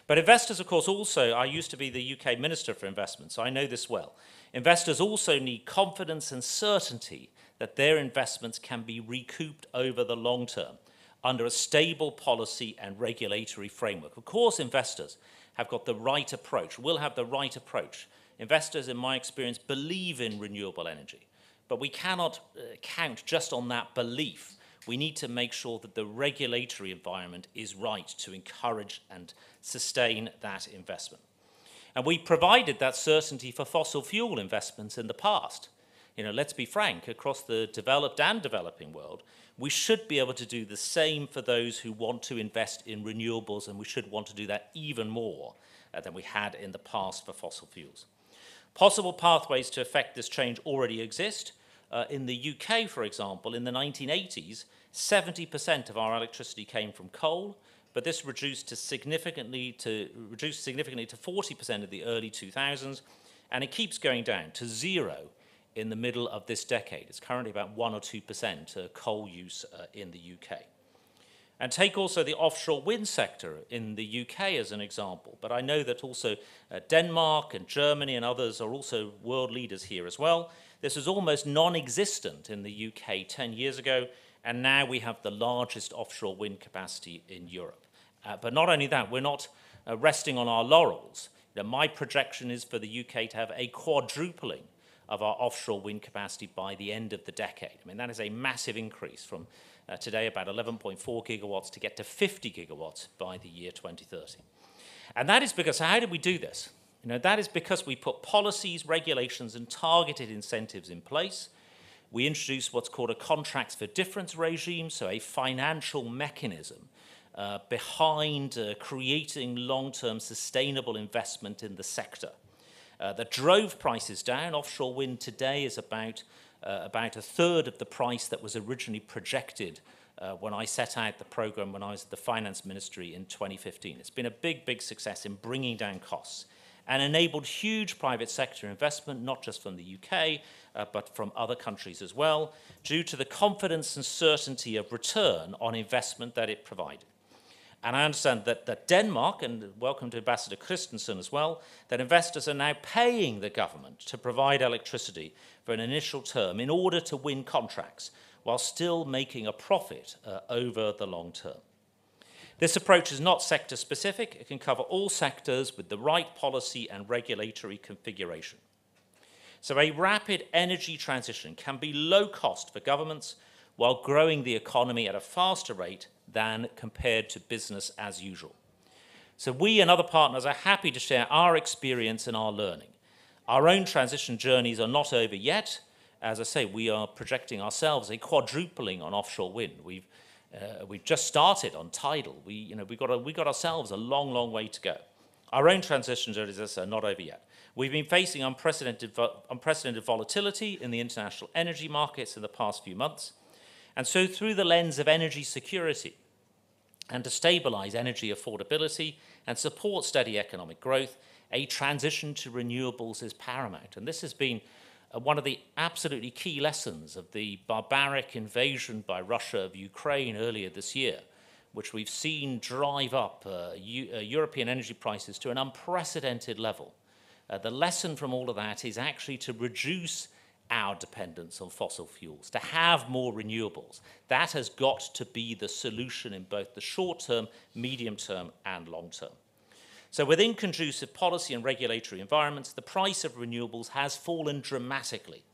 But investors, of course, also, I used to be the UK Minister for Investment, so I know this well. Investors also need confidence and certainty that their investments can be recouped over the long term under a stable policy and regulatory framework. Of course, investors have got the right approach, will have the right approach. Investors, in my experience, believe in renewable energy, but we cannot count just on that belief. We need to make sure that the regulatory environment is right to encourage and sustain that investment. And we provided that certainty for fossil fuel investments in the past. You know, let's be frank, across the developed and developing world, we should be able to do the same for those who want to invest in renewables, and we should want to do that even more than we had in the past for fossil fuels. Possible pathways to effect this change already exist. In the UK, for example, in the 1980s, 70% of our electricity came from coal, but this reduced significantly to 40% in the early 2000s, and it keeps going down to zero in the middle of this decade. It's currently about 1 or 2% coal use in the UK. And take also the offshore wind sector in the UK as an example, but I know that also Denmark and Germany and others are also world leaders here as well. This was almost non-existent in the UK 10 years ago, and now we have the largest offshore wind capacity in Europe. But not only that, we're not resting on our laurels. You know, my projection is for the UK to have a quadrupling of our offshore wind capacity by the end of the decade. I mean, that is a massive increase from today about 11.4 gigawatts to get to 50 gigawatts by the year 2030. And that is because, how did we do this? You know, that is because we put policies, regulations, and targeted incentives in place. We introduced what's called a contracts for difference regime, so a financial mechanism behind creating long-term sustainable investment in the sector that drove prices down. Offshore wind today is about a third of the price that was originally projected when I set out the program when I was at the Finance Ministry in 2015. It's been a big, big success in bringing down costs and enabled huge private sector investment, not just from the UK, but from other countries as well, due to the confidence and certainty of return on investment that it provided. And I understand that Denmark, and welcome to Ambassador Christensen as well, that investors are now paying the government to provide electricity for an initial term in order to win contracts, while still making a profit over the long term. This approach is not sector-specific. It can cover all sectors with the right policy and regulatory configuration. So a rapid energy transition can be low cost for governments while growing the economy at a faster rate than compared to business as usual. So we and other partners are happy to share our experience and our learning. Our own transition journeys are not over yet. As I say, we are projecting ourselves a quadrupling on offshore wind. We've just started on tidal. We got ourselves a long, long way to go. Our own transition journeys are not over yet. We've been facing unprecedented volatility in the international energy markets in the past few months. And so through the lens of energy security and to stabilize energy affordability and support steady economic growth, a transition to renewables is paramount. And this has been one of the absolutely key lessons of the barbaric invasion by Russia of Ukraine earlier this year, which we've seen drive up European energy prices to an unprecedented level. The lesson from all of that is actually to reduce our dependence on fossil fuels, to have more renewables. That has got to be the solution in both the short term, medium term, and long term. So within conducive policy and regulatory environments, the price of renewables has fallen dramatically.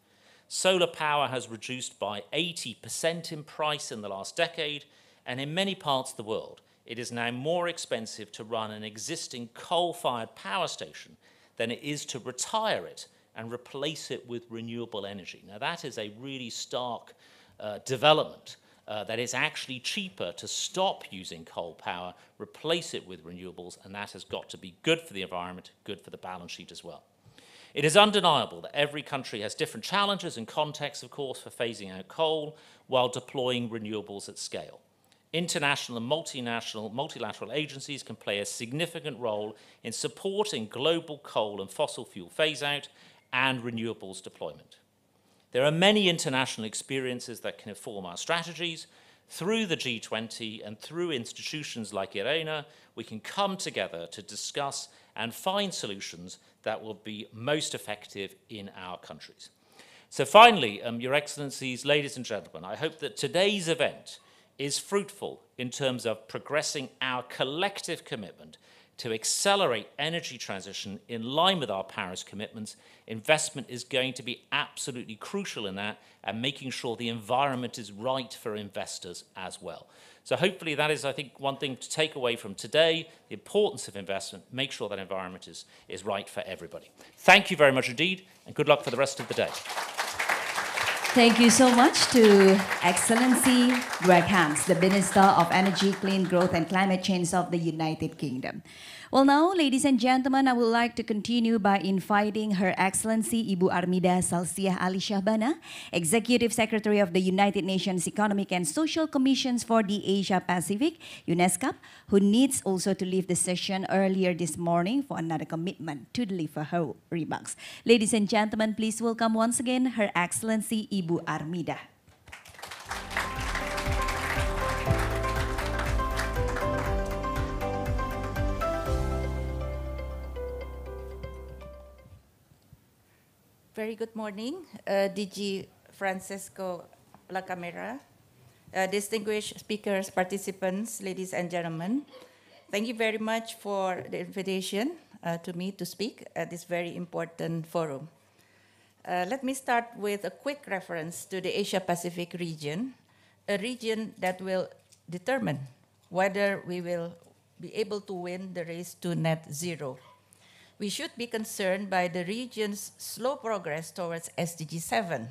Solar power has reduced by 80% in price in the last decade, and in many parts of the world, it is now more expensive to run an existing coal-fired power station than it is to retire it and replace it with renewable energy. Now that is a really stark development, that it's actually cheaper to stop using coal power, replace it with renewables, and that has got to be good for the environment, good for the balance sheet as well. It is undeniable that every country has different challenges and contexts, of course, for phasing out coal while deploying renewables at scale. International and multilateral agencies can play a significant role in supporting global coal and fossil fuel phase-out and renewables deployment. There are many international experiences that can inform our strategies. Through the G20 and through institutions like IRENA, we can come together to discuss and find solutions that will be most effective in our countries. So finally, Your Excellencies, ladies and gentlemen, I hope that today's event is fruitful in terms of progressing our collective commitment to accelerate energy transition in line with our Paris commitments. Investment is going to be absolutely crucial in that, and making sure the environment is right for investors as well. So hopefully that is, I think, one thing to take away from today, the importance of investment, make sure that environment is right for everybody. Thank you very much indeed, and good luck for the rest of the day. Thank you so much to Excellency Greg Hans, the Minister of Energy, Clean Growth and Climate Change of the United Kingdom. Well, now, ladies and gentlemen, I would like to continue by inviting Her Excellency Ibu Armida Salsiah Ali Shahbana, Executive Secretary of the United Nations Economic and Social Commissions for the Asia Pacific, UNESCAP, who needs also to leave the session earlier this morning for another commitment to deliver her remarks. Ladies and gentlemen, please welcome once again Her Excellency Ibu Armida. Very good morning, DG Francisco La Camera, distinguished speakers, participants, ladies and gentlemen. Thank you very much for the invitation to me to speak at this very important forum. Let me start with a quick reference to the Asia-Pacific region, a region that will determine whether we will be able to win the race to net zero. We should be concerned by the region's slow progress towards SDG 7.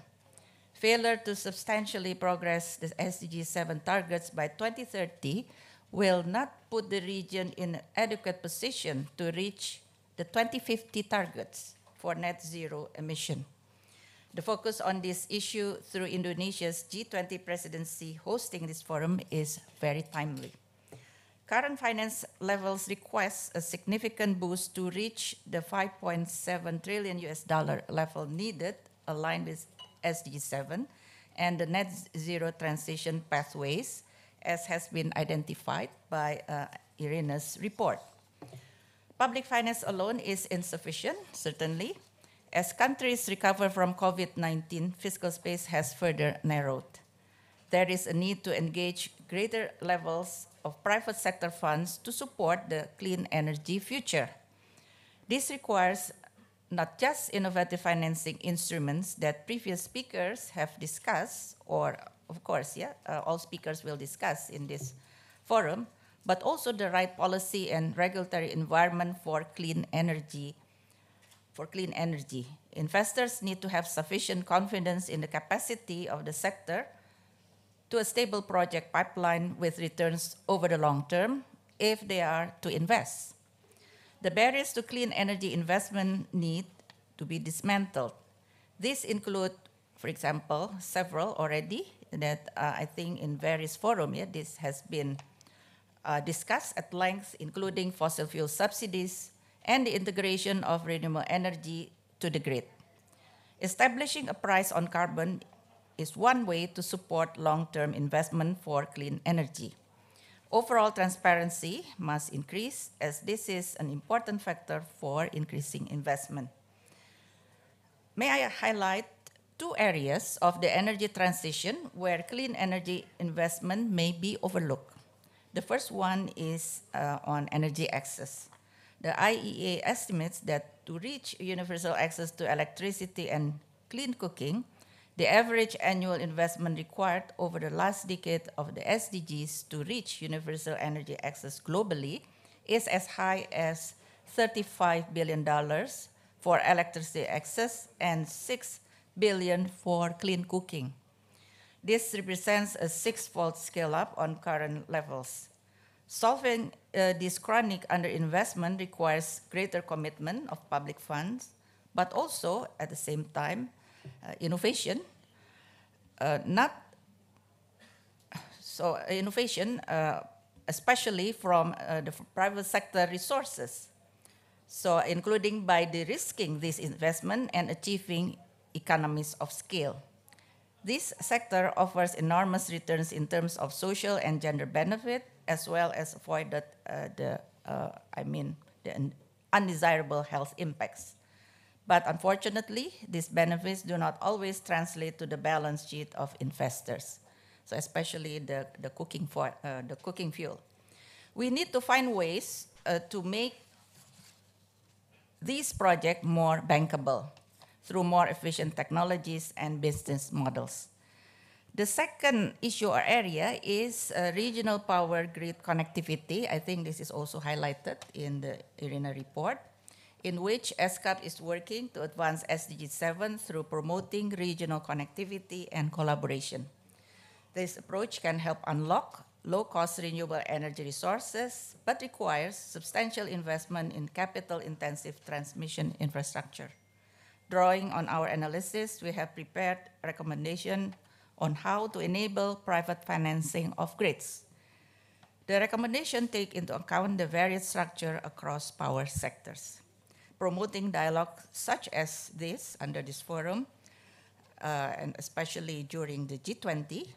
Failure to substantially progress the SDG 7 targets by 2030 will not put the region in an adequate position to reach the 2050 targets for net zero emission. The focus on this issue through Indonesia's G20 presidency hosting this forum is very timely. Current finance levels request a significant boost to reach the $5.7 trillion level needed, aligned with SDG 7 and the net zero transition pathways, as has been identified by IRENA's report. Public finance alone is insufficient, certainly. As countries recover from COVID-19, fiscal space has further narrowed. There is a need to engage greater levels of private sector funds to support the clean energy future. This requires not just innovative financing instruments that previous speakers have discussed, or of course, all speakers will discuss in this forum, but also the right policy and regulatory environment for clean energy. Investors need to have sufficient confidence in the capacity of the sector to a stable project pipeline with returns over the long term if they are to invest. The barriers to clean energy investment need to be dismantled. These include, for example, several already that I think in various forums, this has been discussed at length, including fossil fuel subsidies and the integration of renewable energy to the grid. Establishing a price on carbon is one way to support long-term investment for clean energy. Overall transparency must increase, as this is an important factor for increasing investment. May I highlight two areas of the energy transition where clean energy investment may be overlooked. The first one is on energy access. The IEA estimates that to reach universal access to electricity and clean cooking, the average annual investment required over the last decade of the SDGs to reach universal energy access globally is as high as $35 billion for electricity access and $6 billion for clean cooking. This represents a six-fold scale-up on current levels. Solving this chronic underinvestment requires greater commitment of public funds, but also, at the same time, innovation. Especially from the private sector resources. So including by de-risking this investment and achieving economies of scale. This sector offers enormous returns in terms of social and gender benefit, as well as avoided the undesirable health impacts. But unfortunately, these benefits do not always translate to the balance sheet of investors, so especially the cooking fuel. We need to find ways to make these projects more bankable through more efficient technologies and business models. The second issue or area is regional power grid connectivity. I think this is also highlighted in the IRENA report, in which ESCAP is working to advance SDG 7 through promoting regional connectivity and collaboration. This approach can help unlock low-cost renewable energy resources, but requires substantial investment in capital-intensive transmission infrastructure. Drawing on our analysis, we have prepared a recommendation on how to enable private financing of grids. The recommendation takes into account the various structure across power sectors. Promoting dialogue such as this under this forum, and especially during the G20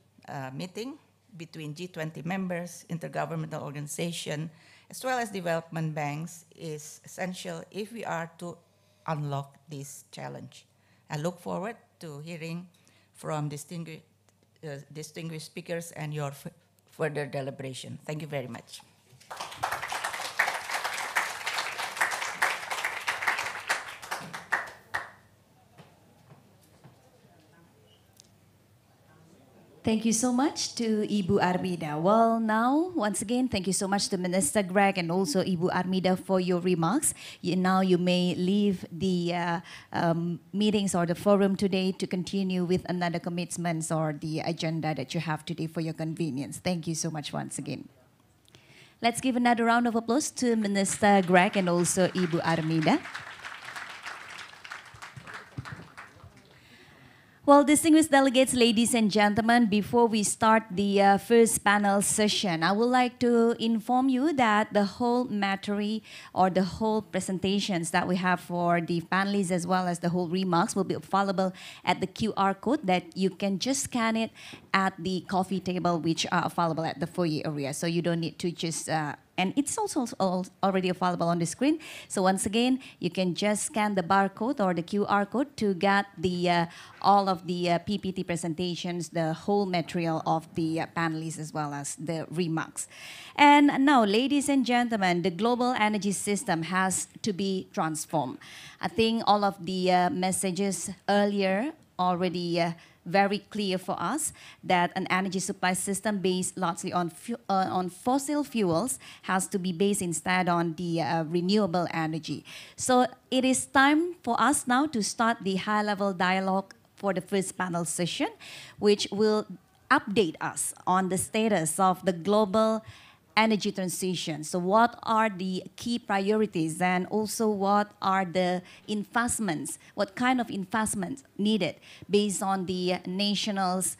meeting between G20 members, intergovernmental organizations, as well as development banks is essential if we are to unlock this challenge. I look forward to hearing from distinguished speakers and your further deliberation. Thank you very much. Thank you so much to Ibu Armida. Well, now, once again, thank you so much to Minister Greg and also Ibu Armida for your remarks. Now you may leave the meetings or the forum today to continue with another commitments or the agenda that you have today for your convenience. Thank you so much once again. Let's give another round of applause to Minister Greg and also Ibu Armida. Well, distinguished delegates, ladies and gentlemen, before we start the first panel session, I would like to inform you that the whole material or the whole presentations that we have for the panelists as well as the whole remarks will be available at the QR code that you can just scan it at the coffee table, which are available at the foyer area. So you don't need to just and it's also already available on the screen. So once again, you can just scan the barcode or the QR code to get the all of the PPT presentations, the whole material of the panelists as well as the remarks. And now, ladies and gentlemen, the global energy system has to be transformed. I think all of the messages earlier already very clear for us that an energy supply system based largely on fossil fuels has to be based instead on the renewable energy. So it is time for us now to start the high-level dialogue for the first panel session, which will update us on the status of the global energy transition. So what are the key priorities and also what are the investments, what kind of investments needed based on the national's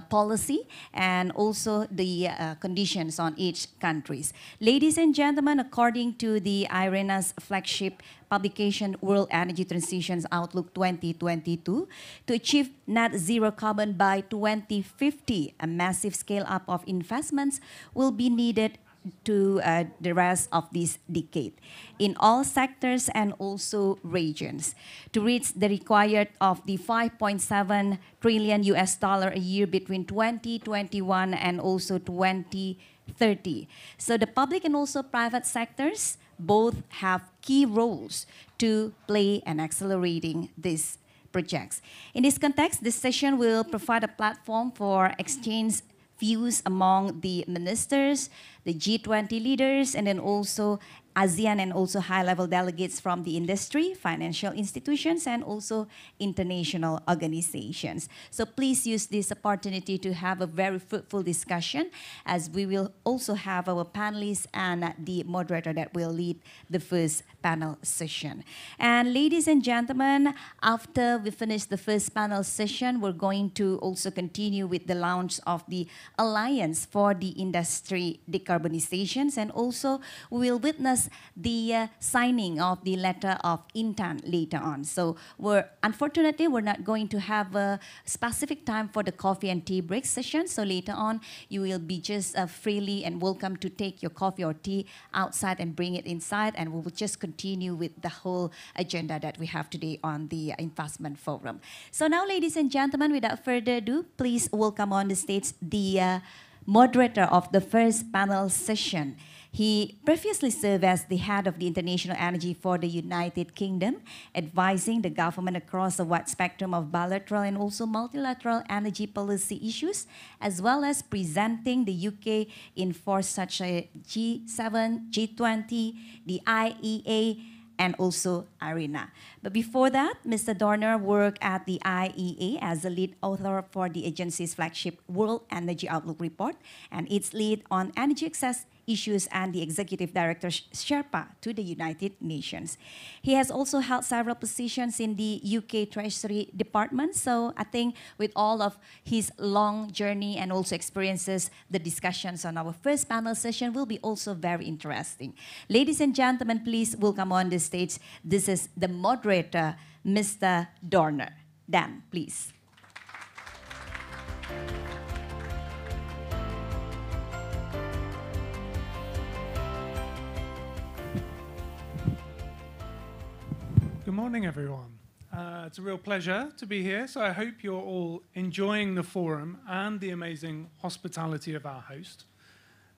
policy and also the conditions on each countries. Ladies and gentlemen, according to the IRENA's flagship publication World Energy Transitions Outlook 2022, to achieve net zero carbon by 2050, a massive scale up of investments will be needed to the rest of this decade in all sectors and also regions to reach the required of the 5.7 trillion US dollar a year between 2021 and also 2030. So the public and also private sectors both have key roles to play in accelerating these projects. In this context, this session will provide a platform for exchange views among the ministers, the G20 leaders, and then also ASEAN and also high-level delegates from the industry, financial institutions, and also international organizations. So please use this opportunity to have a very fruitful discussion as we will also have our panelists and the moderator that will lead the first panel session. And ladies and gentlemen, after we finish the first panel session, we're going to also continue with the launch of the Alliance for the Industry Decarbonizations, and also we will witness as the signing of the letter of intent later on. So unfortunately, we're not going to have a specific time for the coffee and tea break session. So later on, you will be just freely and welcome to take your coffee or tea outside and bring it inside, and we will just continue with the whole agenda that we have today on the investment forum. So now, ladies and gentlemen, without further ado, please welcome on the stage the moderator of the first panel session. He previously served as the head of the International Energy for the United Kingdom, advising the government across a wide spectrum of bilateral and also multilateral energy policy issues, as well as presenting the UK in forums such as G7, G20, the IEA, and also IRENA. But before that, Mr. Dorner worked at the IEA as the lead author for the agency's flagship World Energy Outlook report and its lead on energy access issues and the executive director Sherpa to the United Nations. He has also held several positions in the UK Treasury Department. So I think with all of his long journey and also experiences, the discussions on our first panel session will be also very interesting. Ladies and gentlemen, please welcome on the stage. This is the moderator, Mr. Dorner. Dan, please. Good morning, everyone. It's a real pleasure to be here. So I hope you're all enjoying the forum and the amazing hospitality of our host.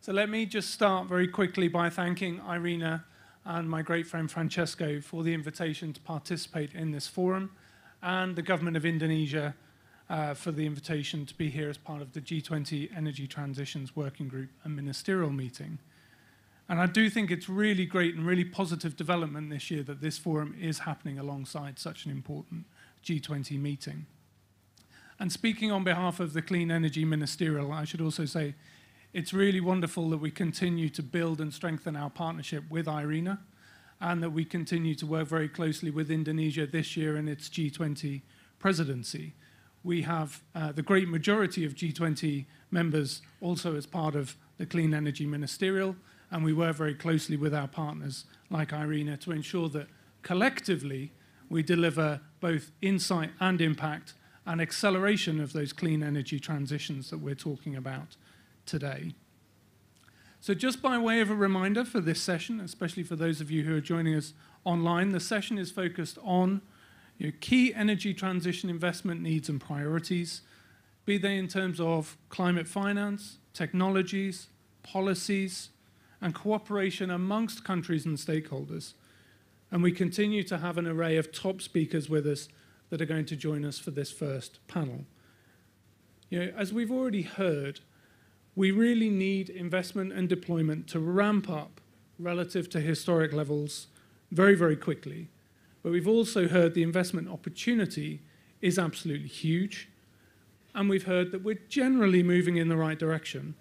So let me just start very quickly by thanking Irina and my great friend Francesco for the invitation to participate in this forum, and the government of Indonesia for the invitation to be here as part of the G20 Energy Transitions Working Group and Ministerial Meeting. And I do think it's really great and really positive development this year that this forum is happening alongside such an important G20 meeting. And speaking on behalf of the Clean Energy Ministerial, I should also say it's really wonderful that we continue to build and strengthen our partnership with IRENA, and that we continue to work very closely with Indonesia this year in its G20 presidency. We have the great majority of G20 members also as part of the Clean Energy Ministerial, and we work very closely with our partners like IRENA to ensure that collectively we deliver both insight and impact and acceleration of those clean energy transitions that we're talking about today. So just by way of a reminder for this session, especially for those of you who are joining us online, the session is focused on key energy transition investment needs and priorities, be they in terms of climate finance, technologies, policies, and cooperation amongst countries and stakeholders. And we continue to have an array of top speakers with us that are going to join us for this first panel. As we've already heard, we really need investment and deployment to ramp up relative to historic levels very, very quickly. But we've also heard the investment opportunity is absolutely huge. And we've heard that we're generally moving in the right direction,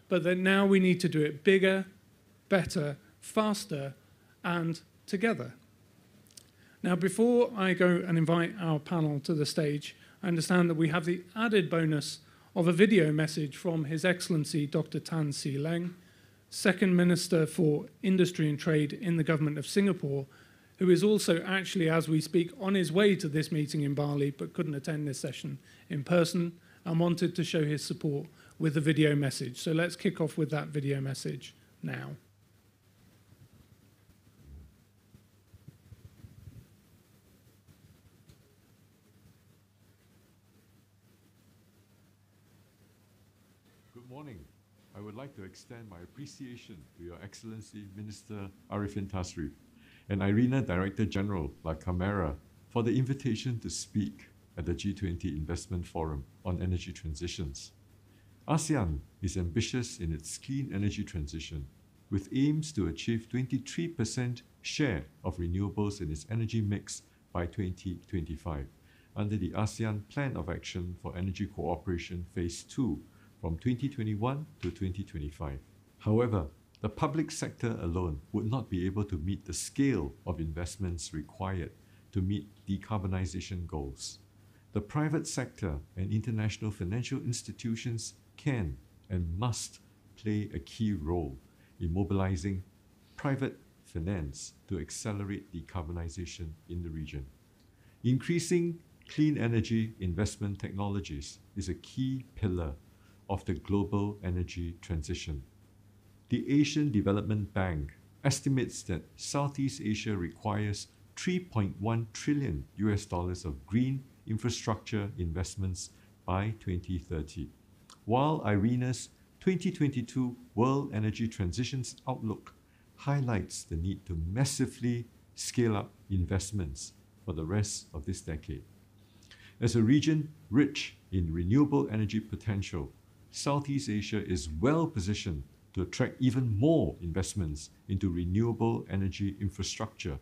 but that now we need to do it bigger, better, faster, and together. Now, before I go and invite our panel to the stage, I understand that we have the added bonus of a video message from His Excellency Dr. Tan Sri Leng, Second Minister for Industry and Trade in the government of Singapore, who is also actually, as we speak, on his way to this meeting in Bali, but couldn't attend this session in person and wanted to show his support with the video message. So let's kick off with that video message now. Good morning. I would like to extend my appreciation to Your Excellency Minister Arifin Tasrif and IRENA Director General La Camera for the invitation to speak at the G20 Investment Forum on Energy Transitions. ASEAN is ambitious in its clean energy transition, with aims to achieve 23% share of renewables in its energy mix by 2025, under the ASEAN Plan of Action for Energy Cooperation Phase 2 from 2021 to 2025. However, the public sector alone would not be able to meet the scale of investments required to meet decarbonization goals. The private sector and international financial institutions can and must play a key role in mobilizing private finance to accelerate decarbonization in the region. Increasing clean energy investment technologies is a key pillar of the global energy transition. The Asian Development Bank estimates that Southeast Asia requires $3.1 trillion of green infrastructure investments by 2030, while IRENA's 2022 World Energy Transitions Outlook highlights the need to massively scale up investments for the rest of this decade. As a region rich in renewable energy potential, Southeast Asia is well positioned to attract even more investments into renewable energy infrastructure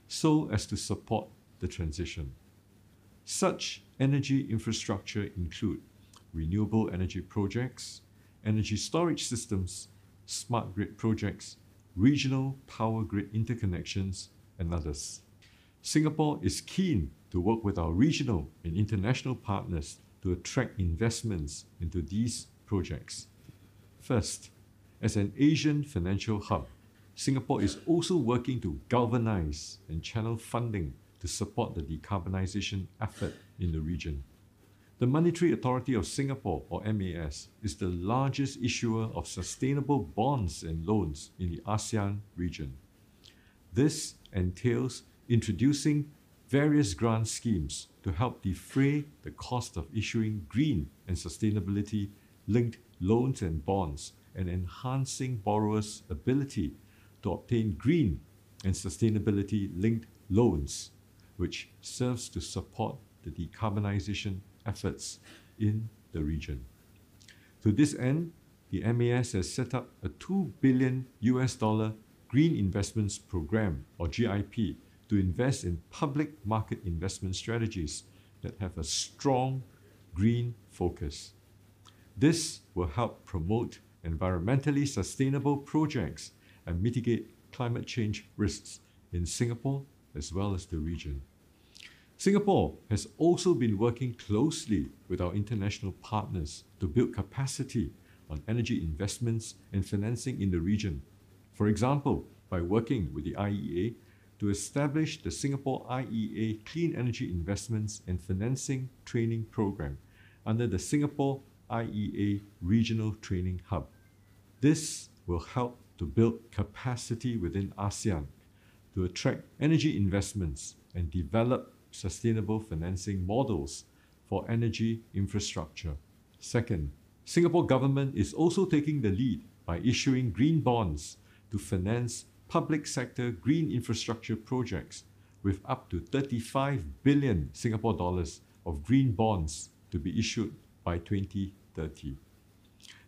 so as to support the transition. Such energy infrastructure include renewable energy projects, energy storage systems, smart grid projects, regional power grid interconnections, and others. Singapore is keen to work with our regional and international partners to attract investments into these projects. First, as an Asian financial hub, Singapore is also working to galvanize and channel funding to support the decarbonization effort in the region. The Monetary Authority of Singapore, or MAS, is the largest issuer of sustainable bonds and loans in the ASEAN region. This entails introducing various grant schemes to help defray the cost of issuing green and sustainability-linked loans and bonds, and enhancing borrowers' ability to obtain green and sustainability-linked loans, which serves to support the decarbonization efforts in the region. To this end, the MAS has set up a $2 billion Green Investments Program, or GIP, to invest in public market investment strategies that have a strong green focus. This will help promote environmentally sustainable projects and mitigate climate change risks in Singapore as well as the region. Singapore has also been working closely with our international partners to build capacity on energy investments and financing in the region. For example, by working with the IEA to establish the Singapore IEA Clean Energy Investments and Financing Training Program under the Singapore IEA Regional Training Hub. This will help to build capacity within ASEAN to attract energy investments and develop sustainable financing models for energy infrastructure. Second, Singapore government is also taking the lead by issuing green bonds to finance public sector green infrastructure projects with up to 35 billion Singapore dollars of green bonds to be issued by 2030.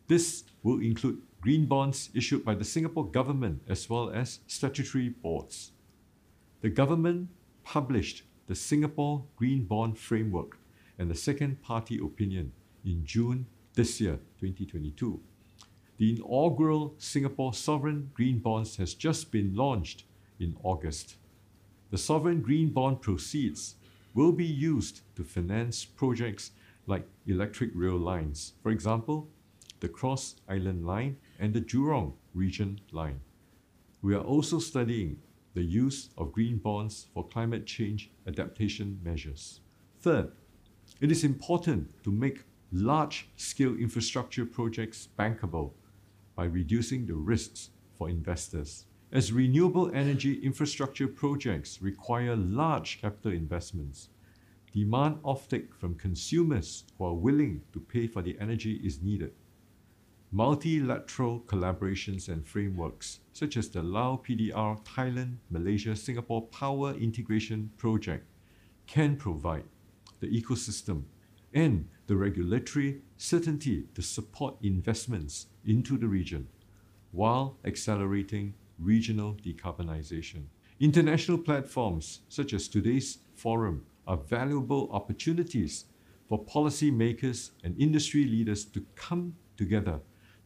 This will include green bonds issued by the Singapore government as well as statutory boards. The government published the Singapore Green Bond Framework and the second party opinion in June this year, 2022. The inaugural Singapore Sovereign Green Bonds has just been launched in August. The sovereign green bond proceeds will be used to finance projects like electric rail lines, for example, the Cross Island Line and the Jurong Region Line. We are also studying the use of green bonds for climate change adaptation measures. Third, it is important to make large-scale infrastructure projects bankable by reducing the risks for investors. As renewable energy infrastructure projects require large capital investments, demand offtake from consumers who are willing to pay for the energy is needed. Multilateral collaborations and frameworks, such as the Lao PDR Thailand Malaysia Singapore Power Integration Project, can provide the ecosystem and the regulatory certainty to support investments into the region while accelerating regional decarbonization. International platforms such as today's forum are valuable opportunities for policymakers and industry leaders to come together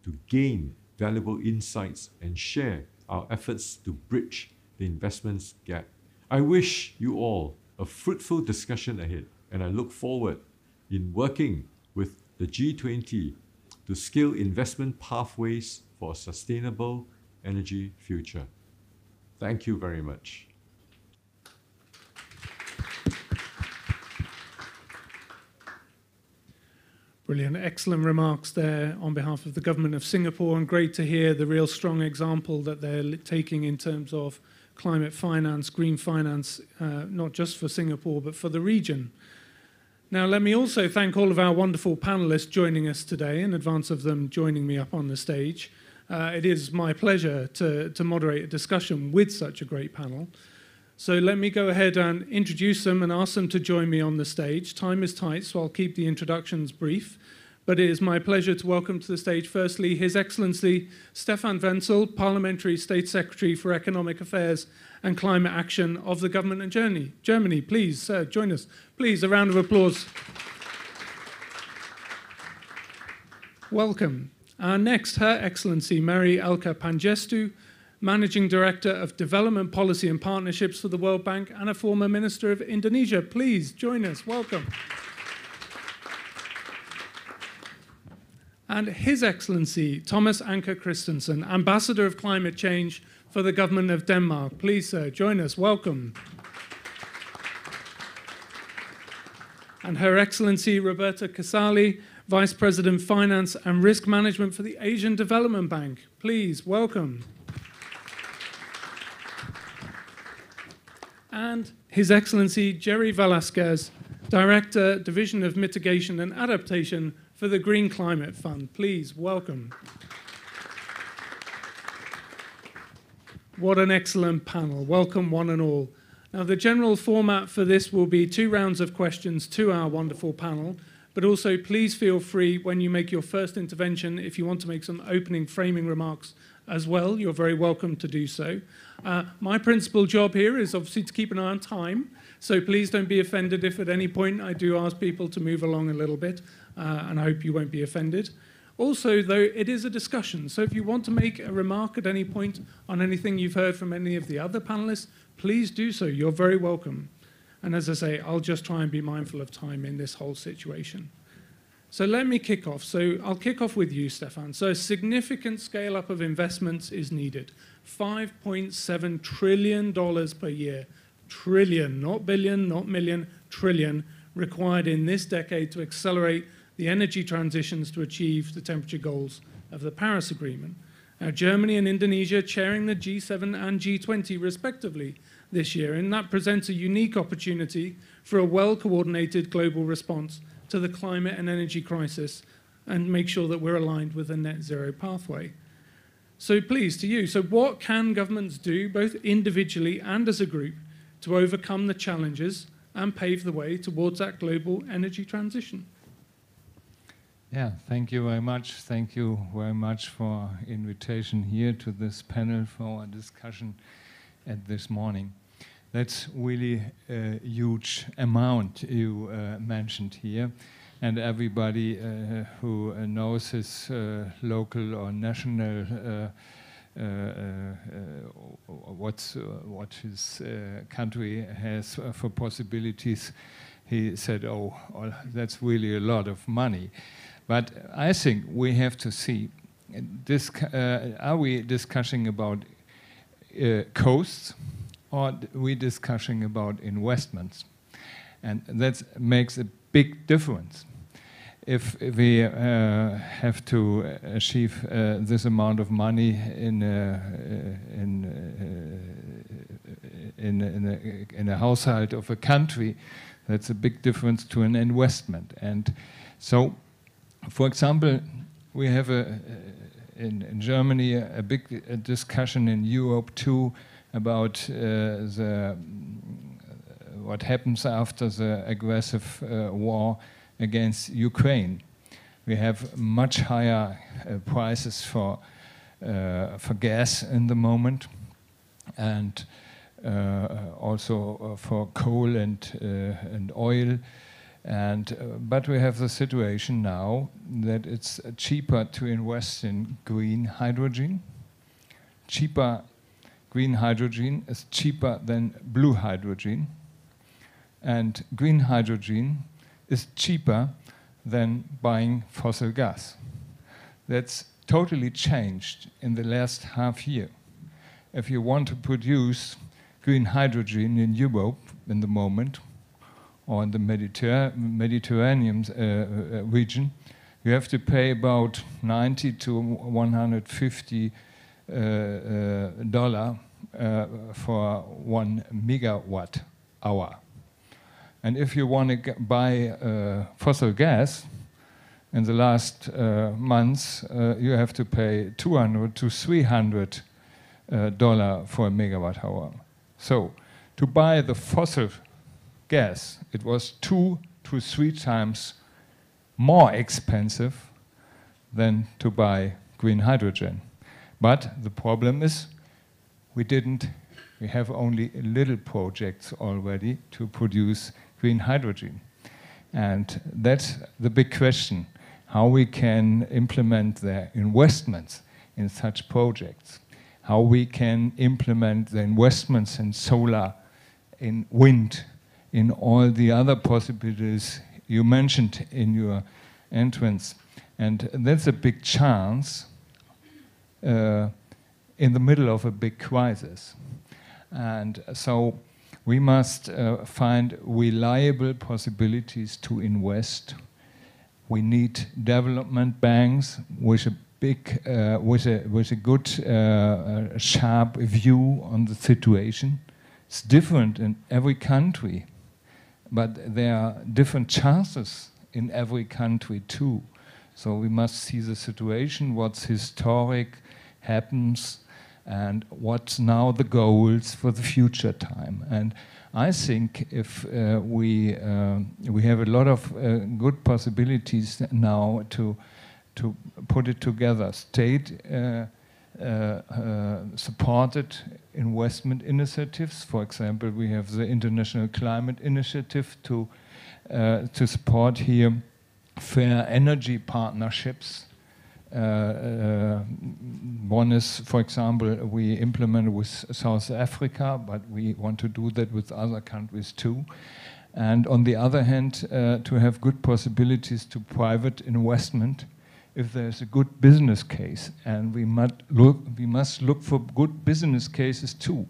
to gain valuable insights and share our efforts to bridge the investments gap. I wish you all a fruitful discussion ahead, and I look forward in working with the G20 to scale investment pathways for a sustainable energy future. Thank you very much. Brilliant. Excellent remarks there on behalf of the government of Singapore, and great to hear the real strong example that they're taking in terms of climate finance, green finance, not just for Singapore, but for the region. Now, let me also thank all of our wonderful panelists joining us today in advance of them joining me up on the stage. It is my pleasure to moderate a discussion with such a great panel. So let me go ahead and introduce them and ask them to join me on the stage. Time is tight, so I'll keep the introductions brief. But it is my pleasure to welcome to the stage, firstly, His Excellency Stefan Wenzel, Parliamentary State Secretary for Economic Affairs and Climate Action of the Government of Germany. Please, join us. Please, a round of applause. Welcome. Next, Her Excellency Mary Elka Pangestu, Managing Director of Development Policy and Partnerships for the World Bank and a former Minister of Indonesia. Please join us. Welcome. And His Excellency Thomas Anker Christensen, Ambassador of Climate Change for the Government of Denmark. Please, sir, join us. Welcome. And Her Excellency Roberta Casali, Vice President Finance and Risk Management for the Asian Development Bank. Please, welcome. And His Excellency Jerry Velasquez, Director, Division of Mitigation and Adaptation for the Green Climate Fund. Please, welcome. What an excellent panel. Welcome, one and all. Now, the general format for this will be 2 rounds of questions to our wonderful panel, but also please feel free when you make your first intervention, if you want to make some opening framing remarks as well, you're very welcome to do so. My principal job here is obviously to keep an eye on time, so please don't be offended if at any point I do ask people to move along a little bit, and I hope you won't be offended. Also, though, it is a discussion, so if you want to make a remark at any point on anything you've heard from any of the other panelists, please do so. You're very welcome. And as I say, I'll just try and be mindful of time in this whole situation. So let me kick off. So I'll kick off with you, Stefan. So a significant scale-up of investments is needed. $5.7 trillion per year. Trillion, not billion, not million, trillion, required in this decade to accelerate the energy transitions to achieve the temperature goals of the Paris Agreement. Now, Germany and Indonesia chairing the G7 and G20 respectively this year, and that presents a unique opportunity for a well-coordinated global response to the climate and energy crisis and make sure that we're aligned with a net zero pathway. So please, to you, so what can governments do, both individually and as a group, to overcome the challenges and pave the way towards that global energy transition? Yeah, thank you very much. Thank you very much for invitation here to this panel for our discussion at this morning. That's really a huge amount you mentioned here, and everybody who knows his local or national what his country has for possibilities, he said, oh, that's really a lot of money. But I think we have to see, this, are we discussing about costs, or are we discussing about investments? And that makes a big difference. If we have to achieve this amount of money in a household of a country, that's a big difference to an investment. And so, for example, we have in Germany a big discussion in Europe too about what happens after the aggressive war against Ukraine. We have much higher prices for gas in the moment, and also for coal and oil. But we have the situation now that it's cheaper to invest in green hydrogen. Green hydrogen is cheaper than blue hydrogen, and green hydrogen is cheaper than buying fossil gas. That's totally changed in the last half year. if you want to produce green hydrogen in Europe in the moment, or in the Mediterranean region, you have to pay about $90 to $150 for 1 megawatt hour. And if you want to buy fossil gas, in the last months, you have to pay $200 to $300 for a megawatt hour. So, to buy the fossil gas, it was 2 to 3 times more expensive than to buy green hydrogen. But the problem is, we have only little projects already to produce green hydrogen. And that's the big question, how we can implement the investments in such projects, how we can implement the investments in solar, in wind, in all the other possibilities you mentioned in your entrance. And that's a big chance in the middle of a big crisis. And so we must find reliable possibilities to invest. We need development banks with a big, with a good, sharp view on the situation. It's different in every country, but there are different chances in every country too. So we must see the situation, what's historic happens, and what's now the goals for the future time. And I think if we have a lot of good possibilities now to put it together, state supported investment initiatives. For example, we have the International Climate Initiative to support here fair energy partnerships. One is, for example, we implemented with South Africa, but we want to do that with other countries too. And on the other hand, to have good possibilities to private investment if there's a good business case. And we must look for good business cases too.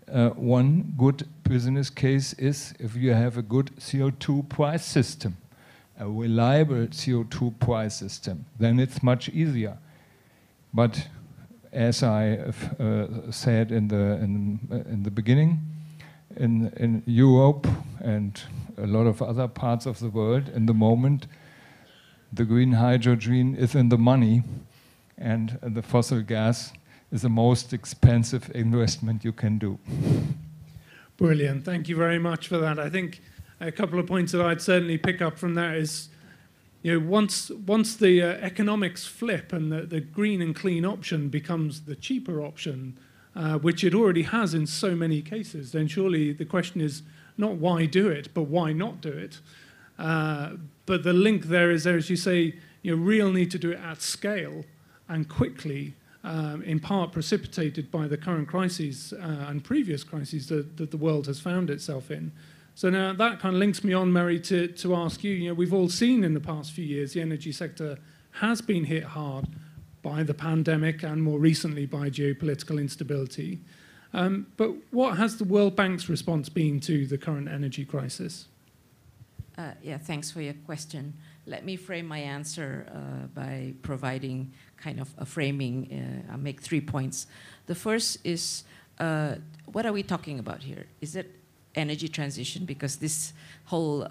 One good business case is if you have a good CO2 price system, a reliable CO2 price system, then it's much easier. But as I said in the beginning, in Europe and a lot of other parts of the world, in the moment, the green hydrogen is in the money, and the fossil gas is the most expensive investment you can do. Brilliant. Thank you very much for that. I think a couple of points that I'd certainly pick up from that is, once the economics flip and the green and clean option becomes the cheaper option, which it already has in so many cases, then surely the question is not why do it, but why not do it? But the link there is, as you say, real need to do it at scale and quickly, in part precipitated by the current crises and previous crises that the world has found itself in. So now that kind of links me on, Mary, to ask you, we've all seen in the past few years the energy sector has been hit hard by the pandemic and more recently by geopolitical instability. But what has the World Bank's response been to the current energy crisis? Yeah, thanks for your question. Let me frame my answer by providing kind of a framing. I'll make 3 points. The first is, what are we talking about here? Is it energy transition? Because this whole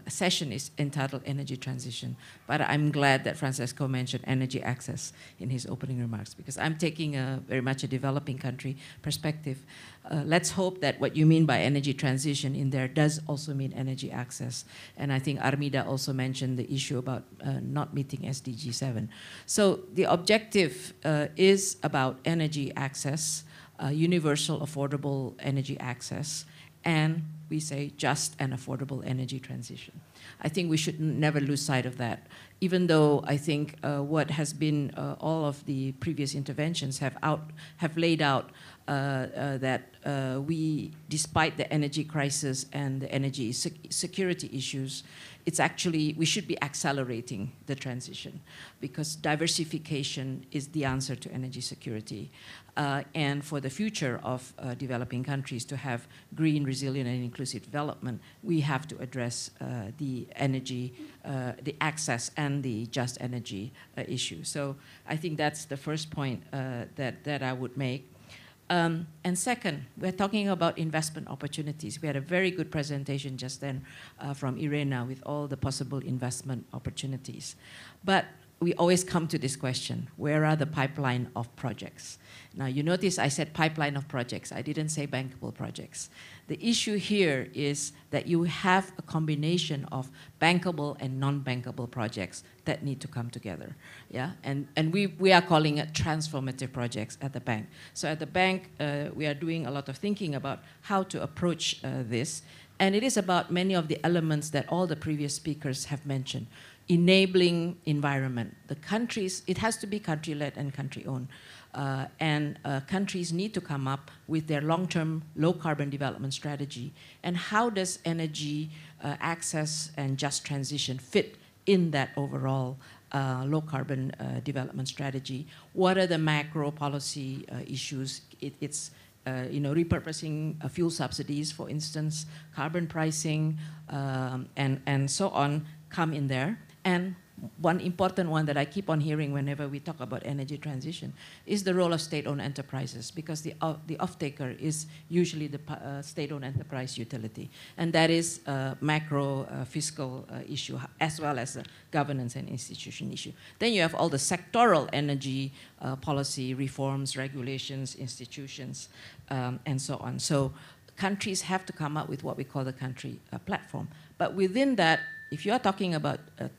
session is entitled Energy Transition. But I'm glad that Francesco mentioned energy access in his opening remarks, because I'm taking very much a developing country perspective. Let's hope that what you mean by energy transition in there does also mean energy access. And I think Armida also mentioned the issue about not meeting SDG 7. So the objective is about energy access, universal affordable energy access, and we say just and affordable energy transition. I think we should never lose sight of that, even though I think what has been all of the previous interventions have laid out that we, despite the energy crisis and the energy security issues, it's actually, we should be accelerating the transition because diversification is the answer to energy security. And for the future of developing countries to have green, resilient, and inclusive development, we have to address the energy, the access and the just energy issue. So I think that's the first point that I would make. And second, we're talking about investment opportunities. We had a very good presentation just then from Irena with all the possible investment opportunities. But we always come to this question, where are the pipeline of projects? Now, you notice I said pipeline of projects. I didn't say bankable projects. The issue here is that you have a combination of bankable and non-bankable projects that need to come together. Yeah? And we are calling it transformative projects at the bank. So at the bank, we are doing a lot of thinking about how to approach this. And it is about many of the elements that all the previous speakers have mentioned. Enabling environment. The countries, it has to be country-led and country-owned. Countries need to come up with their long-term low-carbon development strategy. And how does energy access and just transition fit in that overall low-carbon development strategy? What are the macro policy issues? It's repurposing fuel subsidies, for instance, carbon pricing, and so on come in there. And one important one that I keep on hearing whenever we talk about energy transition is the role of state-owned enterprises, because the off-taker is usually the state-owned enterprise utility. And that is a macro fiscal issue as well as a governance and institution issue. Then you have all the sectoral energy policy reforms, regulations, institutions, and so on. So countries have to come up with what we call the country platform. But within that, if you are talking about a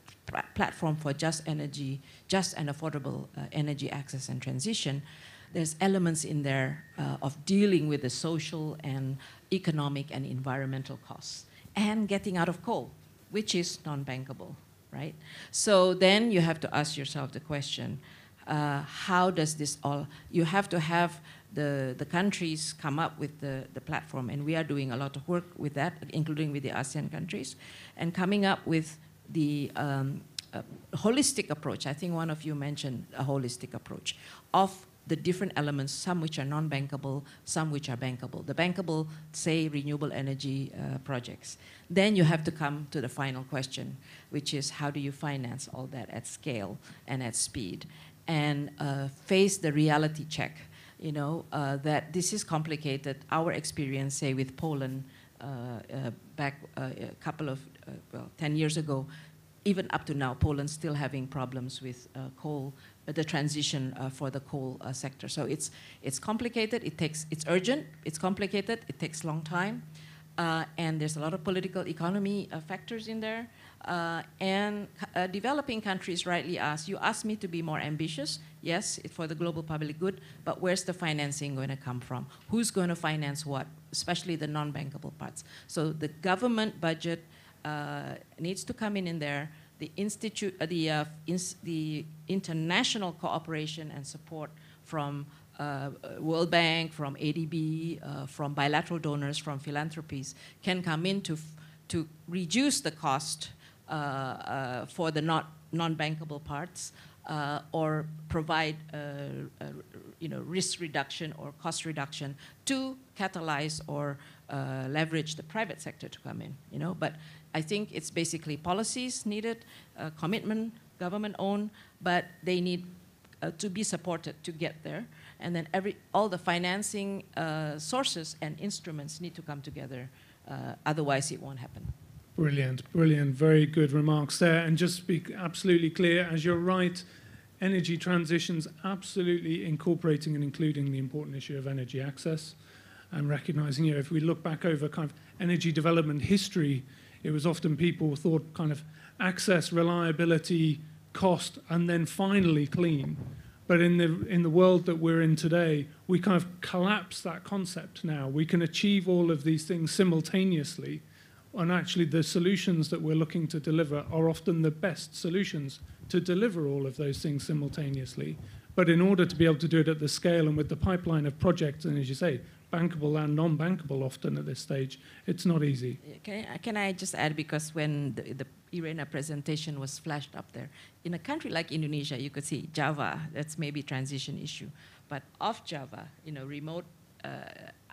platform for just energy, just and affordable energy access and transition, there's elements in there of dealing with the social and economic and environmental costs and getting out of coal, which is non-bankable, right? So then you have to ask yourself the question, how does this all, you have to have the countries come up with the platform, and we are doing a lot of work with that, including with the ASEAN countries, and coming up with the holistic approach. I think one of you mentioned a holistic approach of the different elements, some which are non-bankable, some which are bankable. The bankable, say, renewable energy projects. Then you have to come to the final question, which is how do you finance all that at scale and at speed? And face the reality check, that this is complicated. Our experience, say, with Poland back a couple of, 10 years ago, even up to now, Poland's still having problems with coal, the transition for the coal sector. So it's complicated, it's urgent, it's complicated, it takes a long time, and there's a lot of political economy factors in there. Developing countries rightly ask, you asked me to be more ambitious. Yes, it's for the global public good, but where's the financing going to come from? Who's going to finance what, especially the non-bankable parts? So the government budget needs to come in there. The international cooperation and support from World Bank, from ADB, from bilateral donors, from philanthropies can come in to reduce the cost for the non-bankable parts, or provide risk reduction or cost reduction to catalyze or leverage the private sector to come in. But I think it's basically policies needed, commitment, government-owned, but they need to be supported to get there. And then all the financing sources and instruments need to come together. Otherwise, it won't happen. Brilliant, brilliant. Very good remarks there. And just to be absolutely clear, as you're right, energy transition's absolutely incorporating and including the important issue of energy access. And recognizing, if we look back over kind of energy development history, it was often people thought kind of access, reliability, cost, and then finally clean. But in the world that we're in today, we kind of collapse that concept now. We can achieve all of these things simultaneously. And actually, the solutions that we're looking to deliver are often the best solutions to deliver all of those things simultaneously. But in order to be able to do it at the scale and with the pipeline of projects, and as you say, bankable and non-bankable often at this stage, it's not easy. Can I just add, because when the IRENA presentation was flashed up there, in a country like Indonesia, you could see Java, that's maybe a transition issue, but off Java, remote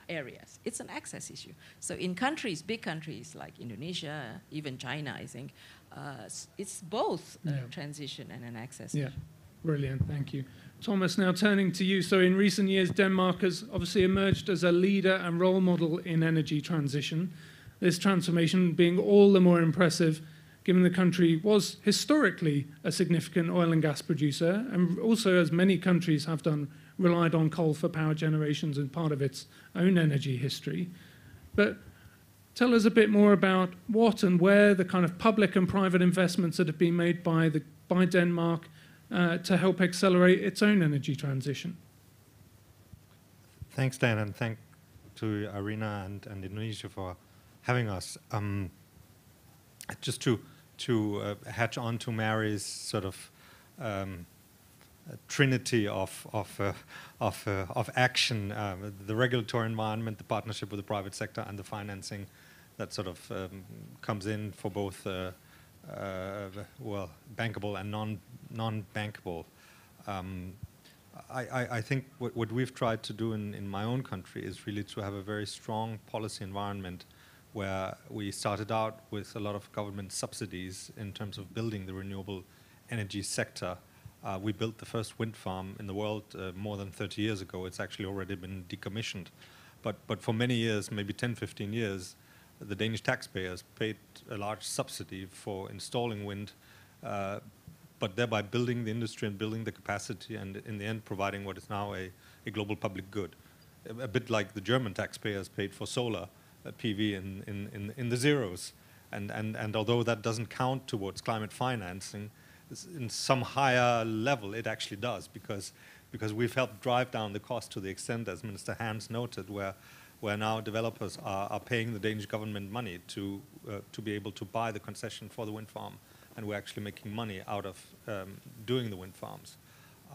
areas, it's an access issue. So in countries, big countries like Indonesia, even China, I think, it's both a transition and an access issue. Brilliant, thank you. Thomas, now turning to you. So in recent years, Denmark has obviously emerged as a leader and role model in energy transition. This transformation being all the more impressive given the country was historically a significant oil and gas producer, and also, as many countries have done, relied on coal for power generations and part of its own energy history. But tell us a bit more about what and where the kind of public and private investments that have been made by Denmark to help accelerate its own energy transition. Thanks, Dan, and thank to IRENA and Indonesia for having us. Just to hatch on to Mary's sort of trinity of action, the regulatory environment, the partnership with the private sector, and the financing that sort of comes in for both well, bankable and non-bankable. I think what we've tried to do in my own country is really to have a very strong policy environment where we started out with a lot of government subsidies in terms of building the renewable energy sector. We built the first wind farm in the world more than 30 years ago. It's actually already been decommissioned. But for many years, maybe 10, 15 years, the Danish taxpayers paid a large subsidy for installing wind, but thereby building the industry and building the capacity, and in the end providing what is now a global public good. A bit like the German taxpayers paid for solar PV in the zeros. And although that doesn't count towards climate financing, in some higher level it actually does, because we've helped drive down the cost to the extent, as Minister Hans noted, where now developers are paying the Danish government money to be able to buy the concession for the wind farm, and we're actually making money out of doing the wind farms.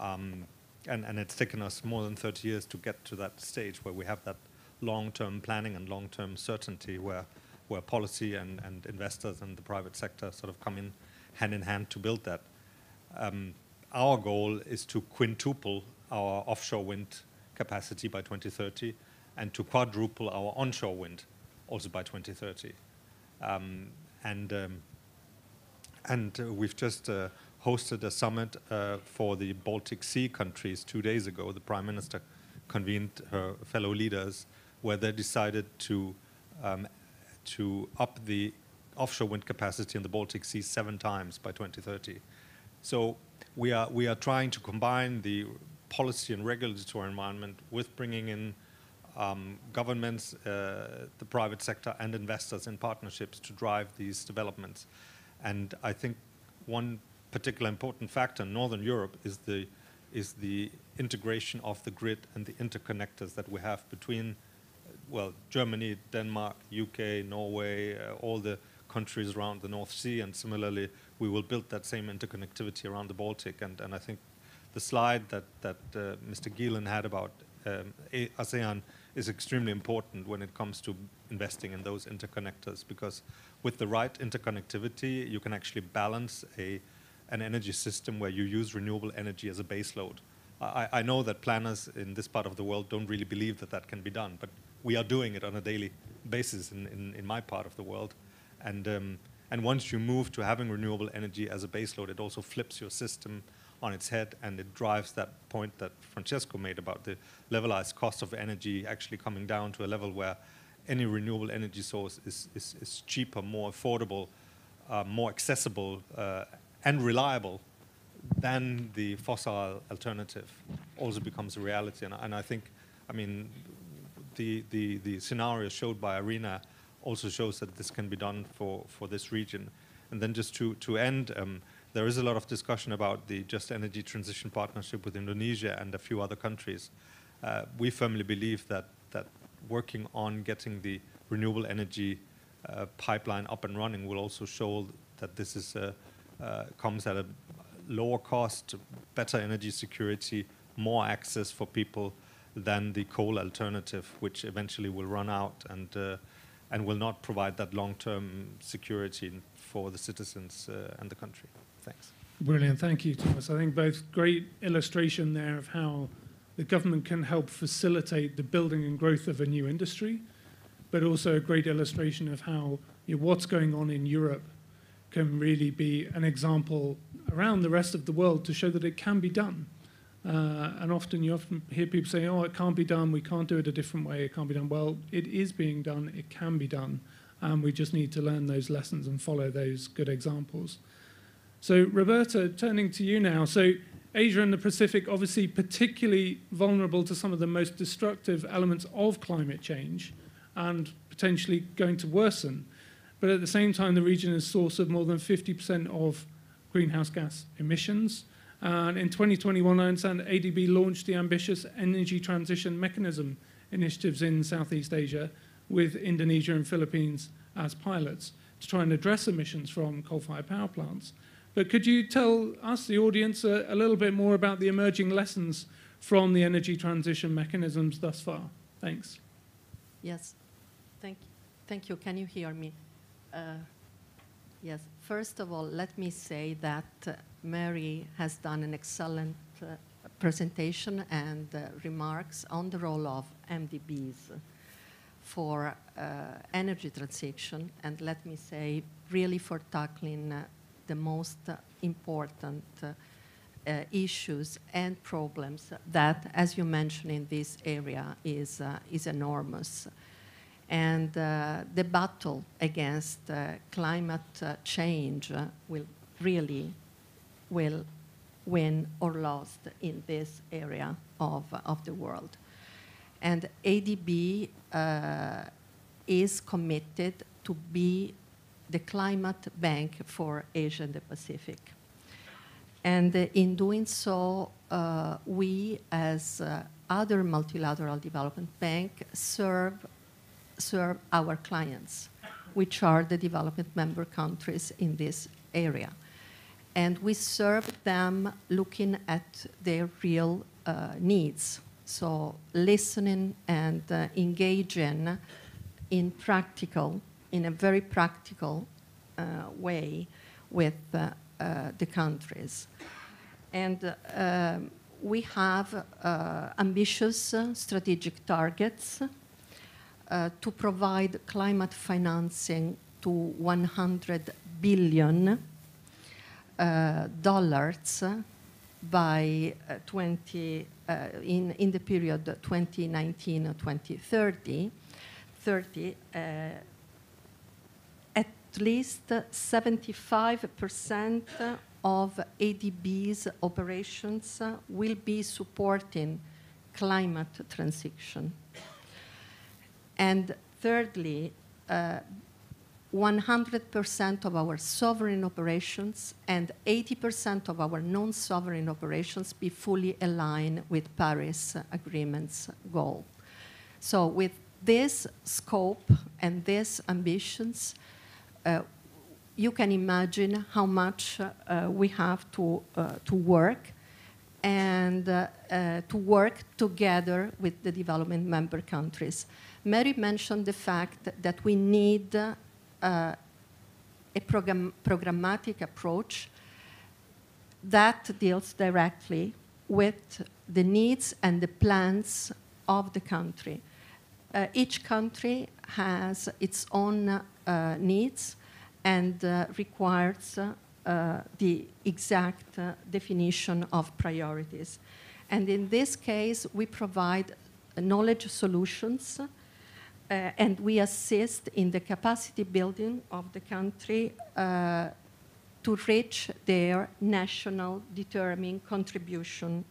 And it's taken us more than 30 years to get to that stage where we have that long-term planning and long-term certainty where policy and investors and the private sector sort of come in hand to build that. Our goal is to quintuple our offshore wind capacity by 2030 and to quadruple our onshore wind also by 2030. And we've just hosted a summit for the Baltic Sea countries 2 days ago. The Prime Minister convened her fellow leaders where they decided to up the offshore wind capacity in the Baltic Sea 7 times by 2030. So we are trying to combine the policy and regulatory environment with bringing in governments, the private sector, and investors in partnerships to drive these developments. And I think one particular important factor in Northern Europe is the integration of the grid and the interconnectors that we have between, well, Germany, Denmark, UK, Norway, all the countries around the North Sea, and similarly we will build that same interconnectivity around the Baltic. And I think the slide that Mr. Gielen had about Asean is extremely important when it comes to investing in those interconnectors, because with the right interconnectivity you can actually balance an energy system where you use renewable energy as a base load. I know that planners in this part of the world don't really believe that can be done, but we are doing it on a daily basis in my part of the world. And once you move to having renewable energy as a baseload, it also flips your system on its head, and it drives that point that Francesco made about the levelized cost of energy actually coming down to a level where any renewable energy source is cheaper, more affordable, more accessible, and reliable than the fossil alternative also becomes a reality. And I think, I mean, the scenario showed by IRENA also shows that this can be done for this region. And then just to end, there is a lot of discussion about the Just Energy Transition Partnership with Indonesia and a few other countries. We firmly believe that working on getting the renewable energy pipeline up and running will also show that this is comes at a lower cost, better energy security, more access for people than the coal alternative, which eventually will run out and will not provide that long-term security for the citizens and the country. Thanks. Brilliant, thank you, Thomas. I think both great illustration there of how the government can help facilitate the building and growth of a new industry, but also a great illustration of how what's going on in Europe can really be an example around the rest of the world to show that it can be done. And often you hear people say, oh, it can't be done, we can't do it a different way, it can't be done. Well, it is being done, it can be done, and we just need to learn those lessons and follow those good examples. So Roberta, turning to you now. So Asia and the Pacific, obviously particularly vulnerable to some of the most destructive elements of climate change and potentially going to worsen. But at the same time, the region is source of more than 50% of greenhouse gas emissions. And in 2021, I understand ADB launched the ambitious Energy Transition Mechanism initiatives in Southeast Asia with Indonesia and Philippines as pilots to try and address emissions from coal-fired power plants. But could you tell us, the audience, a little bit more about the emerging lessons from the energy transition mechanisms thus far? Thanks. Yes, thank you. Can you hear me? Yes, first of all, let me say that Mary has done an excellent presentation and remarks on the role of MDBs for energy transition, and let me say, really for tackling the most important issues and problems that, as you mentioned in this area, is enormous. And the battle against climate change will win or lost in this area of the world. And ADB is committed to be the climate bank for Asia and the Pacific. And in doing so, we, as other multilateral development bank, serve our clients, which are the development member countries in this area. And we serve them looking at their real needs. So listening and engaging in a very practical way with the countries. And we have ambitious strategic targets to provide climate financing to $100 billion by in the period 2019-2030. At least 75% of ADB's operations will be supporting climate transition. And thirdly, 100% of our sovereign operations and 80% of our non-sovereign operations be fully aligned with Paris Agreement's goal. So with this scope and these ambitions, you can imagine how much we have to work and to work together with the development member countries. Mary mentioned the fact that we need a programmatic approach that deals directly with the needs and the plans of the country. Each country has its own needs and requires the exact definition of priorities. And in this case, we provide knowledge solutions and we assist in the capacity building of the country to reach their national determined contribution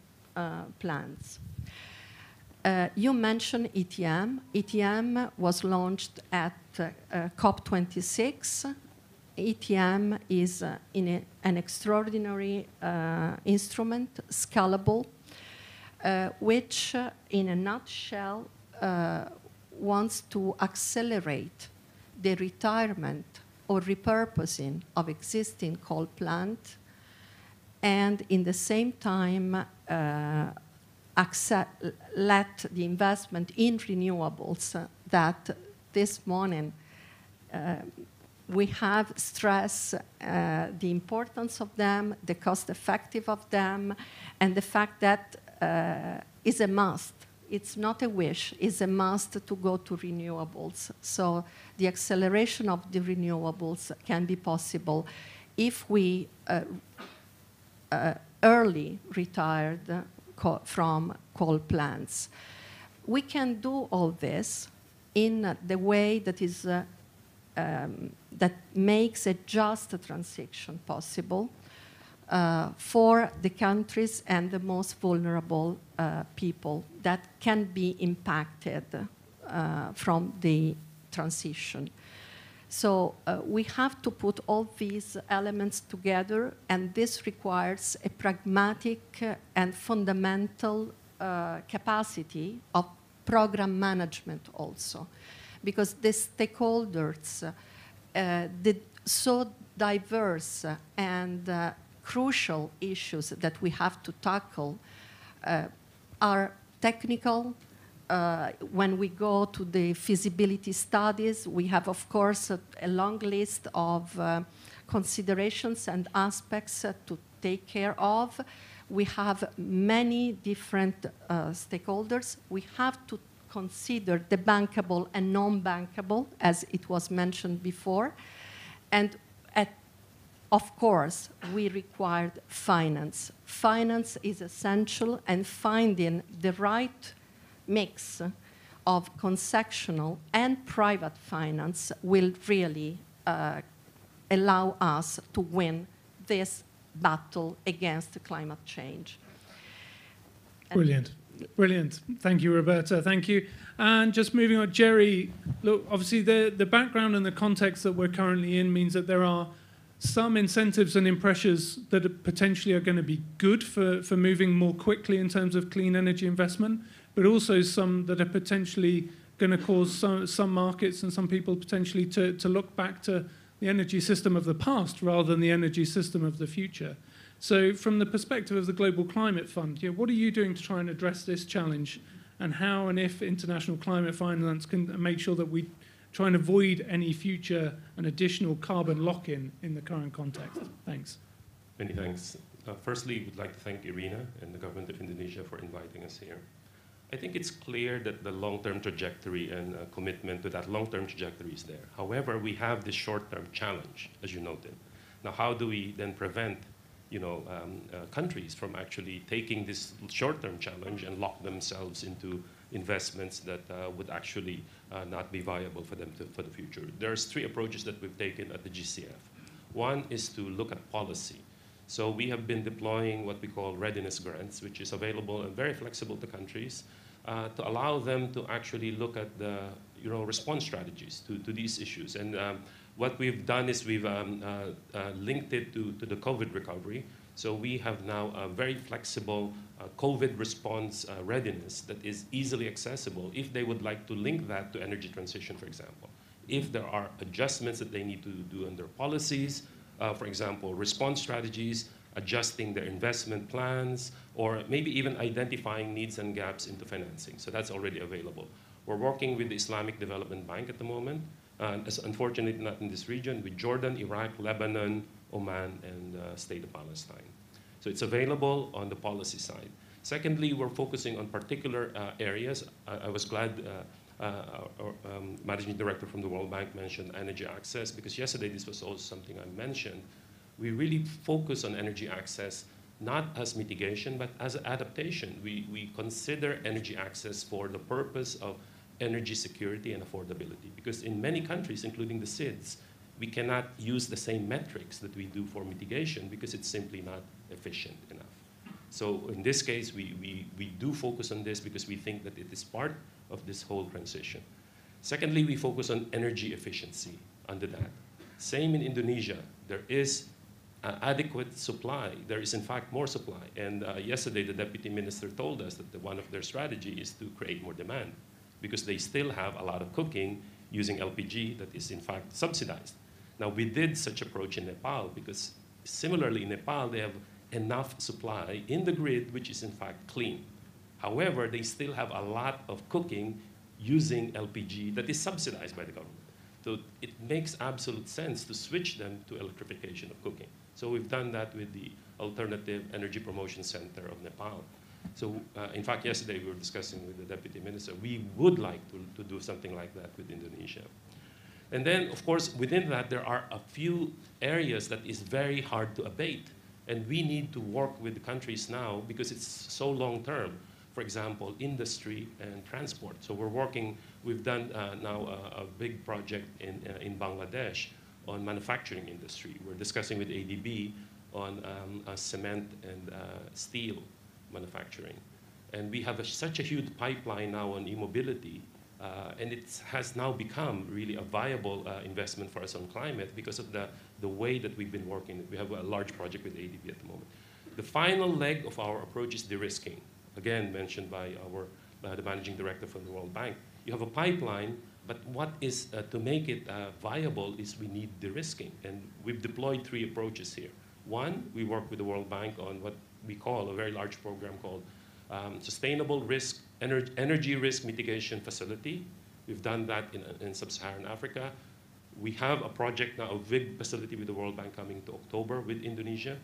plans. You mentioned ETM. ETM was launched at COP26. ETM is an extraordinary instrument, scalable, which in a nutshell wants to accelerate the retirement or repurposing of existing coal plants and in the same time let the investment in renewables that this morning we have stressed the importance of them, the cost effective of them, and the fact that is a must. It's not a wish, it's a must to go to renewables. So the acceleration of the renewables can be possible if we early retired from coal plants. We can do all this in the way that is that makes a just transition possible for the countries and the most vulnerable people that can be impacted from the transition. So we have to put all these elements together, and this requires a pragmatic and fundamental capacity of program management also, because the stakeholders, the so diverse and crucial issues that we have to tackle are technical. When we go to the feasibility studies, we have, of course, a long list of considerations and aspects to take care of. We have many different stakeholders. We have to consider the bankable and non-bankable, as it was mentioned before. And of course, we required finance. Finance is essential, and finding the right mix of concessional and private finance will really allow us to win this battle against climate change. Brilliant. Brilliant. Thank you, Roberta. Thank you. And just moving on, Jerry, look, obviously the background and the context that we're currently in means that there are some incentives and pressures that potentially are going to be good for moving more quickly in terms of clean energy investment, but also some that are potentially going to cause some markets and some people potentially to look back to the energy system of the past rather than the energy system of the future. So from the perspective of the Global Climate Fund, what are you doing to try and address this challenge, and how and if international climate finance can make sure that we try and avoid any future and additional carbon lock-in in the current context? Thanks. Many thanks. Firstly, we'd like to thank Irina and the government of Indonesia for inviting us here. I think it's clear that the long-term trajectory and commitment to that long-term trajectory is there. However, we have this short-term challenge, as you noted. Now, how do we then prevent countries from actually taking this short-term challenge and lock themselves into investments that would actually not be viable for them for the future? There's three approaches that we've taken at the GCF. One is to look at policy. So we have been deploying what we call readiness grants, which is available and very flexible to countries to allow them to actually look at the response strategies to these issues. And what we've done is we've linked it to the COVID recovery. So we have now a very flexible COVID response readiness that is easily accessible if they would like to link that to energy transition, for example. If there are adjustments that they need to do in their policies, for example, response strategies, adjusting their investment plans, or maybe even identifying needs and gaps into financing. So that's already available. We're working with the Islamic Development Bank at the moment, as unfortunately not in this region, with Jordan, Iraq, Lebanon, Oman, and State of Palestine. So it's available on the policy side. Secondly, we're focusing on particular areas. I was glad Managing Director from the World Bank mentioned energy access, because yesterday this was also something I mentioned. We really focus on energy access not as mitigation, but as adaptation. We consider energy access for the purpose of energy security and affordability, because in many countries, including the SIDS, we cannot use the same metrics that we do for mitigation because it's simply not efficient enough. So in this case, we do focus on this because we think that it is part of this whole transition. Secondly, we focus on energy efficiency under that. Same in Indonesia. There is adequate supply. There is, in fact, more supply. And yesterday, the Deputy Minister told us that one of their strategies is to create more demand, because they still have a lot of cooking using LPG that is, in fact, subsidized. Now, we did such approach in Nepal, because similarly in Nepal, they have enough supply in the grid, which is, in fact, clean. However, they still have a lot of cooking using LPG that is subsidized by the government. So it makes absolute sense to switch them to electrification of cooking. So we've done that with the Alternative Energy Promotion Center of Nepal. So in fact, yesterday we were discussing with the Deputy Minister, we would like to do something like that with Indonesia. And then, of course, within that, there are a few areas that is very hard to abate. And we need to work with the countries now because it's so long-term. For example, industry and transport. So we've done now a big project in Bangladesh on manufacturing industry. We're discussing with ADB on cement and steel manufacturing. And we have such a huge pipeline now on e-mobility, and it has now become really a viable investment for us on climate because of the way that we've been working. We have a large project with ADB at the moment. The final leg of our approach is de-risking, again mentioned by the managing director from the World Bank. You have a pipeline, but what is to make it viable is we need de-risking. And we've deployed 3 approaches here. One, we work with the World Bank on what we call a very large program called Sustainable Risk Energy Risk Mitigation Facility. We've done that in Sub-Saharan Africa. We have a project now, a big facility with the World Bank coming to October with Indonesia.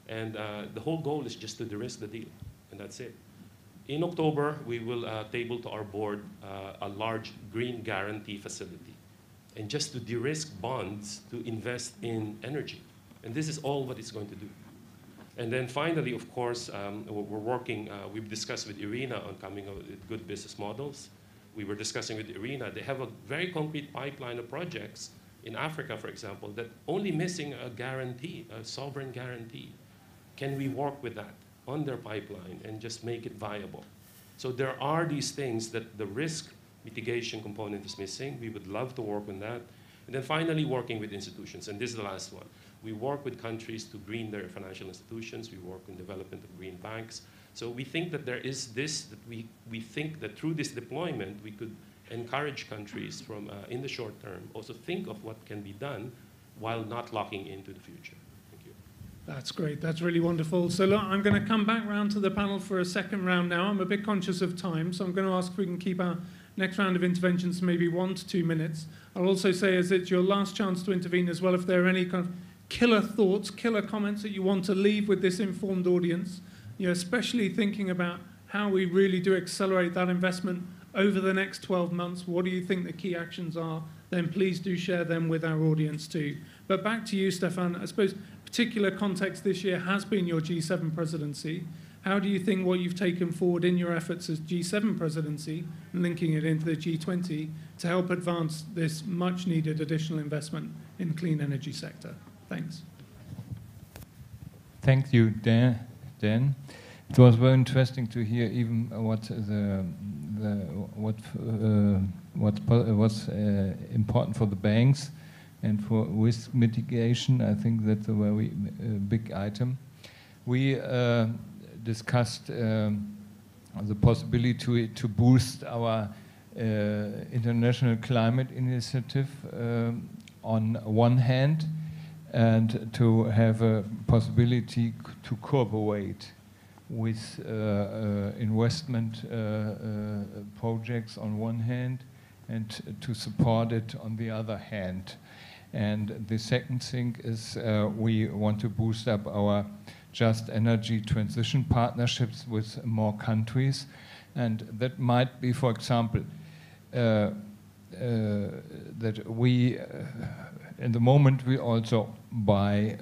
And the whole goal is just to de-risk the deal, and that's it. In October, we will table to our board a large green guarantee facility, and just to de-risk bonds to invest in energy. And this is all what it's going to do. And then finally, of course, we're working, we've discussed with IRENA on coming up with good business models. We were discussing with IRENA, they have a very concrete pipeline of projects in Africa, for example, that only missing a guarantee, a sovereign guarantee. Can we work with that on their pipeline and just make it viable? So there are these things that the risk mitigation component is missing. We would love to work on that. And then finally, working with institutions, and this is the last one. We work with countries to green their financial institutions. We work on development of green banks. So we think that there is this, that we think that through this deployment, we could encourage countries from, in the short term, also think of what can be done while not locking into the future. Thank you. That's great. That's really wonderful. So look, I'm going to come back round to the panel for a second round now. I'm a bit conscious of time, so I'm going to ask if we can keep our next round of interventions to maybe 1 to 2 minutes. I'll also say, as it's your last chance to intervene as well, if there are any kind of killer thoughts, killer comments that you want to leave with this informed audience, especially thinking about how we really do accelerate that investment over the next 12 months. What do you think the key actions are? Then please do share them with our audience too. But back to you, Stefan. I suppose particular context this year has been your G7 presidency. How do you think what you've taken forward in your efforts as G7 presidency and linking it into the G20 to help advance this much needed additional investment in the clean energy sector? Thanks. Thank you, Dan. It was very interesting to hear even what was important for the banks and for risk mitigation. I think that's a very big item. We discussed the possibility to boost our international climate initiative on one hand, and to have a possibility to cooperate with investment projects on one hand, and to support it on the other hand. And the second thing is we want to boost up our just energy transition partnerships with more countries. And that might be, for example, that we in the moment, we also buy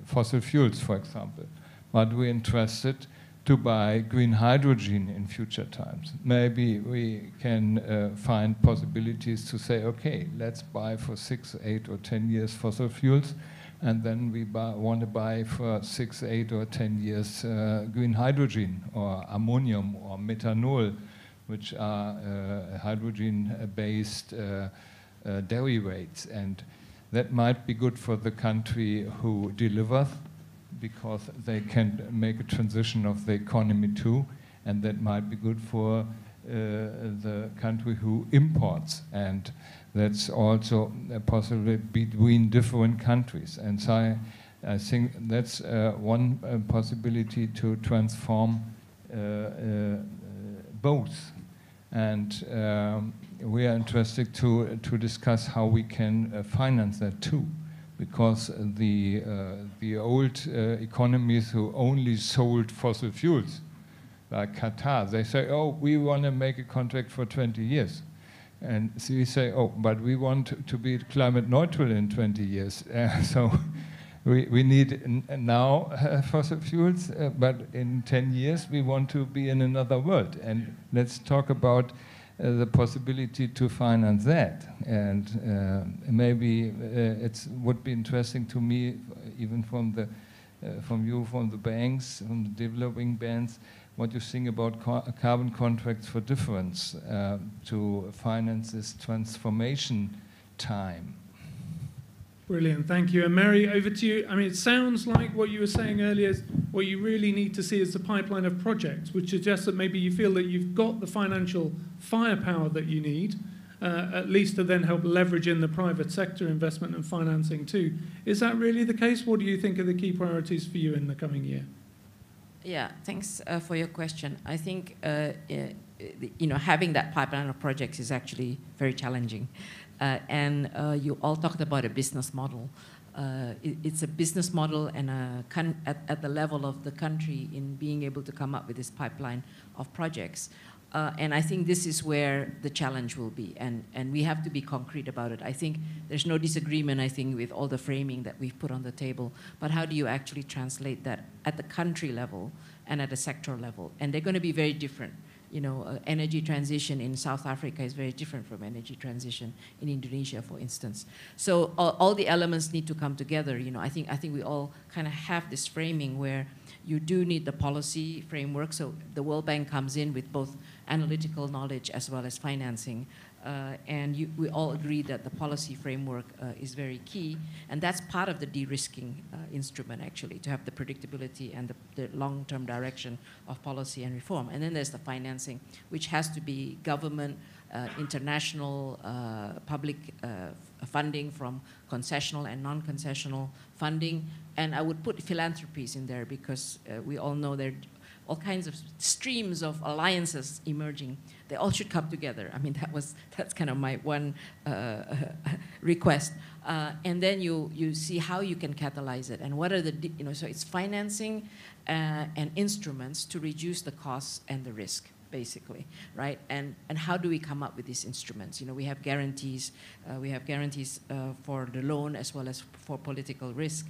fossil fuels, for example. But we're interested to buy green hydrogen in future times. Maybe we can find possibilities to say, okay, let's buy for 6, 8, or 10 years fossil fuels, and then we want to buy for 6, 8, or 10 years green hydrogen, or ammonium, or methanol, which are hydrogen-based derivatives, and that might be good for the country who delivers, because they can make a transition of the economy too, and that might be good for the country who imports, and that's also possible between different countries. And so I think that's one possibility to transform both. And we are interested to discuss how we can finance that too, because the old economies who only sold fossil fuels, like Qatar, they say, oh, we want to make a contract for 20 years. And so we say, oh, but we want to be climate neutral in 20 years. So we need now fossil fuels, but in 10 years we want to be in another world. And let's talk about the possibility to finance that. And maybe it would be interesting to me, even from you, from the banks, from the developing banks, what you think about carbon contracts for difference to finance this transformation time. Brilliant, thank you. And Mary, over to you. I mean, it sounds like what you were saying earlier is what you really need to see is the pipeline of projects, which suggests that maybe you feel that you've got the financial firepower that you need, at least to then help leverage in the private sector investment and financing too. Is that really the case? What do you think are the key priorities for you in the coming year? Yeah, thanks for your question. I think having that pipeline of projects is actually very challenging. And you all talked about a business model. It's a business model and at the level of the country in being able to come up with this pipeline of projects. And I think this is where the challenge will be. And we have to be concrete about it. I think there's no disagreement, I think, with all the framing that we've put on the table. But how do you actually translate that at the country level and at the sector level? And they're going to be very different. You know, energy transition in South Africa is very different from energy transition in Indonesia, for instance. So all the elements need to come together. You know, I think we all kind of have this framing where you do need the policy framework. So the World Bank comes in with both analytical knowledge as well as financing. And we all agree that the policy framework is very key. And that's part of the de-risking instrument, actually, to have the predictability and the long-term direction of policy and reform. And then there's the financing, which has to be government, international, public funding from concessional and non-concessional funding. And I would put philanthropies in there because we all know there are all kinds of streams of alliances emerging. They all should come together. I mean, that's kind of my one request. And then you see how you can catalyze it and what are the, so it's financing and instruments to reduce the costs and the risk, basically, right? And how do we come up with these instruments? You know, we have guarantees for the loan as well as for political risk.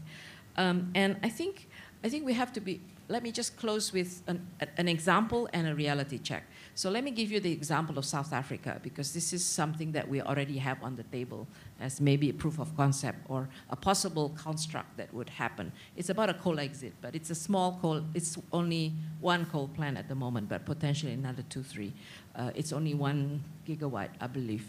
And I think we have to be, let me just close with an example and a reality check. So let me give you the example of South Africa, because this is something that we already have on the table as maybe a proof of concept or a possible construct that would happen. It's about a coal exit, but it's a small coal, it's only one coal plant at the moment, but potentially another 2, 3. It's only 1 gigawatt, I believe,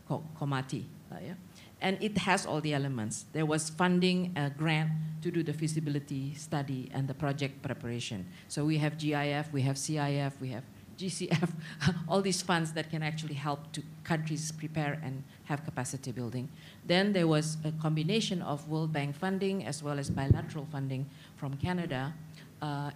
Komati, yeah? And it has all the elements. There was funding, a grant to do the feasibility study and the project preparation. So we have GIF, we have CIF, we have GCF, all these funds that can actually help to countries prepare and have capacity building. Then there was a combination of World Bank funding as well as bilateral funding from Canada,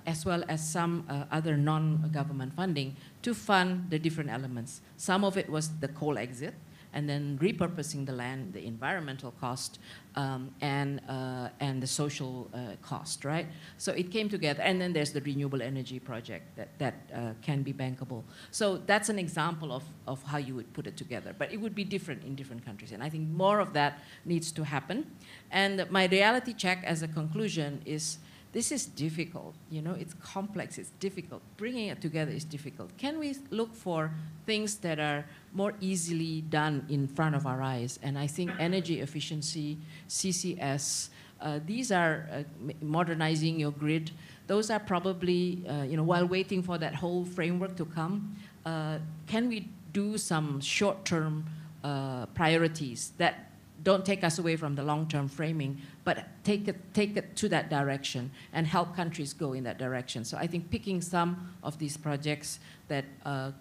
as well as some other non-government funding to fund the different elements. Some of it was the coal exit, and then repurposing the land, the environmental cost, and the social cost, right? So it came together, and then there's the renewable energy project that can be bankable. So that's an example of how you would put it together, but it would be different in different countries, and I think more of that needs to happen. And my reality check as a conclusion is, this is difficult, it's complex, it's difficult. Bringing it together is difficult. Can we look for things that are more easily done in front of our eyes? And I think energy efficiency, CCS, these are modernizing your grid. Those are probably, while waiting for that whole framework to come, can we do some short-term priorities that don't take us away from the long-term framing, but take it to that direction and help countries go in that direction. So I think picking some of these projects that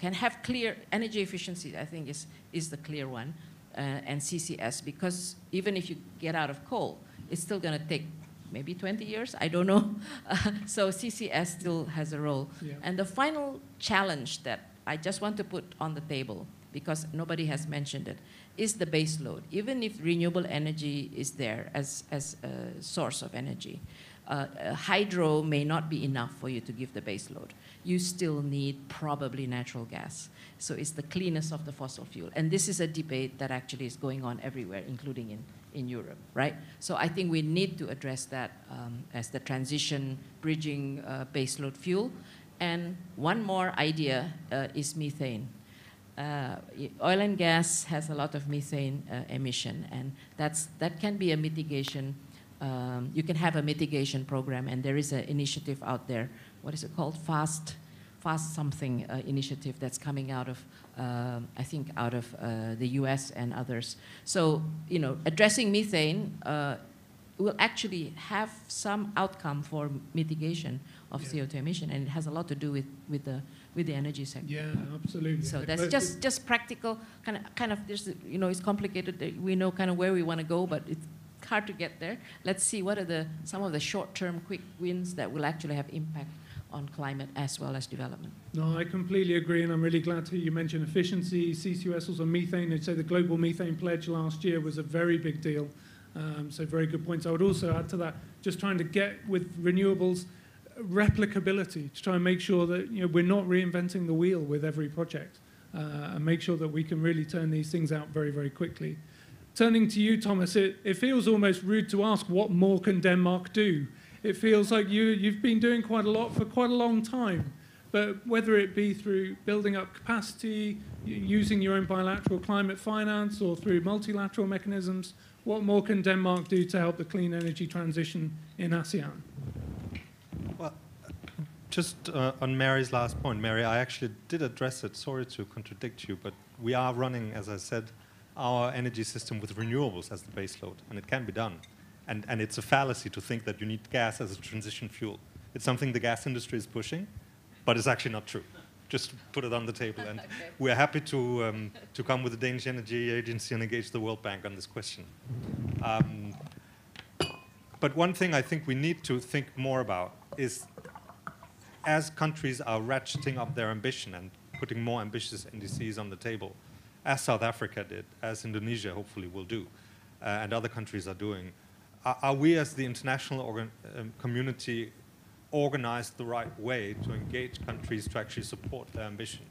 can have clear energy efficiency, I think is the clear one, and CCS, because even if you get out of coal, it's still going to take maybe 20 years, I don't know. So CCS still has a role. Yeah. And the final challenge that I just want to put on the table, because nobody has mentioned it, is the base load. Even if renewable energy is there as a source of energy, hydro may not be enough for you to give the base load. You still need probably natural gas. So it's the cleanest of the fossil fuel. And this is a debate that actually is going on everywhere, including in Europe, right? So I think we need to address that as the transition, bridging baseload fuel. And one more idea is methane. Oil and gas has a lot of methane emission, and that can be a mitigation. You can have a mitigation program, and there is an initiative out there. What is it called? Fast something initiative that's coming out of, I think, out of the US and others. So, you know, addressing methane will actually have some outcome for mitigation of CO2 emission, and it has a lot to do with the energy sector. Yeah, absolutely. So that's just practical, kind of. There's, you know, it's complicated. We know kind of where we want to go, but it's hard to get there. Let's see what are some of the short-term quick wins that will actually have impact on climate as well as development. No, I completely agree, and I'm really glad to hear you mention efficiency, CCUS, also methane. I'd say the Global Methane Pledge last year was a very big deal. So very good points. I would also add to that, just trying to get with renewables, replicability, to try and make sure that, you know, we're not reinventing the wheel with every project, and make sure that we can really turn these things out very, very quickly. Turning to you, Thomas, it feels almost rude to ask what more can Denmark do. It feels like you've been doing quite a lot for quite a long time, but whether it be through building up capacity, using your own bilateral climate finance, or through multilateral mechanisms, what more can Denmark do to help the clean energy transition in ASEAN? Well, just on Mary's last point, Mary, I actually did address it. Sorry to contradict you, but we are running, as I said, our energy system with renewables as the baseload, and it can be done. And it's a fallacy to think that you need gas as a transition fuel. It's something the gas industry is pushing, but it's actually not true. Just put it on the table. And okay. We're happy to come with the Danish Energy Agency and engage the World Bank on this question. But one thing I think we need to think more about is, as countries are ratcheting up their ambition and putting more ambitious NDCs on the table, as South Africa did, as Indonesia hopefully will do, and other countries are doing, are we as the international community organized the right way to engage countries to actually support their ambition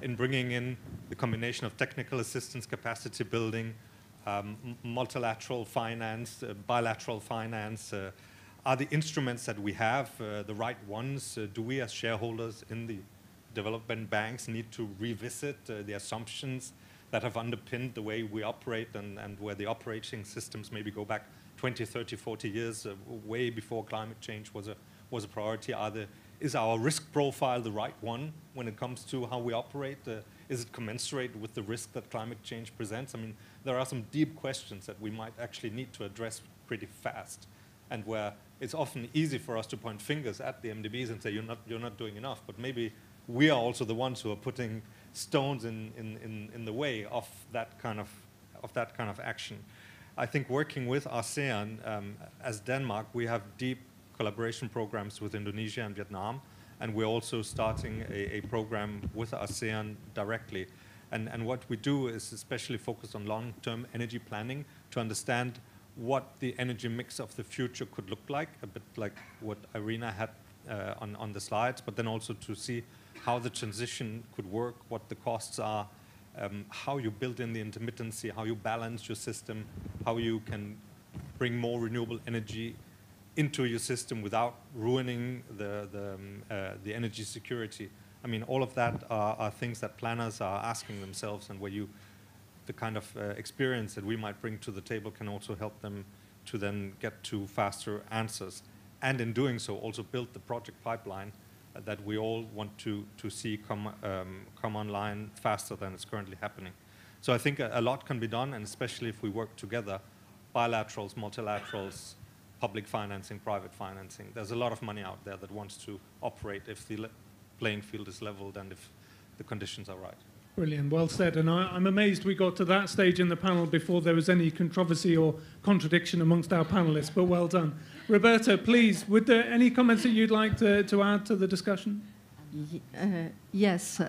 in bringing in the combination of technical assistance, capacity building, multilateral finance, bilateral finance? Are the instruments that we have the right ones? Do we as shareholders in the development banks need to revisit the assumptions that have underpinned the way we operate, and where the operating systems maybe go back 20, 30, 40 years, way before climate change was a priority? Is our risk profile the right one when it comes to how we operate? Is it commensurate with the risk that climate change presents? I mean, there are some deep questions that we might actually need to address pretty fast, and where it's often easy for us to point fingers at the MDBs and say, you're not doing enough, but maybe we are also the ones who are putting stones in the way of that kind of action. I think working with ASEAN, as Denmark, we have deep collaboration programs with Indonesia and Vietnam, and we're also starting a program with ASEAN directly. And what we do is especially focus on long-term energy planning to understand what the energy mix of the future could look like, a bit like what Irina had on the slides, but then also to see how the transition could work, what the costs are, how you build in the intermittency, how you balance your system, how you can bring more renewable energy into your system without ruining the energy security. I mean, all of that are things that planners are asking themselves, and where the kind of experience that we might bring to the table can also help them to then get to faster answers. And in doing so, also build the project pipeline that we all want to see come online faster than it's currently happening. So I think a lot can be done, and especially if we work together, bilaterals, multilaterals, public financing, private financing. There's a lot of money out there that wants to operate if the playing field is leveled and if the conditions are right. Brilliant, well said. And I'm amazed we got to that stage in the panel before there was any controversy or contradiction amongst our panelists, but well done. Roberto, please, would there any comments that you'd like to add to the discussion? Yes.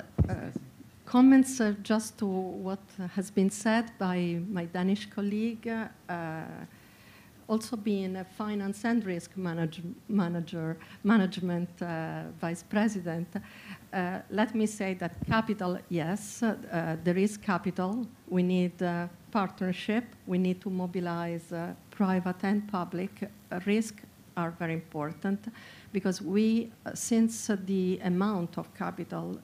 Comments just to what has been said by my Danish colleague. Also being a finance and risk management vice president, let me say that capital, yes, there is capital. We need partnership. We need to mobilize private and public. Risk are very important because we, since the amount of capital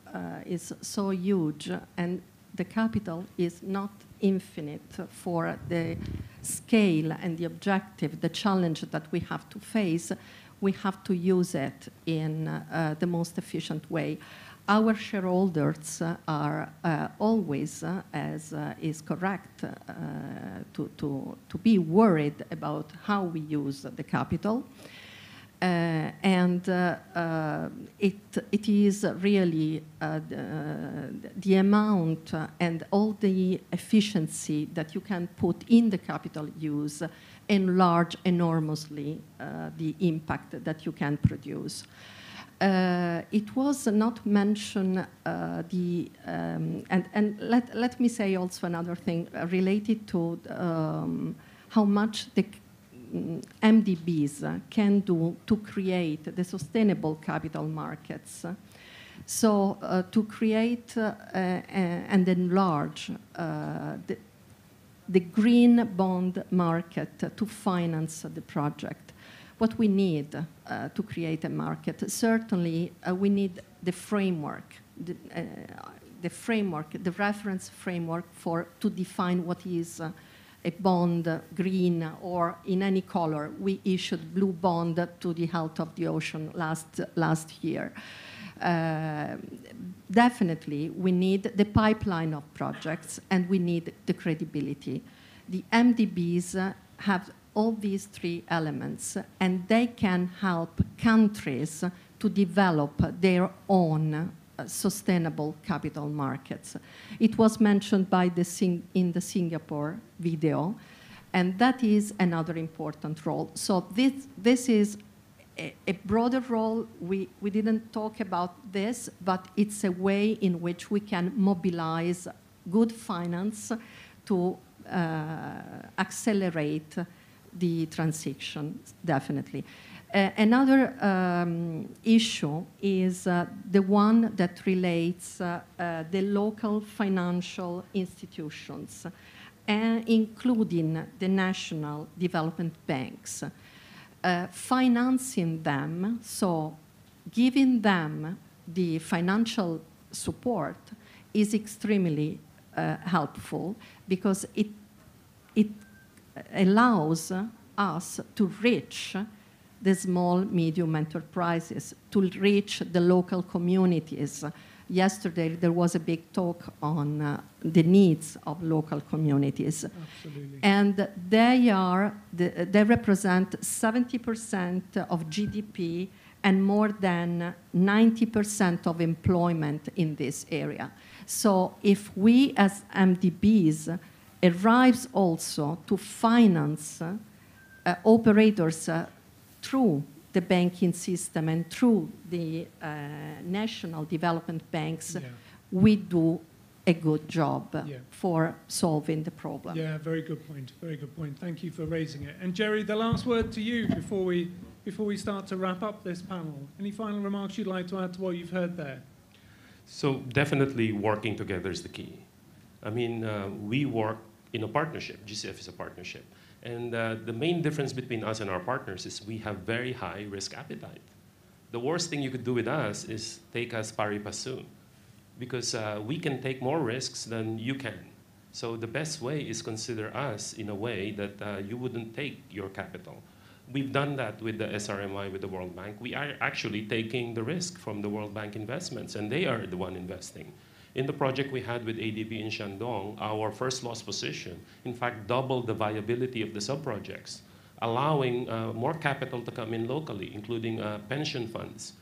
is so huge and the capital is not infinite for the scale and the objective, the challenge that we have to face, we have to use it in the most efficient way. Our shareholders are always, as is correct, to be worried about how we use the capital. And it is really the amount and all the efficiency that you can put in the capital use enlarge enormously the impact that you can produce. It was not mentioned and let me say also another thing related to how much the MDBs can do to create the sustainable capital markets. So to create and enlarge the green bond market to finance the project. What we need to create a market, certainly we need the framework, the reference framework to define what is a bond, green, or in any color. We issued blue bond to the health of the ocean last year. Definitely, we need the pipeline of projects, and we need the credibility. The MDBs have all these three elements, and they can help countries to develop their own sustainable capital markets. It was mentioned in the Singapore video, and that is another important role. So this is a broader role. We didn't talk about this, but it's a way in which we can mobilize good finance to accelerate the transition, definitely. Another issue is the one that relates the local financial institutions, including the national development banks. Financing them, so giving them the financial support is extremely helpful because it allows us to reach the small, medium enterprises, to reach the local communities. Yesterday, there was a big talk on the needs of local communities. Absolutely. And they represent 70% of GDP and more than 90% of employment in this area. So if we as MDBs arrives also to finance operators through the banking system and through the national development banks, we do a good job for solving the problem. Yeah, very good point. Very good point. Thank you for raising it. And Jerry, the last word to you before we start to wrap up this panel. Any final remarks you'd like to add to what you've heard there? So definitely working together is the key. I mean, we work in a partnership. GCF is a partnership. And the main difference between us and our partners is we have very high risk appetite. The worst thing you could do with us is take us pari passu, because we can take more risks than you can. So the best way is consider us in a way that you wouldn't take your capital. We've done that with the SRMI, with the World Bank. We are actually taking the risk from the World Bank investments, and they are the one investing. In the project we had with ADB in Shandong, our first loss position, in fact, doubled the viability of the sub-projects, allowing more capital to come in locally, including pension funds.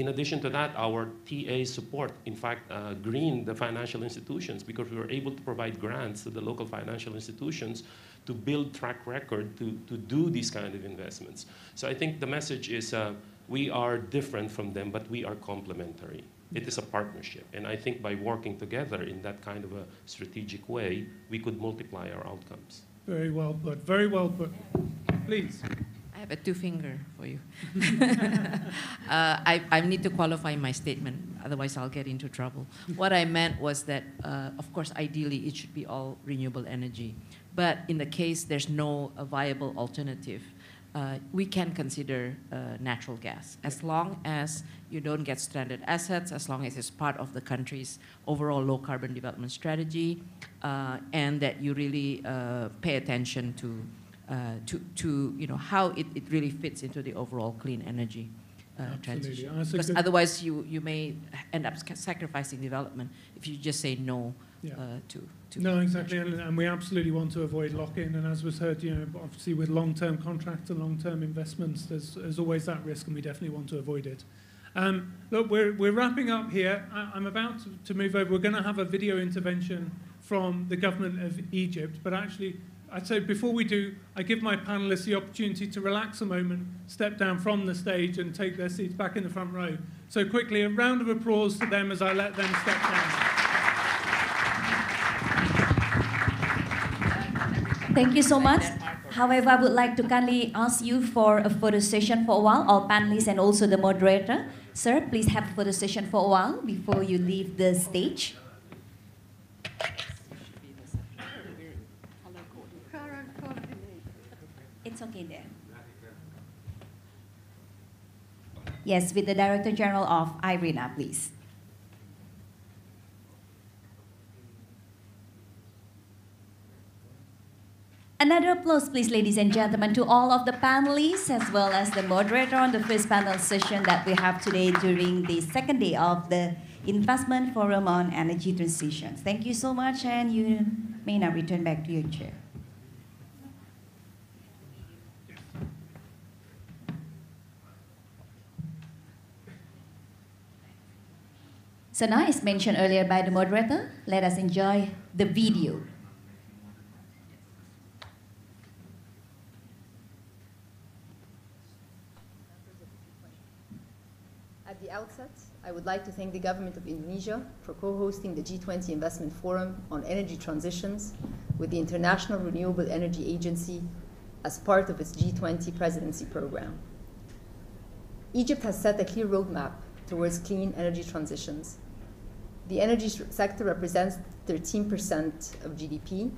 In addition to that, our TA support, in fact, greened the financial institutions because we were able to provide grants to the local financial institutions to build track record to do these kind of investments. So I think the message is we are different from them, but we are complementary. It is a partnership. And I think by working together in that kind of a strategic way, we could multiply our outcomes. Very well put. Very well put. Please. I have a two-finger for you. I need to qualify my statement, otherwise I'll get into trouble. What I meant was that, of course, ideally it should be all renewable energy. But in the case there's no viable alternative, we can consider natural gas, as long as you don't get stranded assets, as long as it's part of the country's overall low carbon development strategy, and that you really pay attention to how it really fits into the overall clean energy transition. Because otherwise you may end up sacrificing development if you just say no to no, exactly, and we absolutely want to avoid lock-in. And as was heard, obviously with long-term contracts and long-term investments, there's always that risk, and we definitely want to avoid it. Look, we're wrapping up here. I'm about to move over. We're going to have a video intervention from the government of Egypt, but actually, I'd say before we do, I give my panelists the opportunity to relax a moment, step down from the stage, and take their seats back in the front row. So quickly, a round of applause to them as I let them step down. Thank you so much. However, I would like to kindly ask you for a photo session for a while, all panelists and also the moderator. Sir, please have a photo session for a while before you leave the stage. It's okay there. Yes, with the Director General of IRENA, please. Another applause, please, ladies and gentlemen, to all of the panelists as well as the moderator on the first panel session that we have today during the second day of the Investment Forum on Energy Transitions. Thank you so much, and you may now return back to your chair. So now, as mentioned earlier by the moderator, let us enjoy the video. At the outset, I would like to thank the government of Indonesia for co-hosting the G20 Investment Forum on Energy Transitions with the International Renewable Energy Agency as part of its G20 presidency program. Egypt has set a clear roadmap towards clean energy transitions. The energy sector represents 13% of GDP,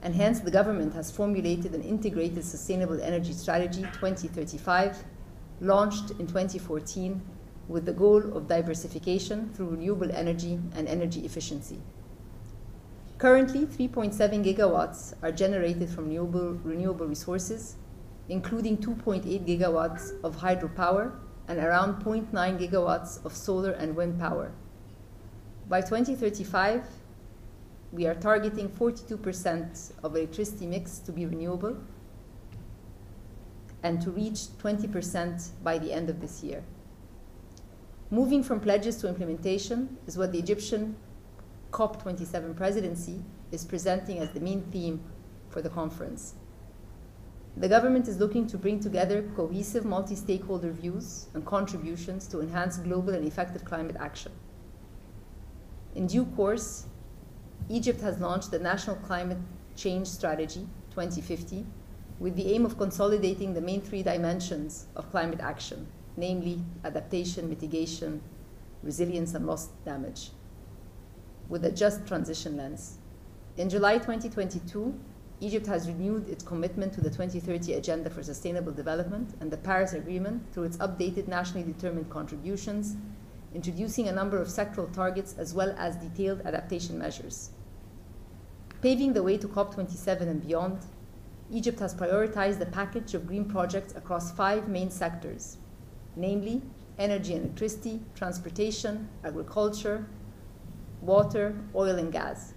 and hence the government has formulated an integrated sustainable energy strategy 2035, launched in 2014 with the goal of diversification through renewable energy and energy efficiency. Currently, 3.7 gigawatts are generated from renewable resources, including 2.8 gigawatts of hydropower and around 0.9 gigawatts of solar and wind power. By 2035, we are targeting 42% of electricity mix to be renewable and to reach 20% by the end of this year. Moving from pledges to implementation is what the Egyptian COP27 presidency is presenting as the main theme for the conference. The government is looking to bring together cohesive multi-stakeholder views and contributions to enhance global and effective climate action. In due course, Egypt has launched the National Climate Change Strategy 2050 with the aim of consolidating the main three dimensions of climate action, namely adaptation, mitigation, resilience, and loss damage, with a just transition lens. In July 2022, Egypt has renewed its commitment to the 2030 Agenda for Sustainable Development and the Paris Agreement through its updated nationally determined contributions, introducing a number of sectoral targets as well as detailed adaptation measures. Paving the way to COP27 and beyond, Egypt has prioritized a package of green projects across 5 main sectors, namely energy and electricity, transportation, agriculture, water, oil, and gas.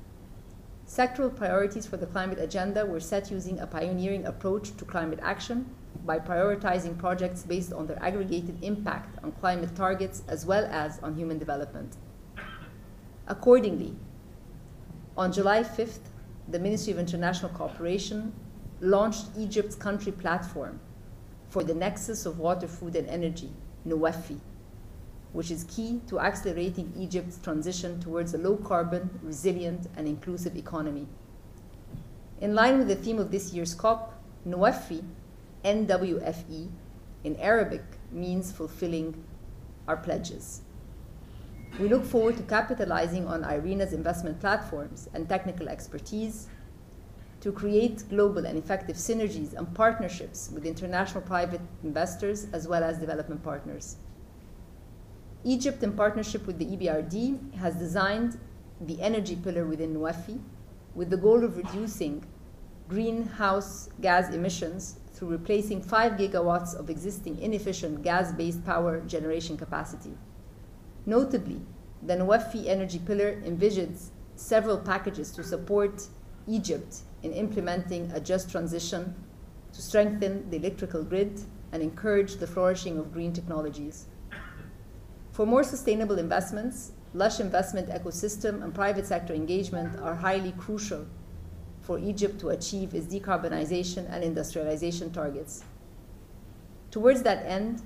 Sectoral priorities for the climate agenda were set using a pioneering approach to climate action, by prioritizing projects based on their aggregated impact on climate targets as well as on human development. Accordingly, on July 5th, the Ministry of International Cooperation launched Egypt's country platform for the nexus of water, food, and energy, NUWAFI, which is key to accelerating Egypt's transition towards a low-carbon, resilient, and inclusive economy. In line with the theme of this year's COP, NUWAFI, NWFE, in Arabic means fulfilling our pledges. We look forward to capitalizing on IRENA's investment platforms and technical expertise to create global and effective synergies and partnerships with international private investors as well as development partners. Egypt, in partnership with the EBRD, has designed the energy pillar within NUWAFI with the goal of reducing greenhouse gas emissions through replacing 5 gigawatts of existing inefficient gas-based power generation capacity. Notably, the NUWAFI energy pillar envisions several packages to support Egypt in implementing a just transition to strengthen the electrical grid and encourage the flourishing of green technologies. For more sustainable investments, lush investment ecosystem and private sector engagement are highly crucial for Egypt to achieve its decarbonization and industrialization targets. Towards that end,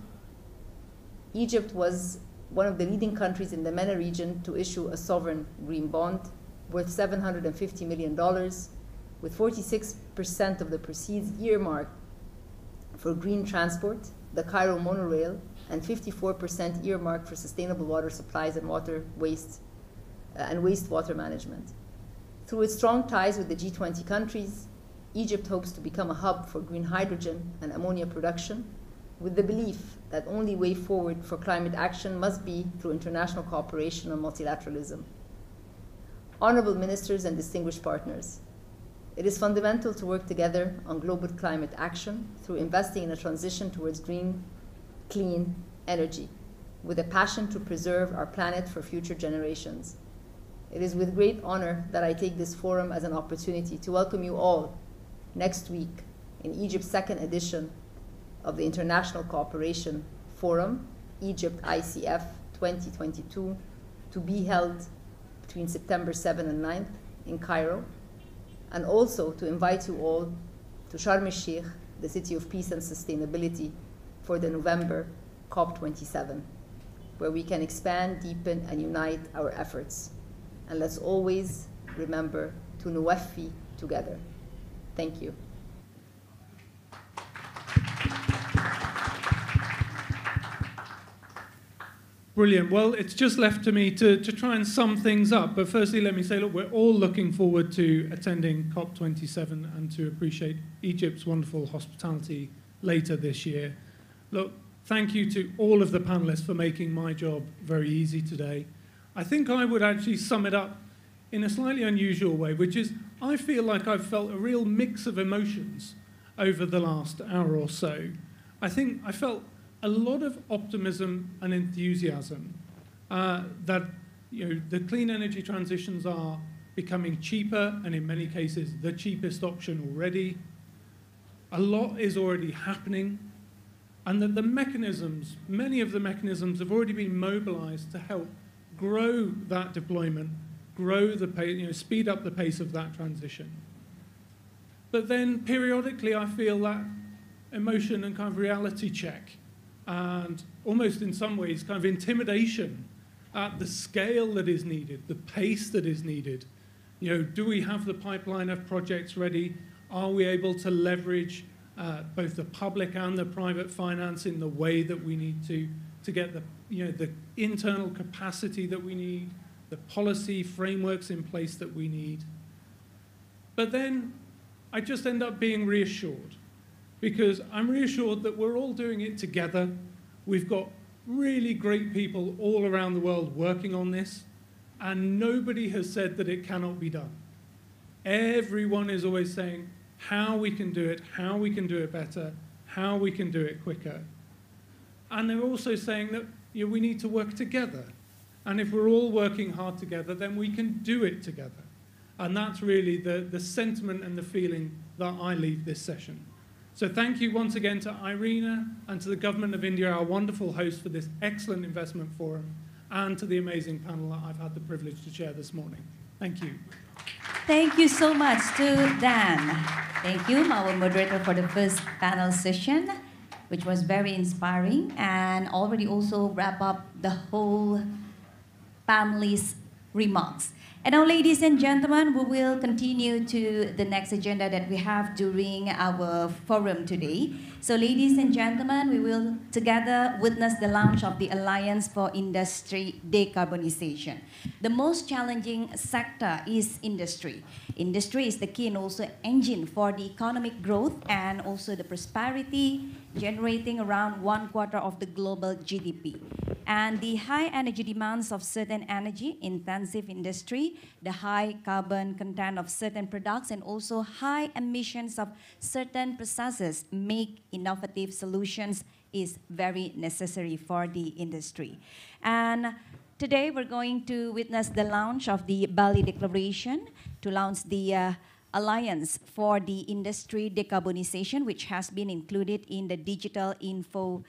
Egypt was one of the leading countries in the MENA region to issue a sovereign green bond worth $750 million, with 46% of the proceeds earmarked for green transport, the Cairo monorail, and 54% earmarked for sustainable water supplies and wastewater management. Through its strong ties with the G20 countries, Egypt hopes to become a hub for green hydrogen and ammonia production, with the belief that only way forward for climate action must be through international cooperation and multilateralism. Honorable ministers and distinguished partners, it is fundamental to work together on global climate action through investing in a transition towards green, clean energy, with a passion to preserve our planet for future generations. It is with great honor that I take this forum as an opportunity to welcome you all next week in Egypt's second edition of the International Cooperation Forum, Egypt ICF 2022, to be held between September 7 and 9th in Cairo, and also to invite you all to Sharm el-Sheikh, the city of peace and sustainability, for the November COP27, where we can expand, deepen, and unite our efforts. And let's always remember to NUWAFI together. Thank you. Brilliant. Well, it's just left to me to try and sum things up. But firstly, let me say, look, we're all looking forward to attending COP27 and to appreciate Egypt's wonderful hospitality later this year. Look, thank you to all of the panelists for making my job very easy today. I think I would actually sum it up in a slightly unusual way, which is I feel like I've felt a real mix of emotions over the last hour or so. I think I felt a lot of optimism and enthusiasm that the clean energy transitions are becoming cheaper, and in many cases the cheapest option already. A lot is already happening, and that the mechanisms, many of the mechanisms have already been mobilized to help grow that deployment, grow the pace, speed up the pace of that transition. But then periodically I feel that emotion and kind of reality check, and almost in some ways kind of intimidation at the scale that is needed, the pace that is needed. Do we have the pipeline of projects ready? Are we able to leverage both the public and the private finance in the way that we need to get the internal capacity that we need, the policy frameworks in place that we need? But then I just end up being reassured, because I'm reassured that we're all doing it together. We've got really great people all around the world working on this, and nobody has said that it cannot be done. Everyone is always saying how we can do it, how we can do it better, how we can do it quicker. And they're also saying that we need to work together. And if we're all working hard together, then we can do it together. And that's really the sentiment and the feeling that I leave this session. So thank you once again to Irina and to the Government of India, our wonderful host for this excellent investment forum, and to the amazing panel that I've had the privilege to chair this morning. Thank you. Thank you so much to Dan. Thank you, our moderator, for the first panel session, which was very inspiring and already also wrap up the whole panelist remarks. And now, ladies and gentlemen, we will continue to the next agenda that we have during our forum today. So, ladies and gentlemen, we will together witness the launch of the Alliance for Industry Decarbonization. The most challenging sector is industry. Industry is the key and also engine for the economic growth and also the prosperity, generating around 1/4 of the global GDP. And the high energy demands of certain energy-intensive industry, the high carbon content of certain products, and also high emissions of certain processes make innovative solutions is very necessary for the industry. And today we're going to witness the launch of the Bali Declaration to launch the Alliance for the Industry Decarbonization, which has been included in the digital info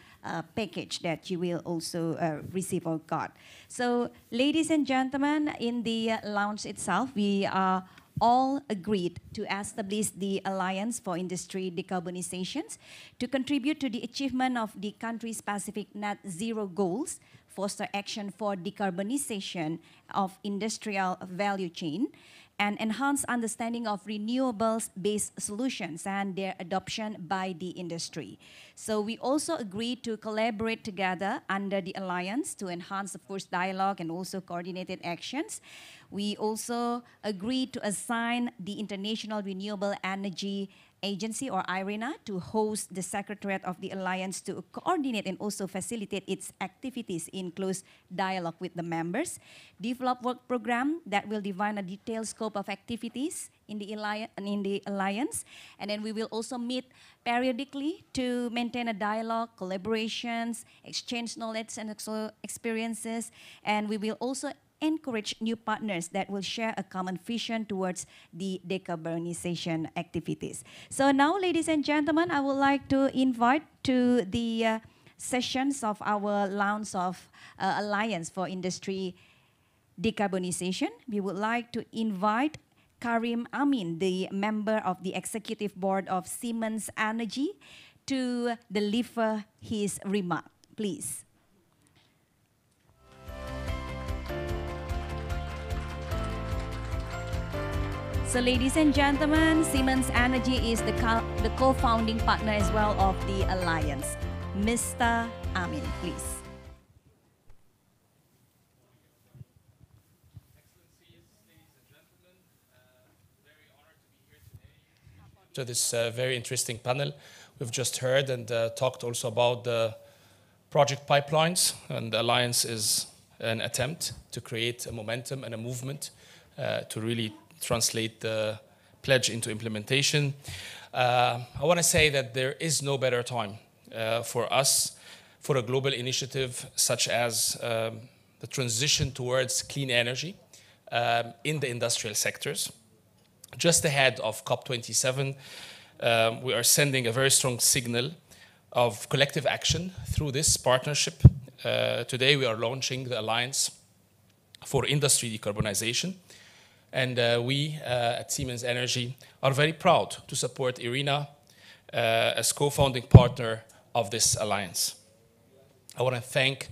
package that you will also receive or got. So, ladies and gentlemen, in the launch itself, we are all agreed to establish the Alliance for Industry Decarbonizations to contribute to the achievement of the country-specific net zero goals, foster action for decarbonization of industrial value chain, and enhance understanding of renewables-based solutions and their adoption by the industry. So we also agreed to collaborate together under the Alliance to enhance the force dialogue and also coordinated actions. We also agreed to assign the International Renewable Energy Agency, or IRENA, to host the Secretariat of the Alliance to coordinate and also facilitate its activities in close dialogue with the members, develop work program that will define a detailed scope of activities in the Alliance, and then we will also meet periodically to maintain a dialogue, collaborations, exchange knowledge and also experiences, and we will also encourage new partners that will share a common vision towards the decarbonization activities. So now, ladies and gentlemen, I would like to invite to the sessions of our launch of Alliance for Industry Decarbonization. We would like to invite Karim Amin, the member of the Executive Board of Siemens Energy, to deliver his remark. Please. So, ladies and gentlemen, Siemens Energy is the co-founding partner as well of the Alliance. Mr. Amin, please. To this very interesting panel we've just heard, and talked also about the project pipelines, and the Alliance is an attempt to create a momentum and a movement to really translate the pledge into implementation. I want to say that there is no better time for us for a global initiative such as the transition towards clean energy in the industrial sectors. Just ahead of COP27, we are sending a very strong signal of collective action through this partnership. Today we are launching the Alliance for Industry Decarbonization. And we at Siemens Energy are very proud to support IRENA as co-founding partner of this alliance. I want to thank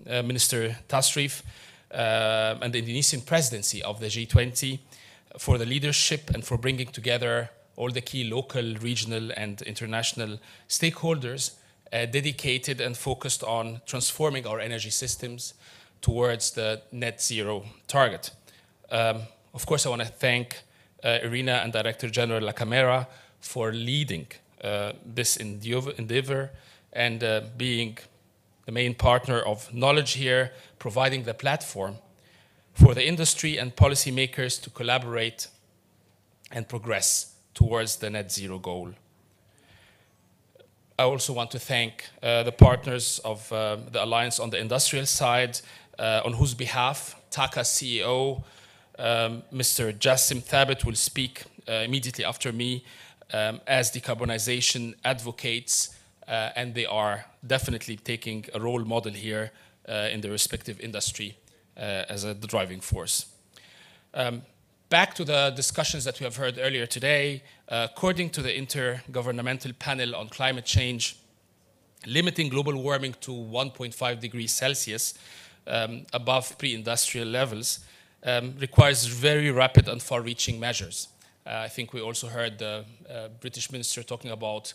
Minister Tasrif and the Indonesian presidency of the G20 for the leadership and for bringing together all the key local, regional, and international stakeholders dedicated and focused on transforming our energy systems towards the net zero target. Of course, I want to thank IRENA and Director General La Camera for leading this endeavor and being the main partner of knowledge here, providing the platform for the industry and policymakers to collaborate and progress towards the net zero goal. I also want to thank the partners of the Alliance on the industrial side, on whose behalf TAQA's CEO, Mr. Jassim Thabit, will speak immediately after me as decarbonization advocates, and they are definitely taking a role model here in their respective industry as the driving force. Back to the discussions that we have heard earlier today, according to the Intergovernmental Panel on Climate Change, limiting global warming to 1.5 degrees Celsius above pre-industrial levels requires very rapid and far-reaching measures. I think we also heard the British minister talking about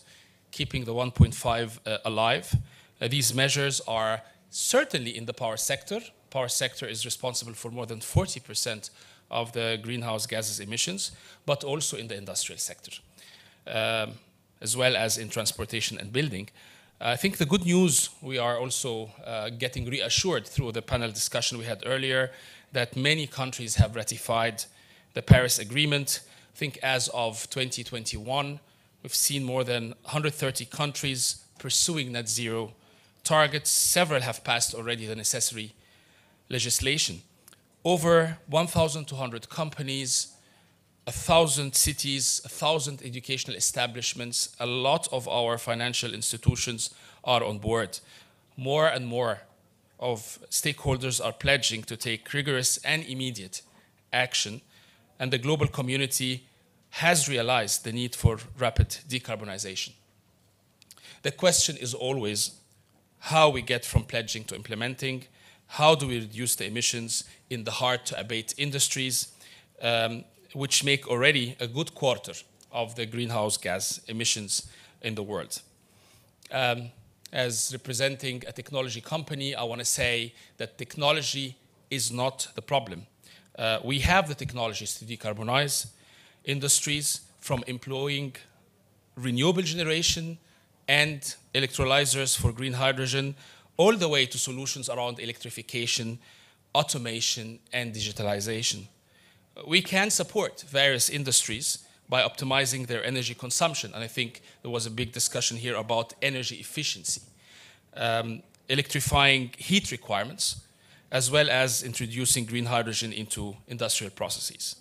keeping the 1.5 alive. These measures are certainly in the power sector. Power sector is responsible for more than 40% of the greenhouse gases emissions, but also in the industrial sector, as well as in transportation and building. I think the good news, we are also getting reassured through the panel discussion we had earlier that many countries have ratified the Paris Agreement. I think as of 2021, we've seen more than 130 countries pursuing net zero targets. Several have passed already the necessary legislation. Over 1,200 companies, 1,000 cities, 1,000 educational establishments, a lot of our financial institutions are on board. More and more of stakeholders are pledging to take rigorous and immediate action, and the global community has realized the need for rapid decarbonization. The question is always how we get from pledging to implementing. How do we reduce the emissions in the hard-to-abate industries, which make already a good quarter of the greenhouse gas emissions in the world? As representing a technology company, I want to say that technology is not the problem. We have the technologies to decarbonize industries, from employing renewable generation and electrolyzers for green hydrogen, all the way to solutions around electrification, automation, and digitalization. We can support various industries by optimizing their energy consumption, and I think there was a big discussion here about energy efficiency, electrifying heat requirements, as well as introducing green hydrogen into industrial processes.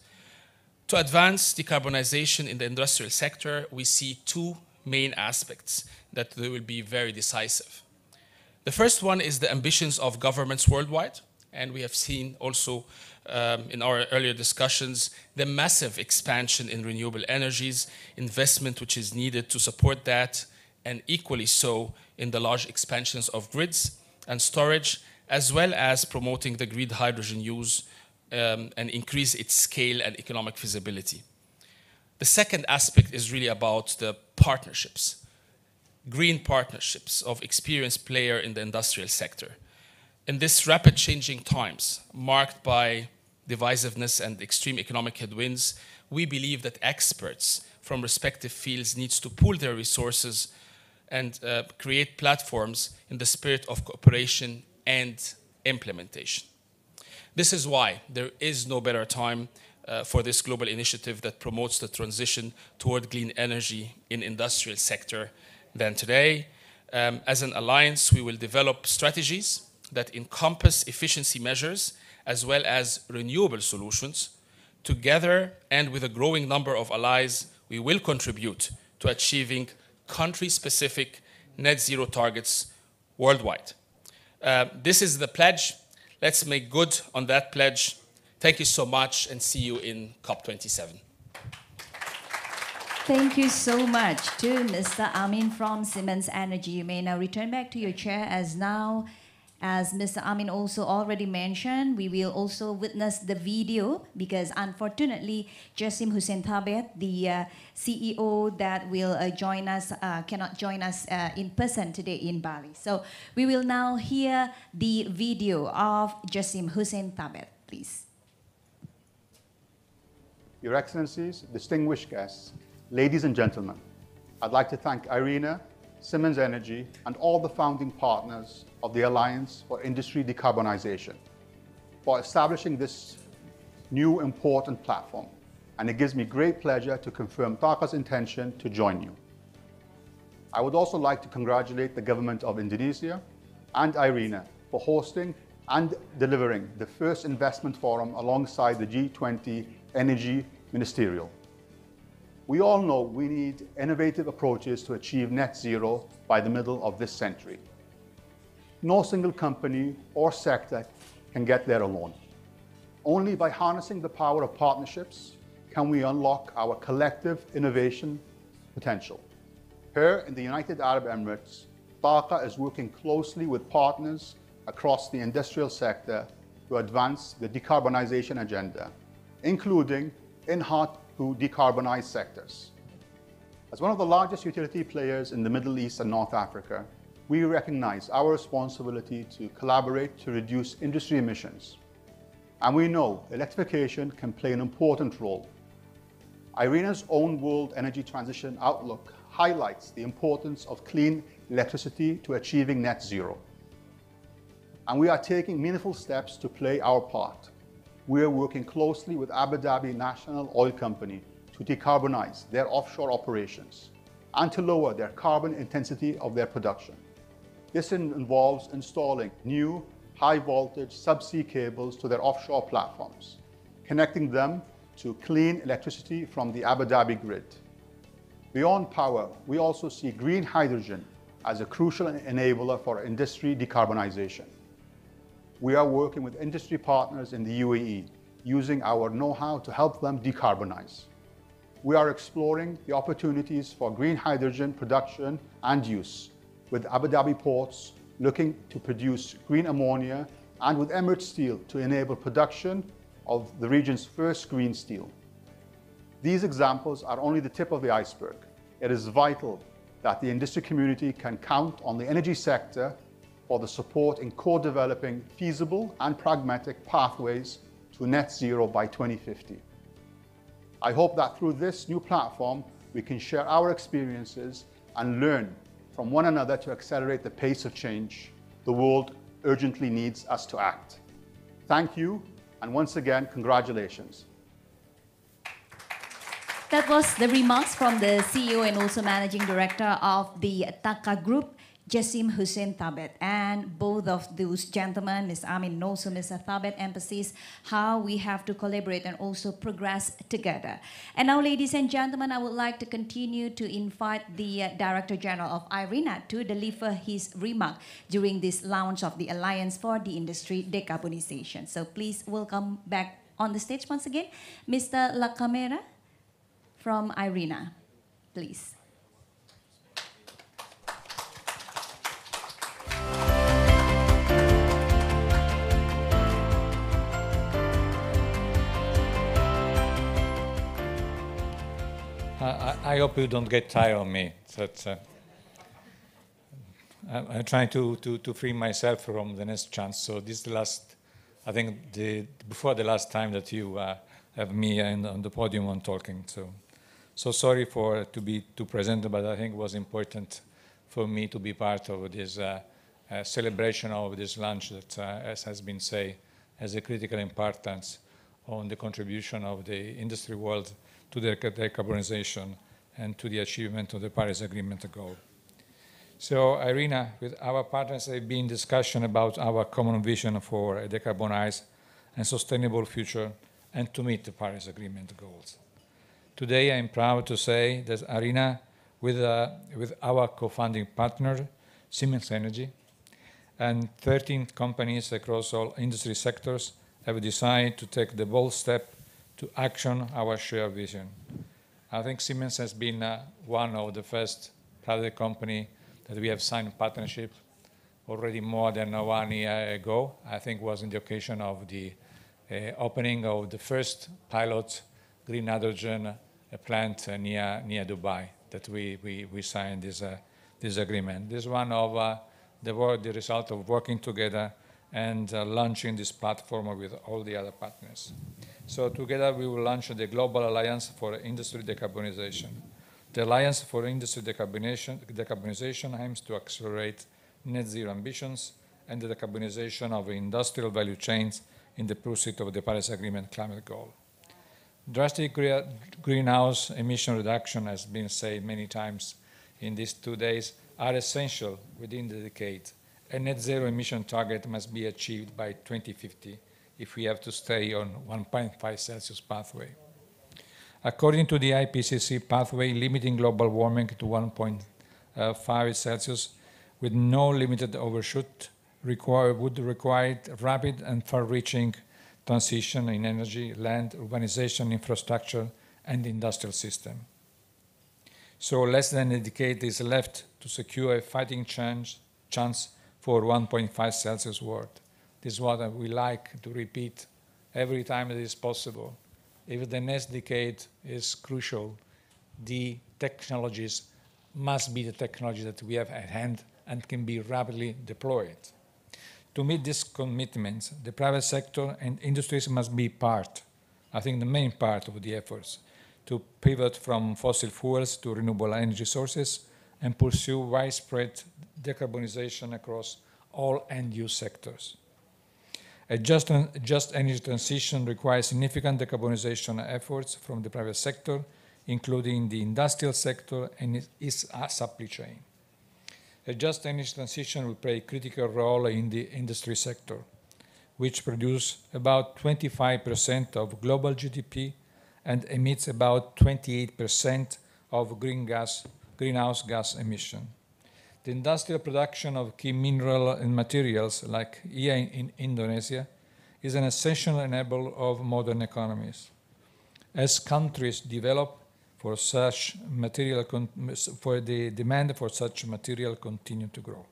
To advance decarbonization in the industrial sector, we see two main aspects that they will be very decisive. The first one is the ambitions of governments worldwide, and we have seen also in our earlier discussions the massive expansion in renewable energies, investment which is needed to support that, and equally so in the large expansions of grids and storage, as well as promoting the green hydrogen use and increase its scale and economic feasibility. The second aspect is really about the partnerships, green partnerships of experienced players in the industrial sector. In this rapid changing times, marked by divisiveness and extreme economic headwinds, we believe that experts from respective fields need to pool their resources and create platforms in the spirit of cooperation and implementation. This is why there is no better time for this global initiative that promotes the transition toward clean energy in industrial sector than today. As an alliance, we will develop strategies that encompass efficiency measures as well as renewable solutions. Together and with a growing number of allies, we will contribute to achieving country-specific net zero targets worldwide. This is the pledge. Let's make good on that pledge. Thank you so much, and see you in COP27. Thank you so much to Mr. Amin from Siemens Energy. You may now return back to your chair, as now, as Mr. Amin also already mentioned, we will also witness the video, because unfortunately, Jassim Hussain Thabet, the CEO that will join us, cannot join us in person today in Bali. So we will now hear the video of Jassim Hussain Thabet, please. Your Excellencies, distinguished guests, ladies and gentlemen, I'd like to thank Irina, Siemens Energy, and all the founding partners of the Alliance for Industry Decarbonization for establishing this new important platform. And it gives me great pleasure to confirm TAQA's intention to join you. I would also like to congratulate the government of Indonesia and Irina for hosting and delivering the first investment forum alongside the G20 Energy Ministerial. We all know we need innovative approaches to achieve net zero by the middle of this century. No single company or sector can get there alone. Only by harnessing the power of partnerships can we unlock our collective innovation potential. Here in the United Arab Emirates, TAQA is working closely with partners across the industrial sector to advance the decarbonization agenda, including in hard-to-decarbonize sectors. As one of the largest utility players in the Middle East and North Africa, we recognize our responsibility to collaborate to reduce industry emissions. And we know electrification can play an important role. IRENA's own World Energy Transition Outlook highlights the importance of clean electricity to achieving net zero. And we are taking meaningful steps to play our part. We are working closely with Abu Dhabi National Oil Company to decarbonize their offshore operations and to lower their carbon intensity of their production. This involves installing new high-voltage subsea cables to their offshore platforms, connecting them to clean electricity from the Abu Dhabi grid. Beyond power, we also see green hydrogen as a crucial enabler for industry decarbonization. We are working with industry partners in the UAE, using our know-how to help them decarbonize. We are exploring the opportunities for green hydrogen production and use, with Abu Dhabi ports looking to produce green ammonia, and with Emirates Steel to enable production of the region's first green steel. These examples are only the tip of the iceberg. It is vital that the industry community can count on the energy sector for the support in co-developing feasible and pragmatic pathways to net zero by 2050. I hope that through this new platform, we can share our experiences and learn from one another to accelerate the pace of change. The world urgently needs us to act. Thank you, and once again, congratulations. That was the remarks from the CEO and also Managing Director of the TAQA Group, Jassim Hussein Thabet. And both of those gentlemen, Ms. Amin and also Mr. Thabet, emphasize how we have to collaborate and also progress together. And now, ladies and gentlemen, I would like to continue to invite the Director General of IRENA to deliver his remark during this launch of the Alliance for the Industry Decarbonization. So please welcome back on the stage once again, Mr. Lacamera from IRENA, please. I hope you don't get tired of me. I'm trying to free myself from the next chance. So this is the last, I think, before the last time that you have me on the podium on talking. So sorry to be too present, but I think it was important for me to be part of this celebration of this launch that, as has been said, has a critical importance on the contribution of the industry world to the decarbonization and to the achievement of the Paris Agreement goal. So IRENA, with our partners, have been in discussion about our common vision for a decarbonized and sustainable future and to meet the Paris Agreement goals. Today, I'm proud to say that IRENA, with our co-funding partner, Siemens Energy, and 13 companies across all industry sectors, have decided to take the bold step to action our shared vision. I think Siemens has been one of the first private company that we have signed a partnership already more than 1 year ago. I think it was in the occasion of the opening of the first pilot green hydrogen plant near Dubai that we signed this agreement. This is one of the result of working together and launching this platform with all the other partners. So together we will launch the Global Alliance for Industry Decarbonization. The Alliance for Industry Decarbonization aims to accelerate net zero ambitions and the decarbonization of industrial value chains in the pursuit of the Paris Agreement climate goal. Drastic greenhouse emission reduction, has been said many times in these 2 days, are essential within the decade. A net zero emission target must be achieved by 2050 if we have to stay on 1.5 Celsius pathway. According to the IPCC pathway, limiting global warming to 1.5 Celsius with no limited overshoot would require rapid and far-reaching transition in energy, land, urbanization, infrastructure, and industrial system. So less than a decade is left to secure a fighting chance for 1.5 Celsius world. This is what we like to repeat every time it is possible. If the next decade is crucial, the technologies must be the technology that we have at hand and can be rapidly deployed. To meet these commitments, the private sector and industries must be part, I think the main part of the efforts, to pivot from fossil fuels to renewable energy sources and pursue widespread decarbonization across all end-use sectors. A just energy transition requires significant decarbonization efforts from the private sector, including the industrial sector and its supply chain. A just energy transition will play a critical role in the industry sector, which produces about 25% of global GDP and emits about 28% of greenhouse gas emission. The industrial production of key mineral and materials like here in Indonesia is an essential enabler of modern economies. As countries develop, for the demand for such material continue to grow.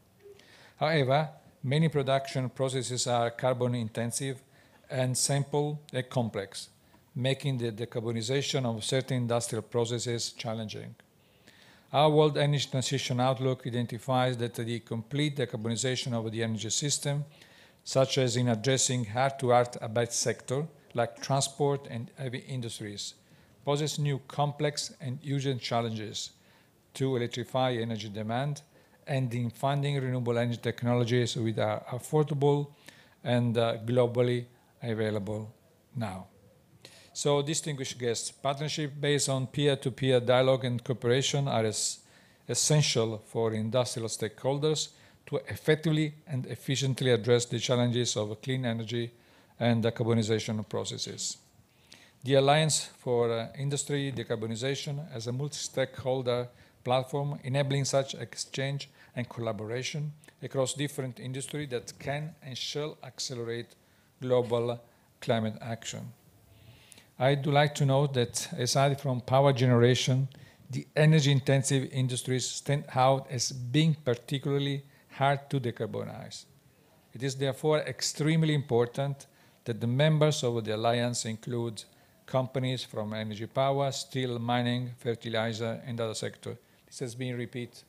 However, many production processes are carbon intensive and simple and complex, making the decarbonization of certain industrial processes challenging. Our World Energy Transition Outlook identifies that the complete decarbonization of the energy system, such as in addressing hard-to-hard sector like transport and heavy industries, poses new complex and urgent challenges to electrify energy demand and in funding renewable energy technologies which are affordable and globally available now. So, distinguished guests, partnerships based on peer-to-peer dialogue and cooperation are essential for industrial stakeholders to effectively and efficiently address the challenges of clean energy and decarbonization processes. The Alliance for Industry Decarbonization as a multi-stakeholder platform enabling such exchange and collaboration across different industries that can and shall accelerate global climate action. I do like to note that aside from power generation, the energy-intensive industries stand out as being particularly hard to decarbonize. It is therefore extremely important that the members of the Alliance include companies from energy power, steel, mining, fertilizer, and other sectors. This has been repeated,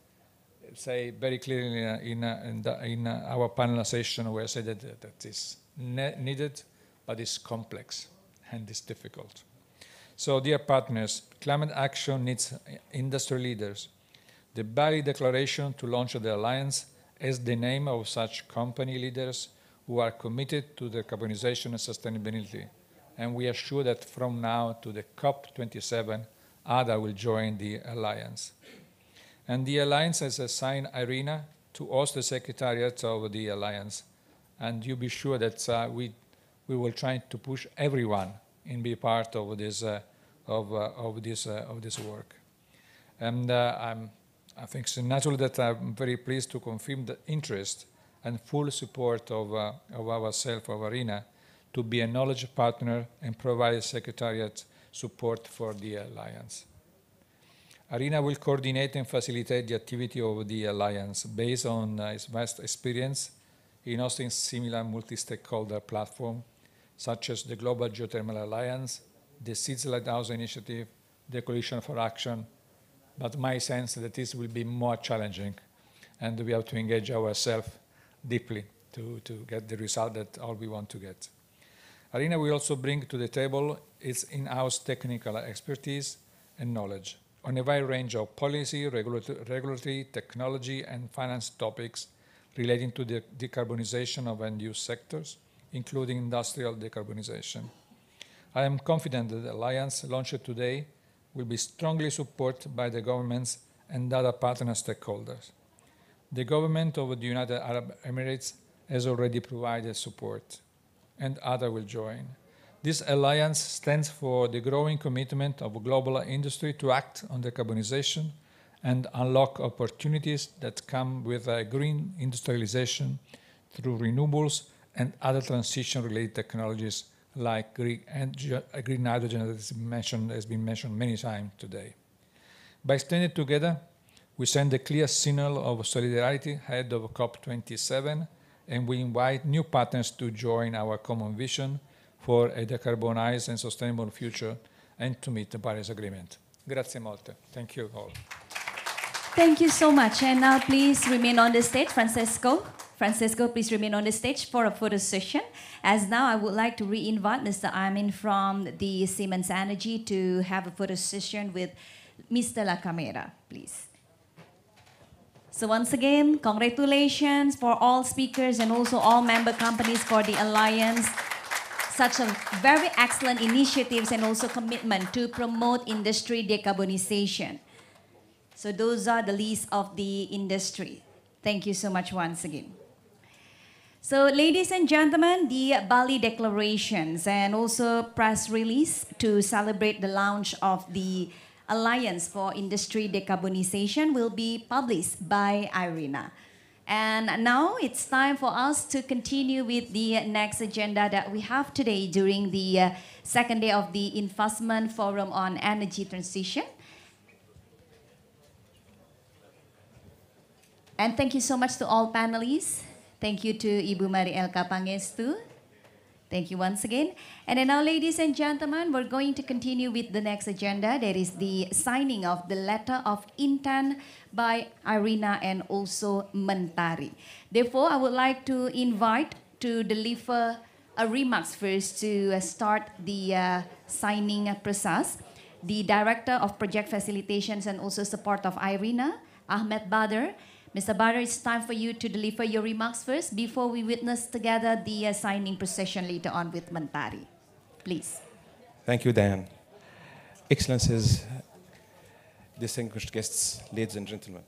say very clearly in our panel session where I said that is needed, but it's complex and it's difficult. So, dear partners, climate action needs industry leaders. The Bali Declaration to launch the Alliance is the name of such company leaders who are committed to decarbonization and sustainability. And we are sure that from now to the COP27, others will join the Alliance. And the Alliance has assigned IRENA to host the Secretariat of the Alliance. And you be sure that we will try to push everyone in be part of this work. And I think it's natural that I'm very pleased to confirm the interest and full support of ourselves, of IRENA, to be a knowledge partner and provide Secretariat support for the Alliance. IRENA will coordinate and facilitate the activity of the Alliance based on its vast experience in hosting similar multi-stakeholder platforms such as the Global Geothermal Alliance, the Seeds Lighthouse Initiative, the Coalition for Action, but my sense is that this will be more challenging and we have to engage ourselves deeply to get the result that all we want to get. IRENA will also bring to the table its in-house technical expertise and knowledge on a wide range of policy, regulatory, technology, and finance topics relating to the decarbonization of end-use sectors, including industrial decarbonization. I am confident that the Alliance launched today will be strongly supported by the governments and other partner stakeholders. The government of the United Arab Emirates has already provided support, and others will join. This alliance stands for the growing commitment of global industry to act on decarbonization and unlock opportunities that come with green industrialization through renewables and other transition-related technologies like green hydrogen, that has been mentioned many times today. By standing together, we send a clear signal of solidarity ahead of COP27, and we invite new partners to join our common vision for a decarbonized and sustainable future and to meet the Paris Agreement. Grazie molte. Thank you all. Thank you so much. And now please remain on the stage, Francesco. Francesco, please remain on the stage for a photo session. As now I would like to re-invite Mr. Armin from the Siemens Energy to have a photo session with Mr. La Camera, please. So once again, congratulations for all speakers and also all member companies for the Alliance. Such a very excellent initiatives and also commitment to promote industry decarbonization. So those are the least of the industry. Thank you so much once again. So ladies and gentlemen, the Bali declarations and also press release to celebrate the launch of the Alliance for Industry Decarbonization will be published by IRENA. And now it's time for us to continue with the next agenda that we have today during the second day of the Investment Forum on Energy Transition. And thank you so much to all panelists. Thank you to Ibu Mari Elka Pangestu. Thank you once again. And then now, ladies and gentlemen, we're going to continue with the next agenda. That is the signing of the letter of intent by IRENA and also Mentari. Therefore, I would like to invite to deliver a remarks first to start the signing process. The Director of Project Facilitations and also Support of IRENA, Ahmed Badr. Mr. Badr, it's time for you to deliver your remarks first before we witness together the signing procession later on with Mentari. Please. Thank you, Diane. Excellencies, distinguished guests, ladies and gentlemen.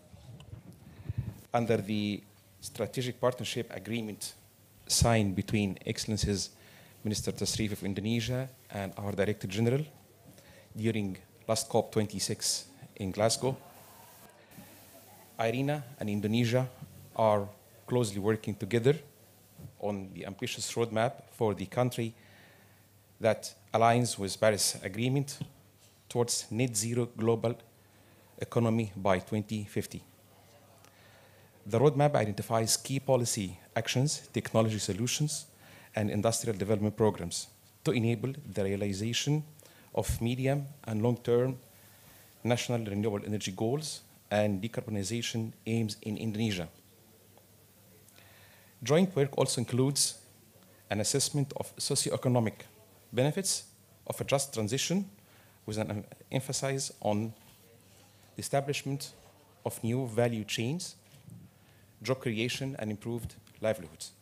Under the Strategic Partnership Agreement signed between Excellencies Minister Tasrif of Indonesia and our Director General during last COP26 in Glasgow, IRENA and Indonesia are closely working together on the ambitious roadmap for the country that aligns with Paris Agreement towards net zero global economy by 2050. The roadmap identifies key policy actions, technology solutions, and industrial development programs to enable the realization of medium and long-term national renewable energy goals and decarbonization aims in Indonesia. Joint work also includes an assessment of socioeconomic benefits of a just transition with an emphasis on the establishment of new value chains, job creation, and improved livelihoods.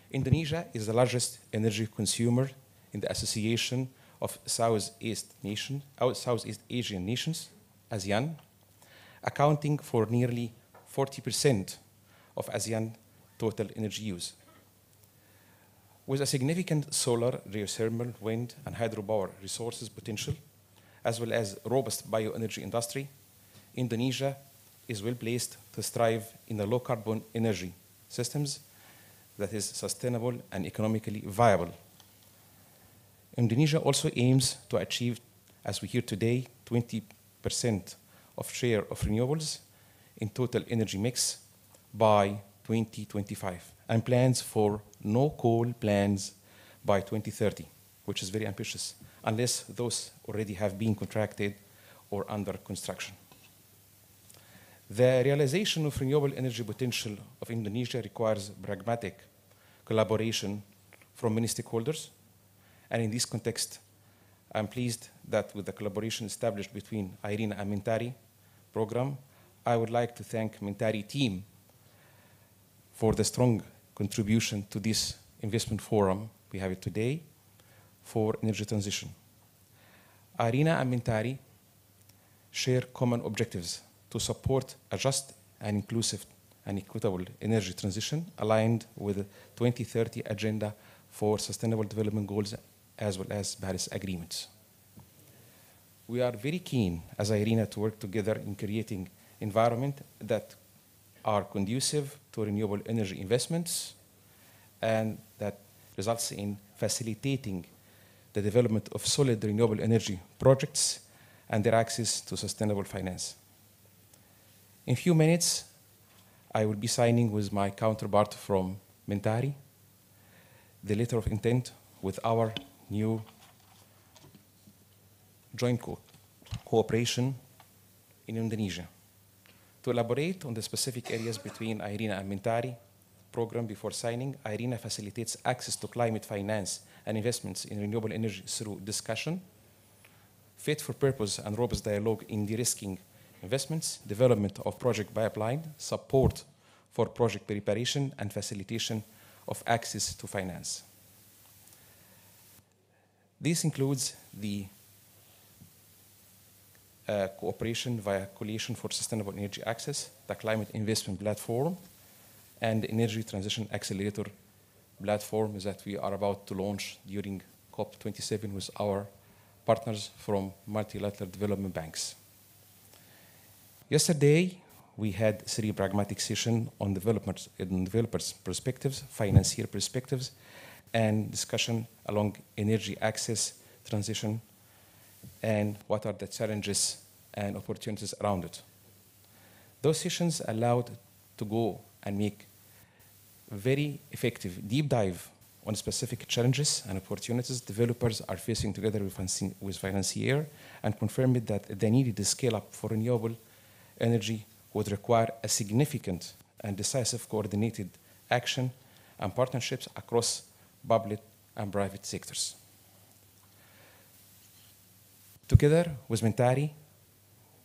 Indonesia is the largest energy consumer in the Association of Southeast Asian Nations, ASEAN, accounting for nearly 40% of ASEAN total energy use. With a significant solar, geothermal, wind, and hydropower resources potential, as well as robust bioenergy industry, Indonesia is well placed to strive in the low-carbon energy systems that is sustainable and economically viable. Indonesia also aims to achieve, as we hear today, 20% of share of renewables in total energy mix by 2025, and plans for no coal plans by 2030, which is very ambitious, unless those already have been contracted or under construction. The realization of renewable energy potential of Indonesia requires pragmatic collaboration from many stakeholders, and in this context, I'm pleased that with the collaboration established between IRENA and Mentari program, I would like to thank Mentari team for the strong contribution to this investment forum we have today for energy transition. IRENA and Mentari share common objectives to support a just and inclusive and equitable energy transition aligned with the 2030 Agenda for Sustainable Development Goals as well as Paris agreements. We are very keen as IRENA to work together in creating environment that are conducive to renewable energy investments and that results in facilitating the development of solid renewable energy projects and their access to sustainable finance. In a few minutes, I will be signing with my counterpart from Mentari the letter of intent with our new joint cooperation in Indonesia. To elaborate on the specific areas between IRENA and Mentari program before signing, IRENA facilitates access to climate finance and investments in renewable energy through discussion, fit for purpose and robust dialogue in de-risking investments, development of project pipeline, support for project preparation, and facilitation of access to finance. This includes the cooperation via Coalition for Sustainable Energy Access, the Climate Investment Platform, and the Energy Transition Accelerator platform that we are about to launch during COP27 with our partners from multilateral development banks. Yesterday, we had 3 pragmatic sessions on developers' perspectives, financier perspectives, and discussion along energy access, transition, and what are the challenges and opportunities around it. Those sessions allowed to go and make a very effective deep dive on specific challenges and opportunities developers are facing together with financier, and confirmed that the needed scale up for renewable energy would require a significant and decisive coordinated action and partnerships across public and private sectors. Together with Mentari,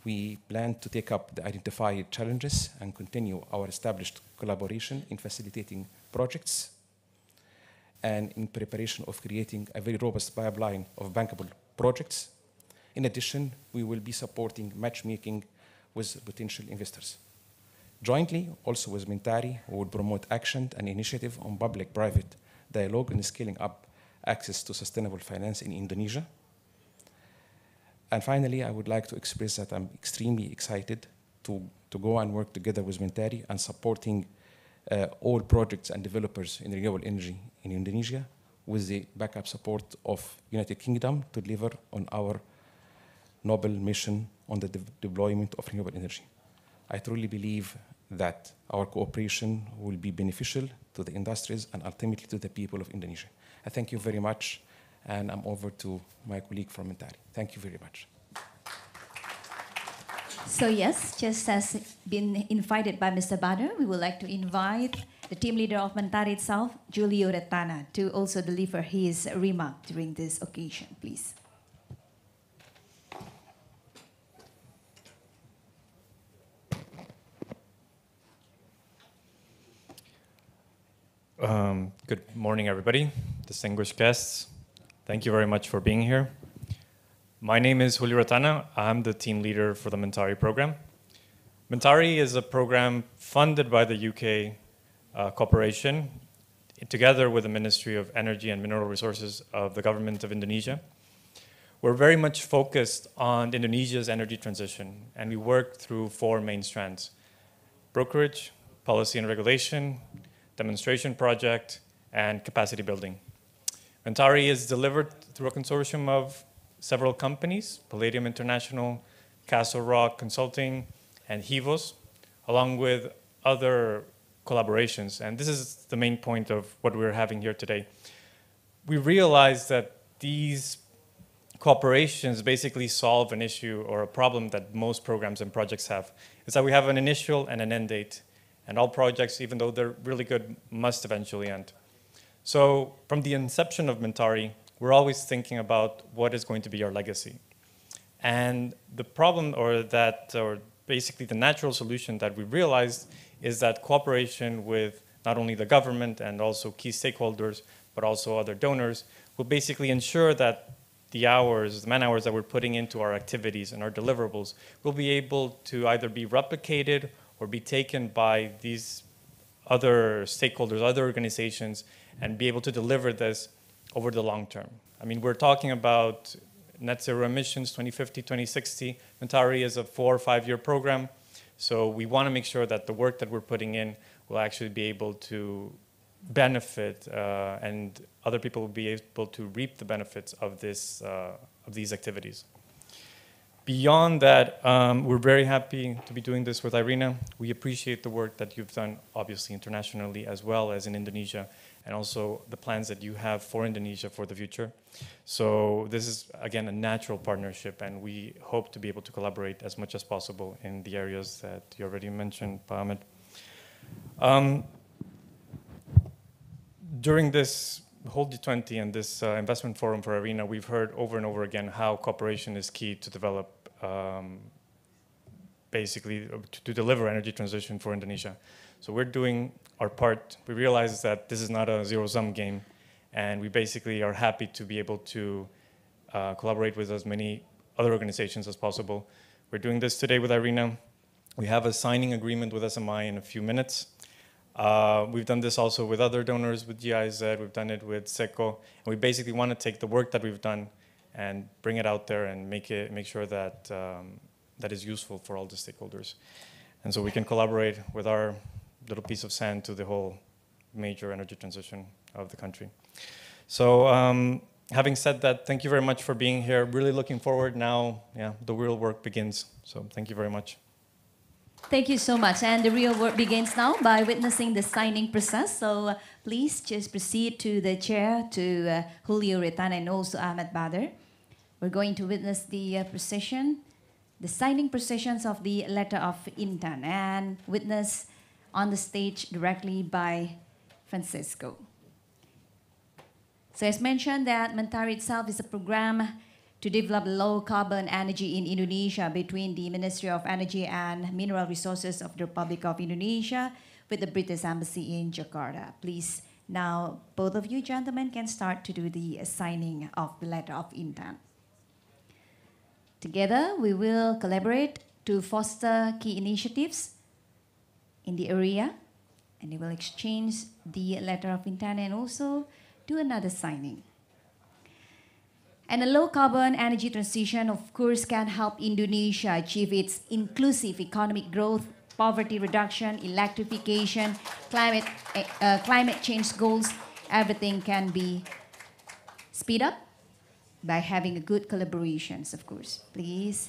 we plan to take up the identified challenges and continue our established collaboration in facilitating projects and in preparation of creating a very robust pipeline of bankable projects. In addition, we will be supporting matchmaking with potential investors. Jointly, also with Mentari, we will promote action and initiative on public-private dialogue and scaling up access to sustainable finance in Indonesia. And finally, I would like to express that I'm extremely excited to go and work together with Mentari and supporting all projects and developers in renewable energy in Indonesia with the backup support of United Kingdom to deliver on our noble mission on the deployment of renewable energy. I truly believe that our cooperation will be beneficial to the industries and ultimately to the people of Indonesia. I thank you very much, and I'm over to my colleague from Mentari. Thank you very much. So yes, just as been invited by Mr. Badr, we would like to invite the team leader of Mentari itself, Julio Retana, to also deliver his remark during this occasion, please. Good morning, everybody, distinguished guests. Thank you very much for being here. My name is Julio Retana. I'm the team leader for the Mentari program. Mentari is a program funded by the UK Corporation together with the Ministry of Energy and Mineral Resources of the Government of Indonesia. We're very much focused on Indonesia's energy transition, and we work through 4 main strands: brokerage, policy and regulation, demonstration project, and capacity building. Mentari is delivered through a consortium of several companies, Palladium International, Castle Rock Consulting, and Hivos, along with other collaborations. And this is the main point of what we're having here today. We realize that these cooperations basically solve an issue or a problem that most programs and projects have. It's that we have an initial and an end date. And all projects, even though they're really good, must eventually end. So from the inception of Mentari, we're always thinking about what is going to be our legacy. And the problem, or basically the natural solution that we realized, is that cooperation with not only the government and also key stakeholders, but also other donors, will basically ensure that the man hours that we're putting into our activities and our deliverables will be able to either be replicated or be taken by these other stakeholders, other organizations, and be able to deliver this over the long term. I mean, we're talking about net zero emissions 2050, 2060. Mentari is a 4 or 5 year program. So we want to make sure that the work that we're putting in will actually be able to benefit and other people will be able to reap the benefits of these activities. Beyond that, we're very happy to be doing this with IRENA. We appreciate the work that you've done, obviously internationally as well as in Indonesia, and also the plans that you have for Indonesia for the future. So this is, again, a natural partnership, and we hope to be able to collaborate as much as possible in the areas that you already mentioned, Pa Ahmed. During this whole G20 and this investment forum for IRENA, we've heard over and over again how cooperation is key to develop, basically, to deliver energy transition for Indonesia. So we're doing our part. We realize that this is not a zero-sum game, and we basically are happy to be able to collaborate with as many other organizations as possible. We're doing this today with IRENA. We have a signing agreement with SMI in a few minutes. We've done this also with other donors, with GIZ, we've done it with SECO, and we basically want to take the work that we've done and bring it out there and make sure that that is useful for all the stakeholders. And so we can collaborate with our little piece of sand to the whole major energy transition of the country. So having said that, thank you very much for being here. Really looking forward now, the real work begins. So thank you very much. Thank you so much. And the real work begins now by witnessing the signing process. So please just proceed to the chair, to Julio Retana and also Ahmed Badr. We're going to witness the procession, the signing processions of the letter of intent, and witness on the stage directly by Francisco. So as mentioned, that Mentari itself is a program to develop low-carbon energy in Indonesia between the Ministry of Energy and Mineral Resources of the Republic of Indonesia with the British Embassy in Jakarta. Please, now, both of you gentlemen can start to do the signing of the letter of intent. Together, we will collaborate to foster key initiatives in the area, and we will exchange the letter of intent and also do another signing. And a low-carbon energy transition, of course, can help Indonesia achieve its inclusive economic growth, poverty reduction, electrification, climate change goals. Everything can be speed up by having a good collaborations, of course. Please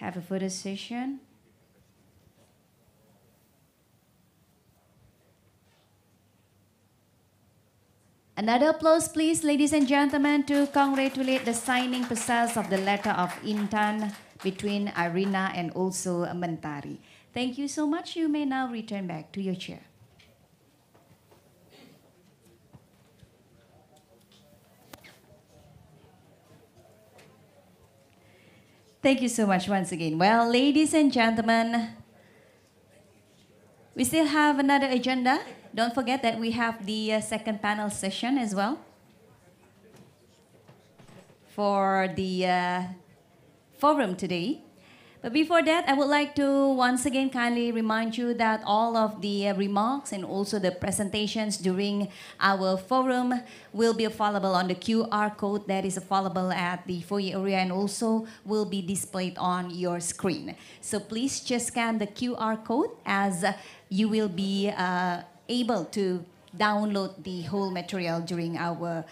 have a photo session. Another applause, please, ladies and gentlemen, to congratulate the signing process of the letter of intent between IRENA and also Mentari. Thank you so much. You may now return back to your chair. Thank you so much once again. Well, ladies and gentlemen, we still have another agenda. Don't forget that we have the second panel session as well for the forum today. But before that, I would like to once again kindly remind you that all of the remarks and also the presentations during our forum will be available on the QR code that is available at the foyer area and also will be displayed on your screen. So please just scan the QR code as you will be able to download the whole material during our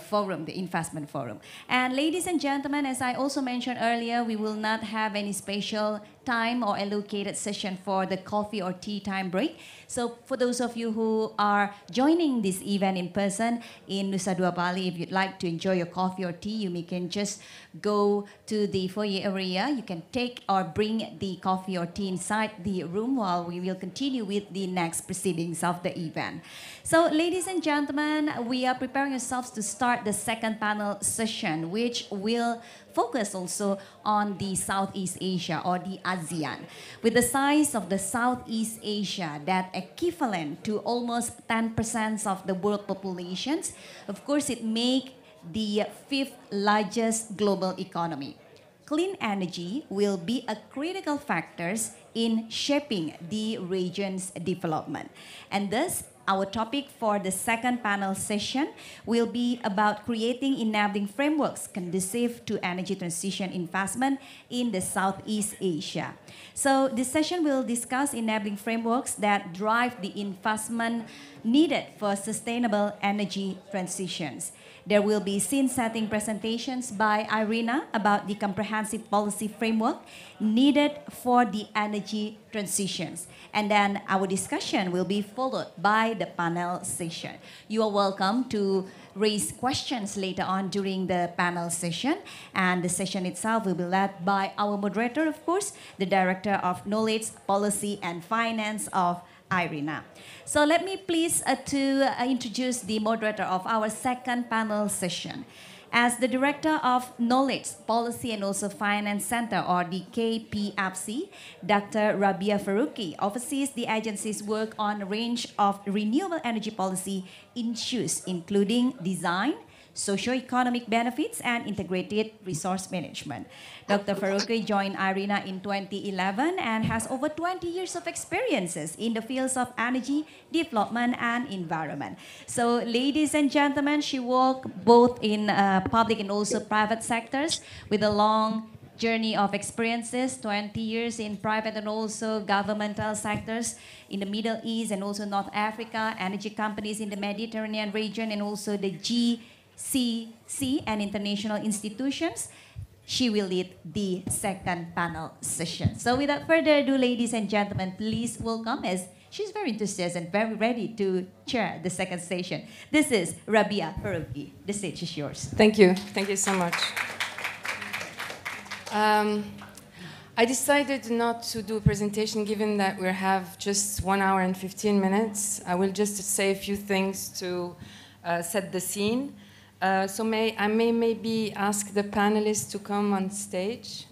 forum, the investment forum. And ladies and gentlemen, as I also mentioned earlier, we will not have any special time or allocated session for the coffee or tea time break. So for those of you who are joining this event in person in Nusa Dua, Bali, if you'd like to enjoy your coffee or tea, you can just go to the foyer area. You can take or bring the coffee or tea inside the room while we will continue with the next proceedings of the event. So ladies and gentlemen, we are preparing ourselves to start the second panel session, which will focus also on the Southeast Asia or the ASEAN. With the size of the Southeast Asia that equivalent to almost 10% of the world populations, of course it makes the 5th largest global economy. Clean energy will be a critical factor in shaping the region's development. And thus, Our topic for the second panel session will be about creating enabling frameworks conducive to energy transition investment in the Southeast Asia. So this session will discuss enabling frameworks that drive the investment needed for sustainable energy transitions. There will be scene-setting presentations by Irina about the comprehensive policy framework needed for the energy transitions. And then our discussion will be followed by the panel session. You are welcome to raise questions later on during the panel session. And the session itself will be led by our moderator, of course, the Director of Knowledge, Policy and Finance of Irina. So let me please introduce the moderator of our second panel session. As the Director of Knowledge, Policy and also Finance Center, or the KPFC, Dr. Rabia Faruqi oversees the agency's work on a range of renewable energy policy issues, including design, socio-economic benefits, and integrated resource management. Dr. Faruqi joined IRENA in 2011 and has over 20 years of experiences in the fields of energy, development, and environment. So, ladies and gentlemen, she worked both in public and also private sectors with a long journey of experiences, 20 years in private and also governmental sectors in the Middle East and also North Africa, energy companies in the Mediterranean region, and also the GCC and international institutions. She will lead the second panel session. So without further ado, ladies and gentlemen, please welcome, as she's very enthusiastic and very ready to chair the second session. This is Rabia Faruqi. The stage is yours. Thank you. Thank you so much. I decided not to do a presentation given that we have just 1 hour and 15 minutes. I will just say a few things to set the scene. So I may maybe ask the panelists to come on stage.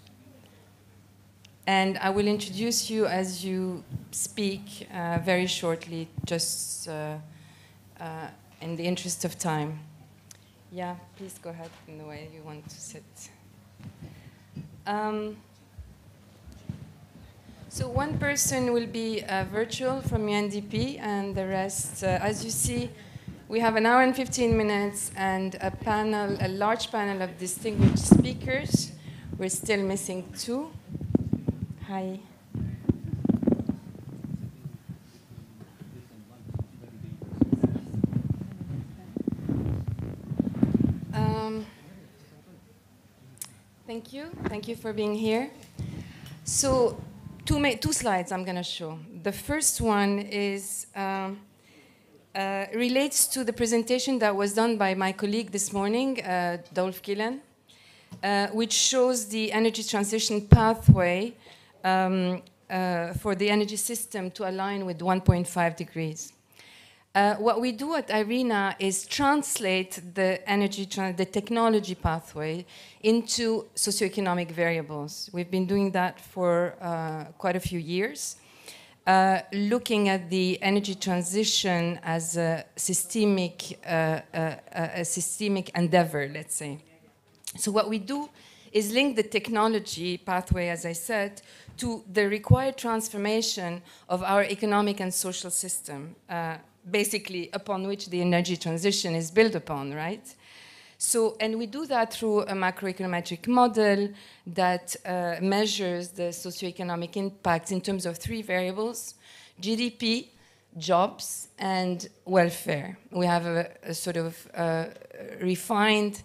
And I will introduce you as you speak very shortly, just in the interest of time. Yeah, please go ahead in the way you want to sit. So one person will be virtual from UNDP, and the rest, as you see, we have 1 hour and 15 minutes and a large panel of distinguished speakers. We're still missing 2. Hi. Thank you. Thank you for being here. So, two slides I'm going to show. The first one is relates to the presentation that was done by my colleague this morning, Dolph Gillen, which shows the energy transition pathway for the energy system to align with 1.5 degrees. What we do at IRENA is translate the technology pathway into socioeconomic variables. We've been doing that for quite a few years, looking at the energy transition as a systemic endeavor, let's say. So what we do is link the technology pathway, as I said, to the required transformation of our economic and social system, basically upon which the energy transition is built upon, right? So, and we do that through a macroeconometric model that measures the socioeconomic impacts in terms of 3 variables: GDP, jobs, and welfare. We have a sort of refined,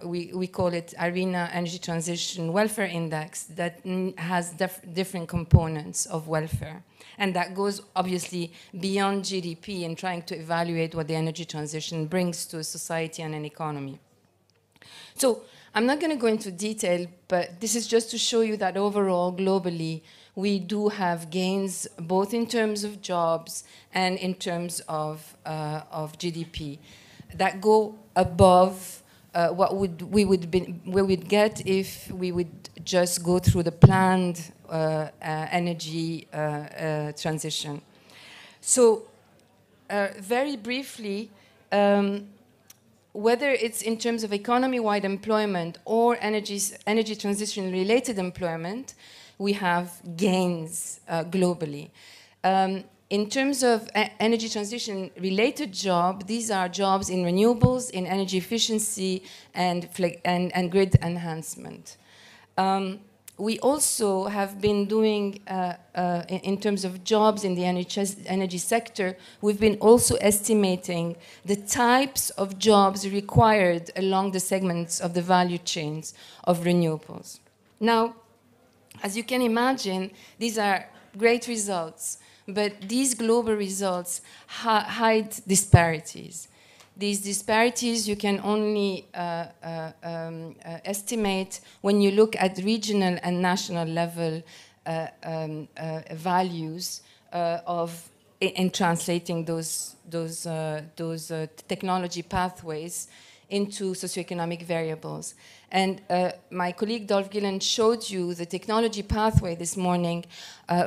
we call it IRENA Energy Transition Welfare Index, that has different components of welfare. And that goes obviously beyond GDP in trying to evaluate what the energy transition brings to a society and an economy. So I'm not going to go into detail, but this is just to show you that overall, globally, we do have gains both in terms of jobs and in terms of GDP that go above what we would get if we would just go through the planned energy transition. So very briefly, whether it's in terms of economy-wide employment or energy transition-related employment, we have gains globally. In terms of energy transition related jobs, these are jobs in renewables, in energy efficiency, and grid enhancement. We also have been doing, in terms of jobs in the energy sector, we've been also estimating the types of jobs required along the segments of the value chains of renewables. Now, as you can imagine, these are great results, but these global results hide disparities. These disparities you can only estimate when you look at regional and national level values in translating those technology pathways into socioeconomic variables. And my colleague Dolph Gillen showed you the technology pathway this morning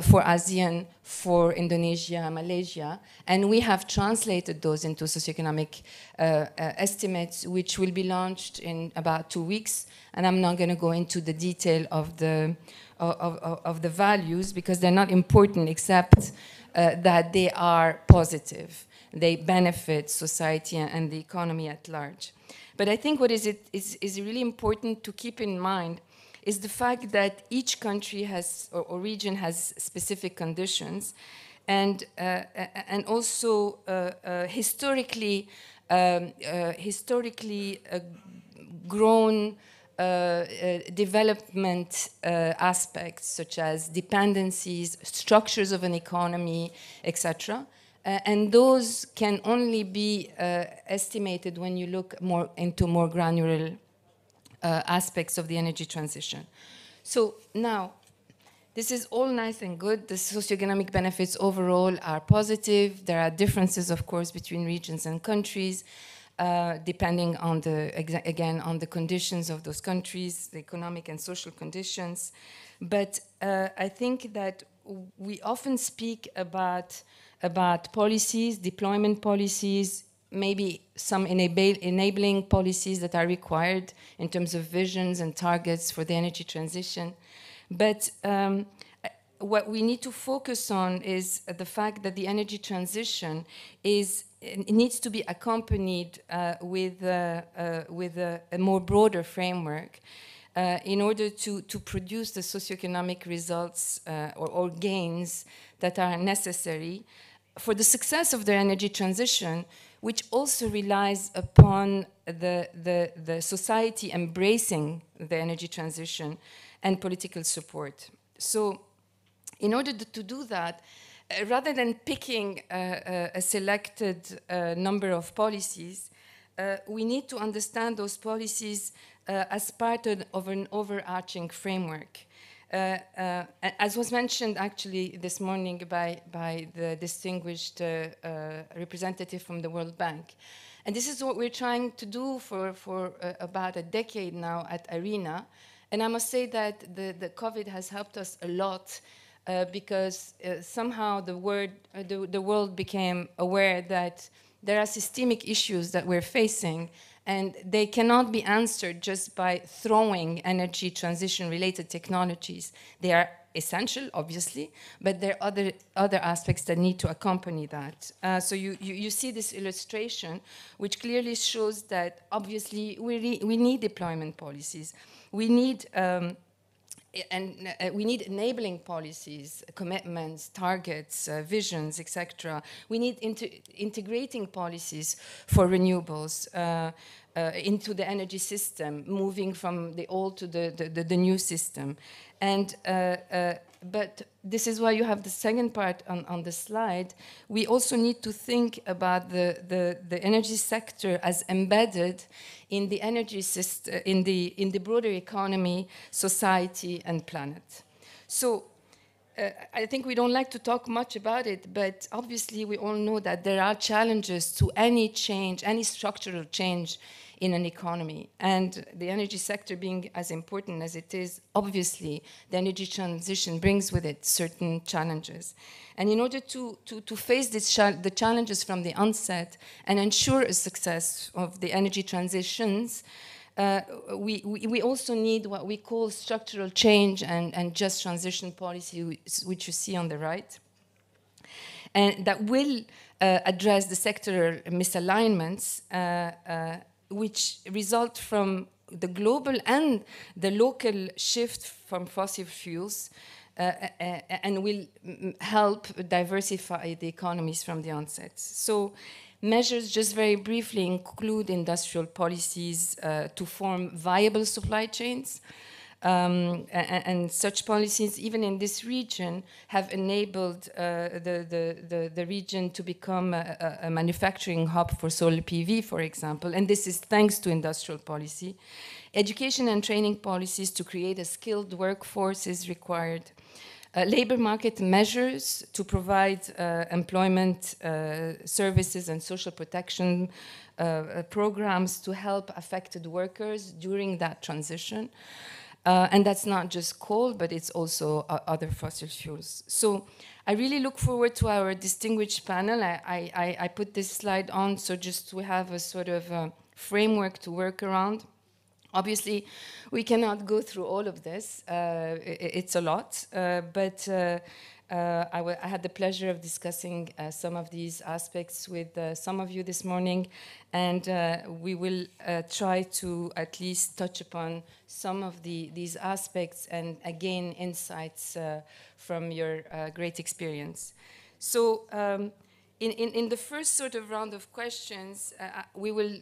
for ASEAN, for Indonesia, Malaysia, and we have translated those into socioeconomic estimates, which will be launched in about 2 weeks. And I'm not going to go into the detail of the values because they're not important, except that they are positive. They benefit society and the economy at large. But I think what is really important to keep in mind is the fact that each country has, or region has specific conditions, and also historically grown development aspects such as dependencies, structures of an economy, etc. And those can only be estimated when you look more into more granular aspects of the energy transition. So now, this is all nice and good. The socioeconomic benefits overall are positive. There are differences, of course, between regions and countries, depending on again, on the conditions of those countries, the economic and social conditions. But I think that we often speak about policies, deployment policies, maybe some enabling policies that are required in terms of visions and targets for the energy transition. But what we need to focus on is the fact that the energy transition needs to be accompanied with a more broader framework in order to produce the socioeconomic results or gains that are necessary for the success of the energy transition, which also relies upon the society embracing the energy transition and political support. So in order to do that, rather than picking a selected number of policies, we need to understand those policies as part of an overarching framework. As was mentioned actually this morning by the distinguished representative from the World Bank. And this is what we're trying to do for about a decade now at ARENA. And I must say that the COVID has helped us a lot because somehow the world became aware that there are systemic issues that we're facing, and they cannot be answered just by throwing energy transition related technologies. They are essential, obviously, but there are other aspects that need to accompany that. So you see this illustration, which clearly shows that obviously we need deployment policies. We need we need enabling policies, commitments, targets, visions, etc. We need integrating policies for renewables into the energy system, moving from the old to the new system. And but this is why you have the second part on the slide. We also need to think about the energy sector as embedded in the energy system, in the broader economy, society, and planet. So I think we don't like to talk much about it, but obviously we all know that there are challenges to any change, any structural change in an economy. And the energy sector being as important as it is, obviously the energy transition brings with it certain challenges. And in order to face the challenges from the onset and ensure a success of the energy transitions, we also need what we call structural change and just transition policy, which you see on the right. and that will address the sectoral misalignments which result from the global and the local shift from fossil fuels and will help diversify the economies from the onset. So measures, just very briefly, include industrial policies to form viable supply chains. And such policies, even in this region, have enabled the region to become a manufacturing hub for solar PV, for example, and this is thanks to industrial policy. Education and training policies to create a skilled workforce is required. Labor market measures to provide employment services and social protection programs to help affected workers during that transition. And that's not just coal, but it's also other fossil fuels. So I really look forward to our distinguished panel. I put this slide on so just to have a sort of framework to work around. Obviously, we cannot go through all of this. It's a lot, but I had the pleasure of discussing some of these aspects with some of you this morning, and we will try to at least touch upon some of these aspects and again insights from your great experience. So in the first sort of round of questions, we will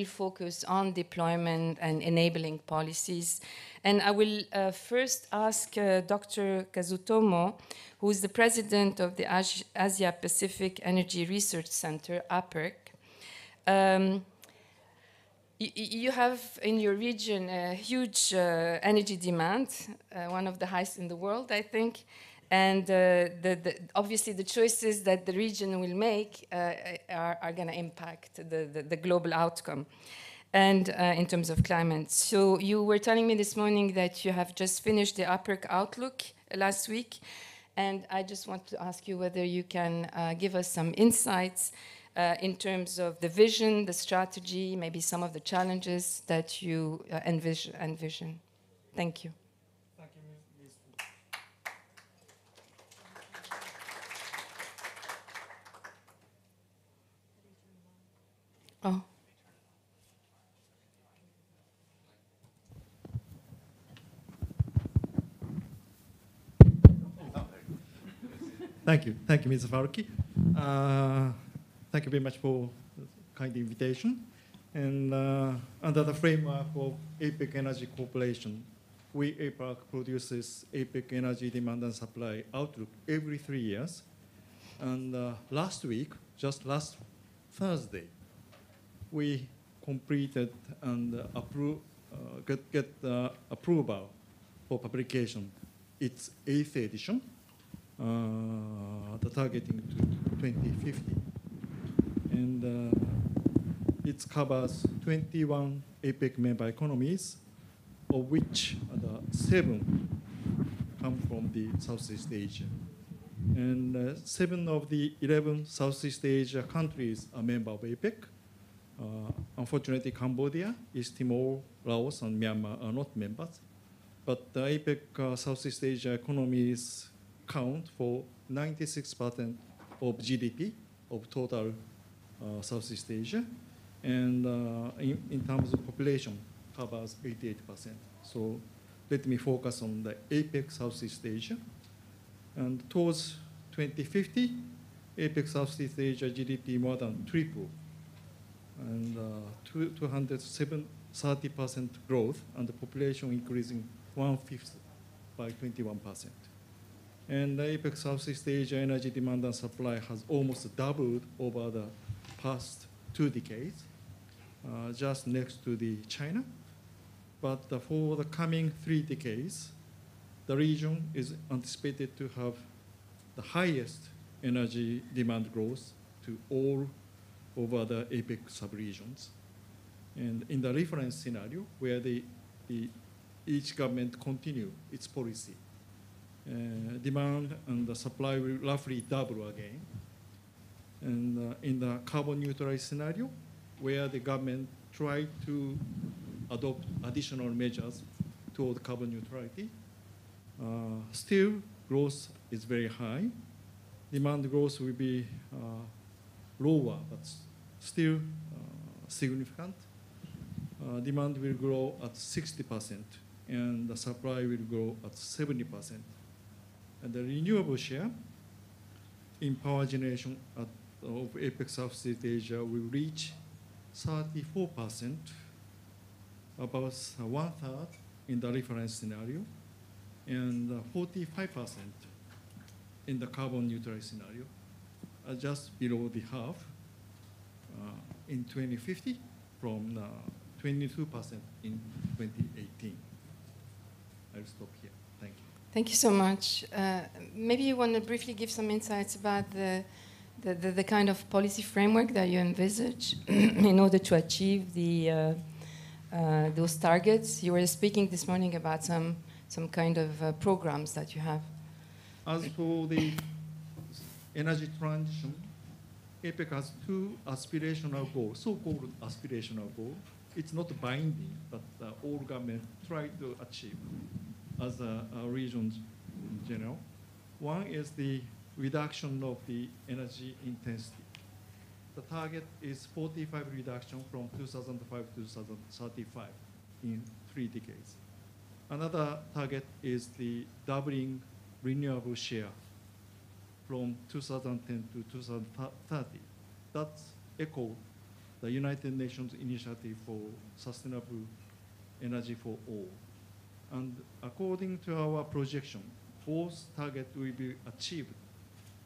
focus on deployment and enabling policies. And I will first ask Dr. Kazutomo, who is the president of the Asia Pacific Energy Research Center, APERC. You have in your region a huge energy demand, one of the highest in the world, I think. And obviously the choices that the region will make are going to impact the global outcome and in terms of climate. So you were telling me this morning that you have just finished the APERC Outlook last week. And I just want to ask you whether you can give us some insights in terms of the vision, the strategy, maybe some of the challenges that you envision. Thank you. Oh. Thank you, Ms. Faruqi. Thank you very much for the kind invitation. And under the framework of APEC Energy Corporation, we APEC produces APEC Energy Demand and Supply Outlook every 3 years. And last week, just last Thursday, we completed and get approval for publication. It's 8th edition, the targeting to 2050. And it covers 21 APEC member economies, of which 7 come from the Southeast Asia. And 7 of the 11 Southeast Asia countries are member of APEC. Unfortunately, Cambodia, East Timor, Laos, and Myanmar are not members. But the APEC Southeast Asia economies count for 96% of GDP of total Southeast Asia. And in terms of population, covers 88%. So let me focus on the APEC Southeast Asia. And towards 2050, APEC Southeast Asia GDP more than triple. And 230% growth, and the population increasing 1/5 by 21%. And the APEC Southeast Asia energy demand and supply has almost doubled over the past 2 decades, just next to the China. But for the coming 3 decades, the region is anticipated to have the highest energy demand growth to all over the APEC sub-regions. And in the reference scenario, where each government continue its policy, demand and the supply will roughly double again. And in the carbon neutral scenario, where the government try to adopt additional measures toward carbon neutrality, still growth is very high. demand growth will be lower, but still significant. Demand will grow at 60%, and the supply will grow at 70%. And the renewable share in power generation of APEC Southeast Asia will reach 34%, about one-third in the reference scenario, and 45% in the carbon neutral scenario, just below the half in 2050 from 22% in 2018. I'll stop here. Thank you. Thank you so much. Maybe you want to briefly give some insights about the kind of policy framework that you envisage in order to achieve those targets. You were speaking this morning about some kind of programs that you have. As for the energy transition, APEC has two aspirational goals, so-called aspirational goals. It's not binding, but all governments try to achieve as a region in general. One is the reduction of the energy intensity. The target is 45 reduction from 2005 to 2035 in 3 decades. Another target is the doubling renewable share from 2010 to 2030. That's echo the United Nations Initiative for Sustainable Energy for All. And according to our projection, both targets will be achieved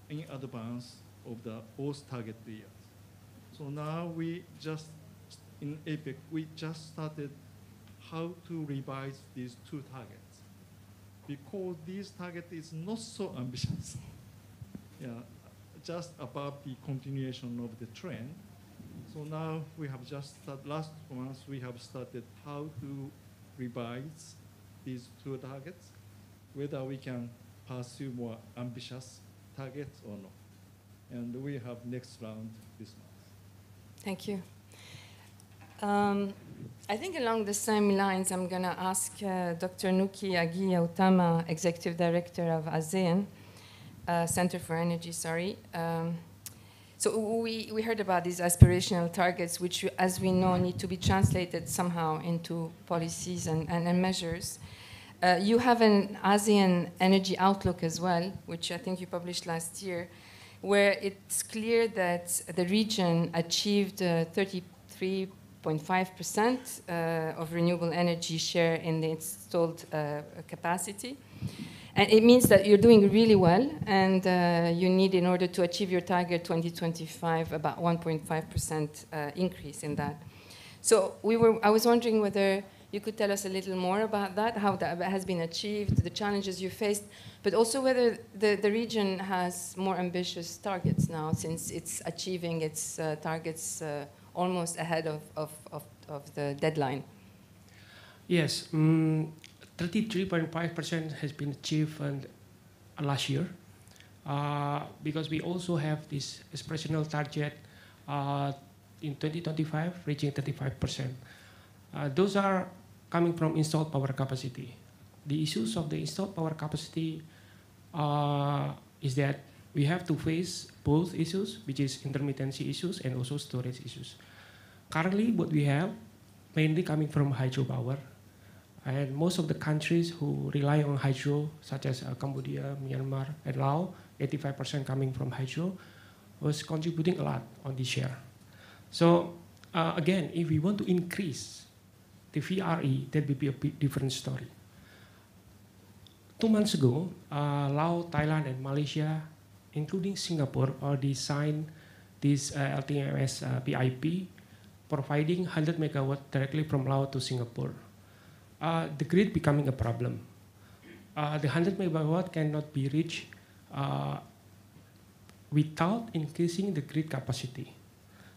in advance of the both target years. So now we just, in APEC, we just started how to revise these 2 targets. Because this target is not so ambitious. Yeah, just above the continuation of the trend. So now we have just started, last month we have started how to revise these 2 targets, whether we can pursue more ambitious targets or not. And we have next round this month. Thank you. I think along the same lines, I'm going to ask Dr. Nuki Agia-Utama, Executive Director of Asean, Center for Energy, sorry. So we heard about these aspirational targets, which, as we know, need to be translated somehow into policies and measures. You have an ASEAN energy outlook as well, which I think you published last year, where it's clear that the region achieved 33.5% of renewable energy share in the installed capacity. And it means that you're doing really well, and you need, in order to achieve your target 2025, about 1.5% increase in that. So I was wondering whether you could tell us a little more about that, how that has been achieved, the challenges you faced, but also whether the region has more ambitious targets now, since it's achieving its targets almost ahead of the deadline. Yes. 33.5% has been achieved last year, because we also have this aspirational target in 2025, reaching 35%. Those are coming from installed power capacity. The issues of the installed power capacity is that we have to face both issues, which is intermittency issues and also storage issues. Currently, what we have mainly coming from hydropower. And most of the countries who rely on hydro, such as Cambodia, Myanmar, and Laos, 85% coming from hydro, was contributing a lot on this share. So again, if we want to increase the VRE, that would be a bit different story. 2 months ago, Laos, Thailand, and Malaysia, including Singapore, already signed this LTMS PIP, providing 100 megawatt directly from Laos to Singapore. The grid becoming a problem. The 100 megawatt cannot be reached without increasing the grid capacity.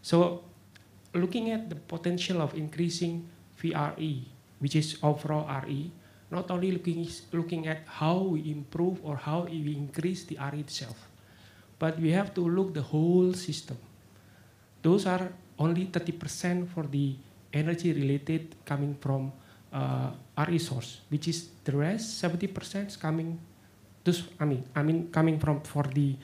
So looking at the potential of increasing VRE, which is overall RE, not only looking at how we improve or how we increase the RE itself, but we have to look the whole system. Those are only 30% for the energy related coming from RE source, which is the rest 70% is coming. Coming from for the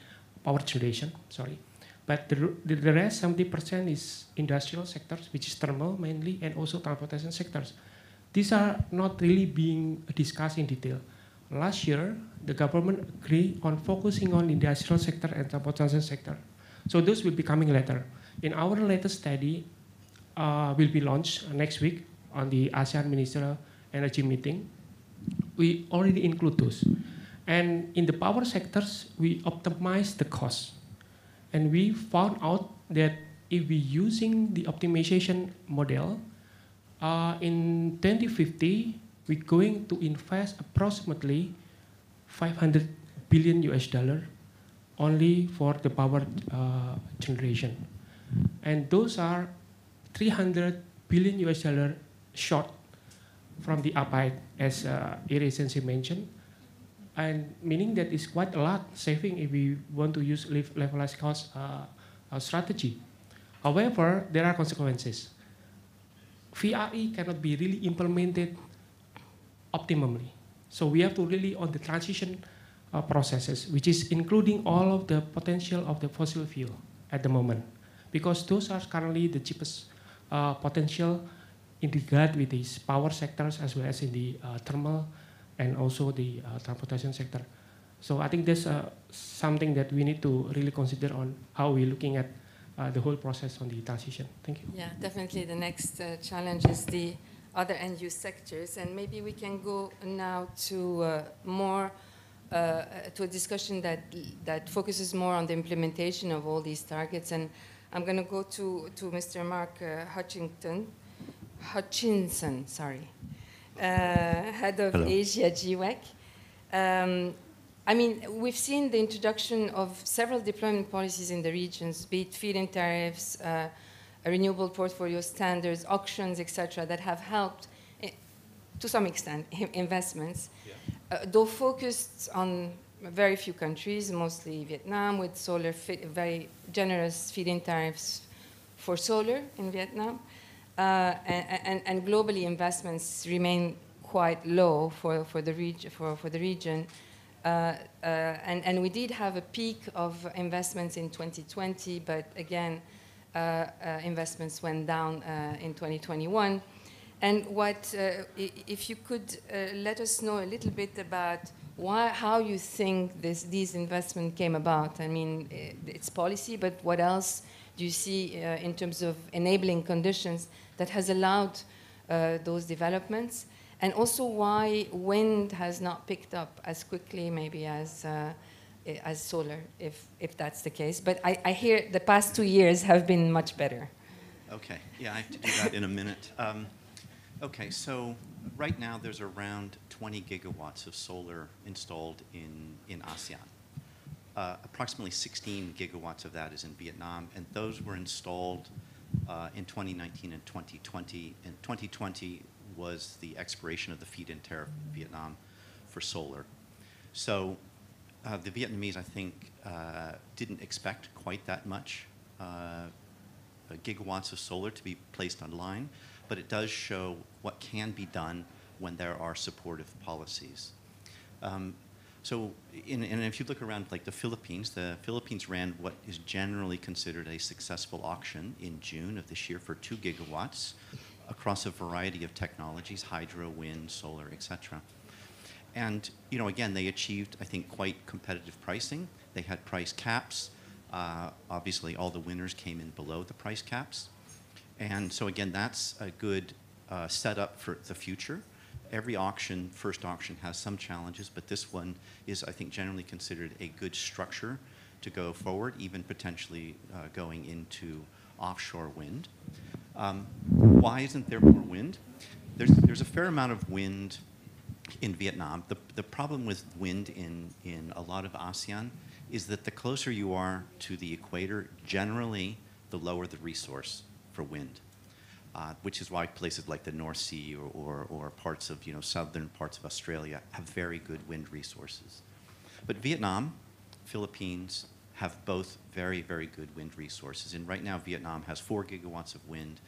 power generation, sorry. But the rest, 70% is industrial sectors, which is thermal mainly, and also transportation sectors. These are not really being discussed in detail. Last year, the government agreed on focusing on industrial sector and transportation sector. So those will be coming later. In our latest study, will be launched next week on the Asean Ministerial Energy Meeting. We already include those. And in the power sectors, we optimize the cost. And we found out that if we're using the optimization model, in 2050, we're going to invest approximately 500 billion US dollar only for the power generation. And those are 300 billion US dollar short from the upside, as Irisensi mentioned. And meaning that it's quite a lot saving if we want to use levelized cost strategy. However, there are consequences. VRE cannot be really implemented optimally. So we have to really on the transition processes, which is including all of the potential of the fossil fuel at the moment, because those are currently the cheapest potential in regard with these power sectors as well as in the thermal and also the transportation sector. So I think there's something that we need to really consider on how we're looking at the whole process on the transition. Thank you. Yeah, definitely the next challenge is the other end-use sectors. And maybe we can go now to more to a discussion that focuses more on the implementation of all these targets. And I'm going to go to Mr. Mark Hutchinson, sorry. Head of Hello. Asia GWEC. I mean, we've seen the introduction of several deployment policies in the regions, be it feed-in tariffs, renewable portfolio standards, auctions, etc., that have helped, to some extent, investments, though focused on very few countries, mostly Vietnam, with solar very generous feed-in tariffs for solar in Vietnam. And globally, investments remain quite low for the region. And we did have a peak of investments in 2020, but again, investments went down in 2021. And if you could let us know a little bit about how you think these investments came about. I mean, it's policy, but what else do you see in terms of enabling conditions that has allowed those developments? And also why wind has not picked up as quickly maybe as solar, if that's the case. But I hear the past 2 years have been much better. Okay, yeah, I have to do that in a minute. Okay, so right now there's around 20 gigawatts of solar installed in ASEAN. Approximately 16 gigawatts of that is in Vietnam, and those were installed in 2019 and 2020. And 2020 was the expiration of the feed-in tariff in Vietnam for solar. So the Vietnamese, I think, didn't expect quite that much gigawatts of solar to be placed online, but it does show what can be done when there are supportive policies. And if you look around like the Philippines ran what is generally considered a successful auction in June of this year for 2 gigawatts across a variety of technologies, hydro, wind, solar, etc. And again, they achieved, I think, quite competitive pricing. They had price caps. Obviously, all the winners came in below the price caps. And so again, that's a good setup for the future. Every auction, first auction, has some challenges, but this one is, I think, generally considered a good structure to go forward, even potentially going into offshore wind. Why isn't there more wind? There's a fair amount of wind in Vietnam. The problem with wind in a lot of ASEAN is that the closer you are to the equator, generally, the lower the resource for wind. Which is why places like the North Sea or parts of southern parts of Australia have very good wind resources. But Vietnam, Philippines have both very, very good wind resources. And right now, Vietnam has 4 gigawatts of wind,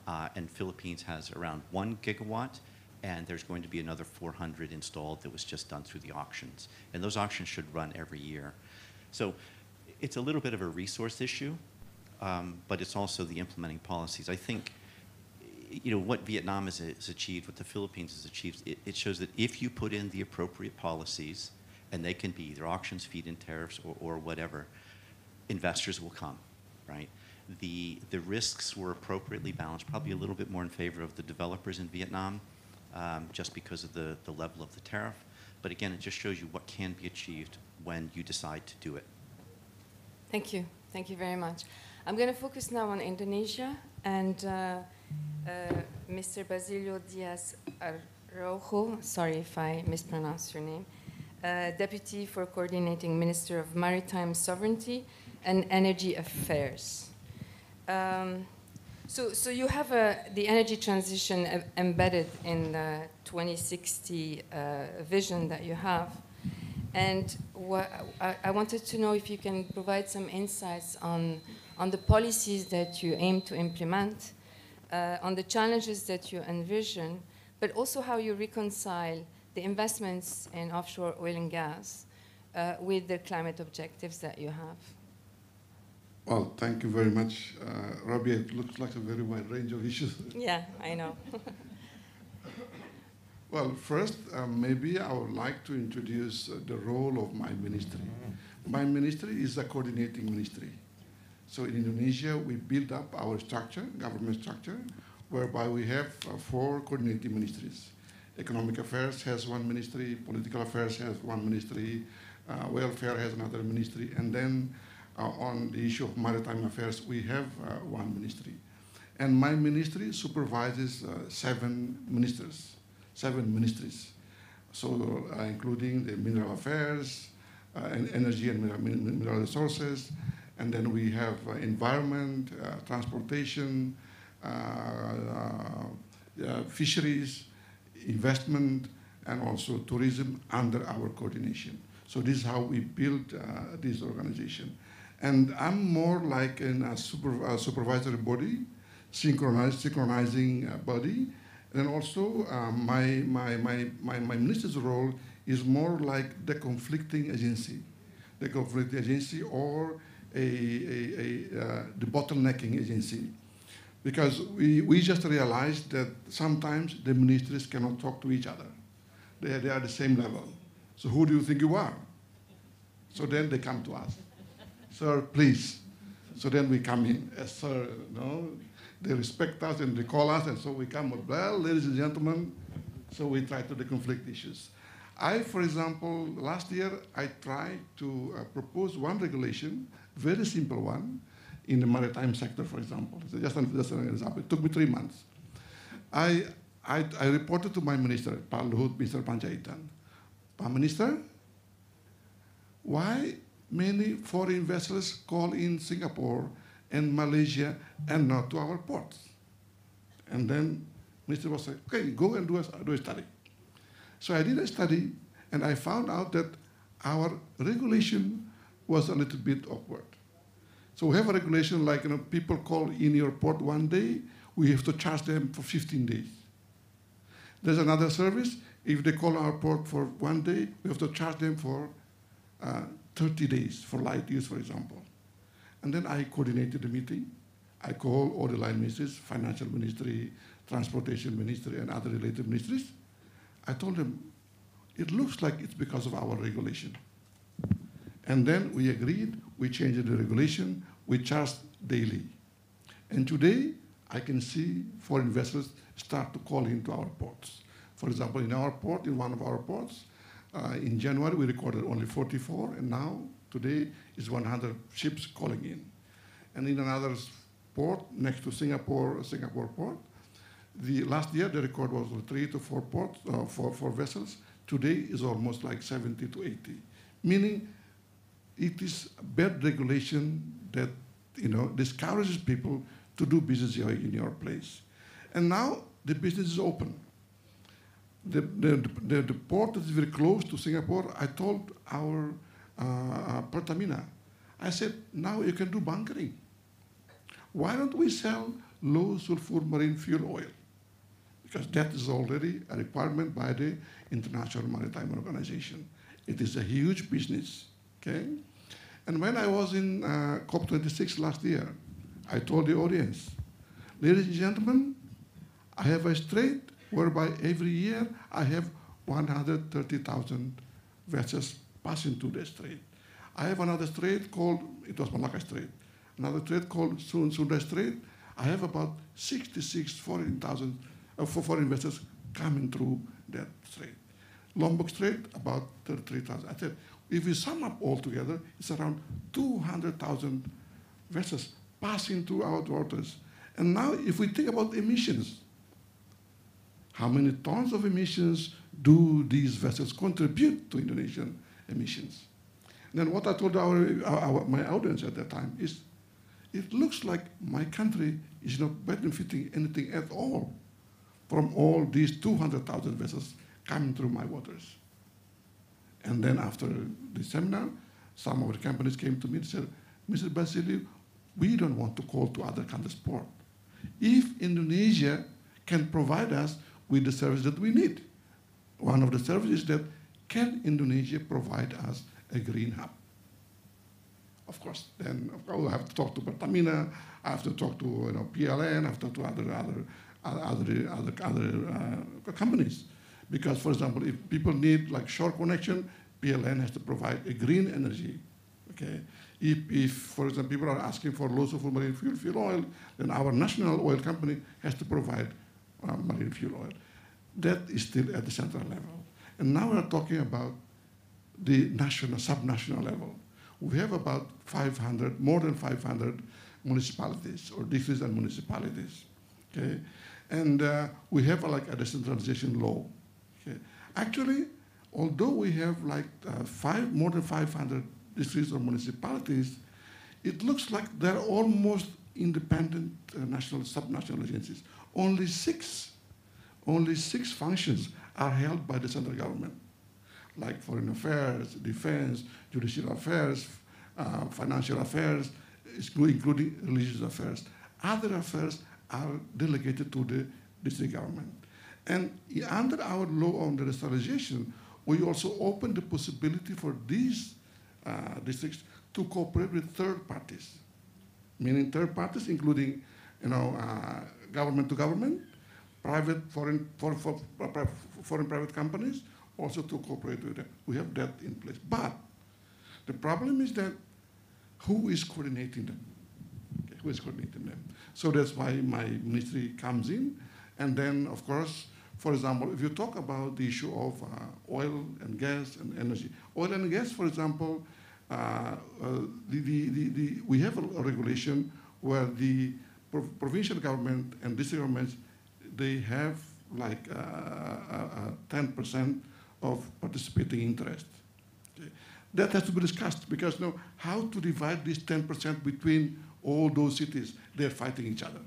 and Philippines has around 1 gigawatt, and there's going to be another 400 installed that was just done through the auctions. And those auctions should run every year. So it's a little bit of a resource issue, but it's also the implementing policies. I think, you know, what Vietnam has achieved, what the Philippines has achieved, it shows that if you put in the appropriate policies, and they can be either auctions, feed-in tariffs, or whatever, investors will come, right? The risks were appropriately balanced, probably a little bit more in favor of the developers in Vietnam, just because of the level of the tariff. But again, it just shows you what can be achieved when you decide to do it. Thank you. Thank you very much. I'm going to focus now on Indonesia, and Mr. Basilio Diaz Araujo, sorry if I mispronounce your name, Deputy for Coordinating Minister of Maritime Sovereignty and Energy Affairs. So you have the energy transition embedded in the 2060 vision that you have. And I wanted to know if you can provide some insights on the policies that you aim to implement, on the challenges that you envision, but also how you reconcile the investments in offshore oil and gas with the climate objectives that you have. Well, thank you very much. Robbie, it looks like a very wide range of issues. Yeah, I know. Well, first, maybe I would like to introduce the role of my ministry. My ministry is a coordinating ministry. So in Indonesia, we built up our structure, government structure, whereby we have 4 coordinating ministries. Economic Affairs has 1 ministry, Political Affairs has 1 ministry, Welfare has another ministry, and then on the issue of maritime affairs, we have 1 ministry. And my ministry supervises 7 ministries. So including the mineral affairs, and energy and mineral resources, and then we have environment, transportation, fisheries, investment, and also tourism under our coordination. So this is how we built this organization. And I'm more like a supervisory body, synchronizing body. And also my minister's role is more like the conflicting agency. The conflicting agency or the bottlenecking agency. Because we just realized that sometimes the ministries cannot talk to each other. They are the same level. So who do you think you are? So then they come to us. Sir, please. So then we come in. Yes, sir. No, they respect us and they call us, and so we come. Well, ladies and gentlemen, so we try to deconflict issues. For example, last year I tried to propose 1 regulation, very simple one, in the maritime sector, for example. So just an example. It took me 3 months. I reported to my minister, Pak Luhut, Mr. Panjaitan. Pak Minister, why many foreign vessels call in Singapore and Malaysia and not to our ports? And then Minister was like, okay, go and do a study. So I did a study, and I found out that our regulation was a little bit awkward. So we have a regulation like, people call in your port 1 day, we have to charge them for 15 days. There's another service, if they call our port for 1 day, we have to charge them for 30 days for light use, for example. And then I coordinated the meeting. I called all the line ministries, financial ministry, transportation ministry, and other related ministries. I told them, it looks like it's because of our regulation. And then we agreed, we changed the regulation, we charged daily. And today, I can see foreign vessels start to call into our ports. For example, in our port, in one of our ports, in January, we recorded only 44, and now, today, is 100 ships calling in. And in another port, next to Singapore port, last year, the record was 3 to 4 ports, 4 vessels. Today is almost like 70 to 80, meaning it is bad regulation that discourages people to do business here in your place. And now the business is open. The port is very close to Singapore. I told our Pertamina, I said, now you can do bunkering. Why don't we sell low sulfur marine fuel oil? Because that is already a requirement by the International Maritime Organization. It is a huge business, okay? And when I was in COP26 last year, I told the audience, ladies and gentlemen, I have a strait whereby every year I have 130,000 vessels passing through the strait. I have another strait called, it was Malacca Strait, another strait called Sunda Strait. I have about 66 foreign vessels coming through that strait. Lombok Strait, about 33,000. I said, if we sum up all together, it's around 200,000 vessels passing through our waters. And now, if we think about emissions, how many tons of emissions do these vessels contribute to Indonesian emissions? And then what I told my audience at that time is, it looks like my country is not benefiting anything at all from all these 200,000 vessels coming through my waters. And then after the seminar, some of the companies came to me and said, Mr. Basili, we don't want to call to other countries' port. If Indonesia can provide us with the service that we need, one of the services that can Indonesia provide us a green hub? Of course, then of course, I have to talk to Pertamina, I have to talk to PLN, I have to talk to other companies. Because, for example, if people need like shore connection, PLN has to provide a green energy. Okay. If for example, people are asking for low sulfur marine fuel oil, then our national oil company has to provide marine fuel oil. That is still at the central level. And now we're talking about the national, subnational level. We have about 500, more than 500 municipalities or districts and municipalities. Okay. And we have like a decentralization law. Okay. Actually, although we have like more than 500 districts or municipalities, it looks like they're almost independent national, subnational agencies. Only six functions are held by the central government, like foreign affairs, defense, judicial affairs, financial affairs, including religious affairs. Other affairs are delegated to the district government. And under our law on the decentralization, we also open the possibility for these districts to cooperate with third parties, meaning third parties including, government to government, foreign private companies, also to cooperate with them. We have that in place. But the problem is that who is coordinating them? Okay, who is coordinating them? So that's why my ministry comes in. And then, of course, for example, if you talk about the issue of oil and gas and energy. Oil and gas, for example, we have a regulation where the provincial government and district governments, they have like 10% of participating interest. Okay. That has to be discussed because how to divide this 10% between all those cities? They're fighting each other.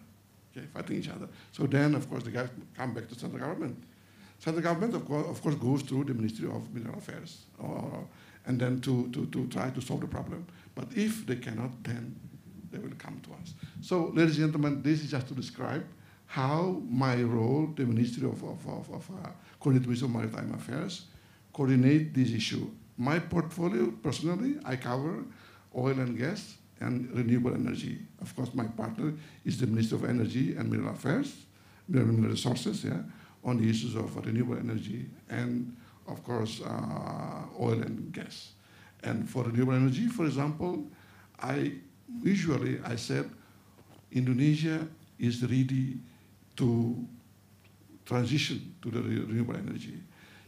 Okay, fighting each other. So then, of course, the guys come back to central government. Central government, of course, goes through the Ministry of Mineral Affairs, and then to try to solve the problem. But if they cannot, then they will come to us. So, ladies and gentlemen, this is just to describe how my role, the Ministry of Coordinated Ministry of Maritime Affairs, coordinate this issue. My portfolio, personally, I cover oil and gas and renewable energy. Of course, my partner is the Minister of Energy and Mineral Affairs, Mineral Resources, on the issues of renewable energy and, of course, oil and gas. And for renewable energy, for example, I said Indonesia is ready to transition to the renewable energy.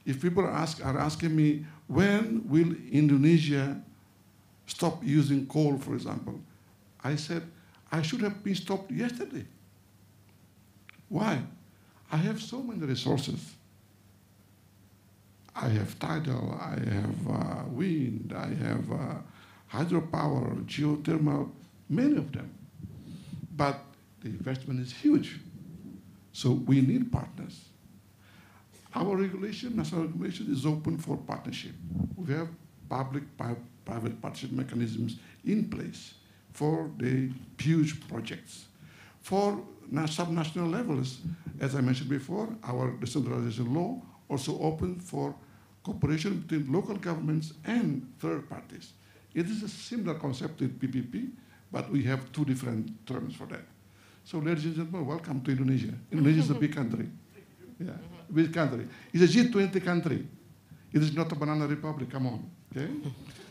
If people are asking me, when will Indonesia stop using coal, for example? I said, I should have been stopped yesterday. Why? I have so many resources. I have tidal, I have wind, I have hydropower, geothermal, many of them. But the investment is huge. So we need partners. Our regulation, national regulation, is open for partnership. We have public-private partnership mechanisms in place for the huge projects. For subnational levels, as I mentioned before, our decentralization law also open for cooperation between local governments and third parties. It is a similar concept to PPP, but we have two different terms for that. So ladies and gentlemen, welcome to Indonesia. Indonesia is a big country. Yeah, big country. It's a G20 country. It is not a banana republic, come on, okay?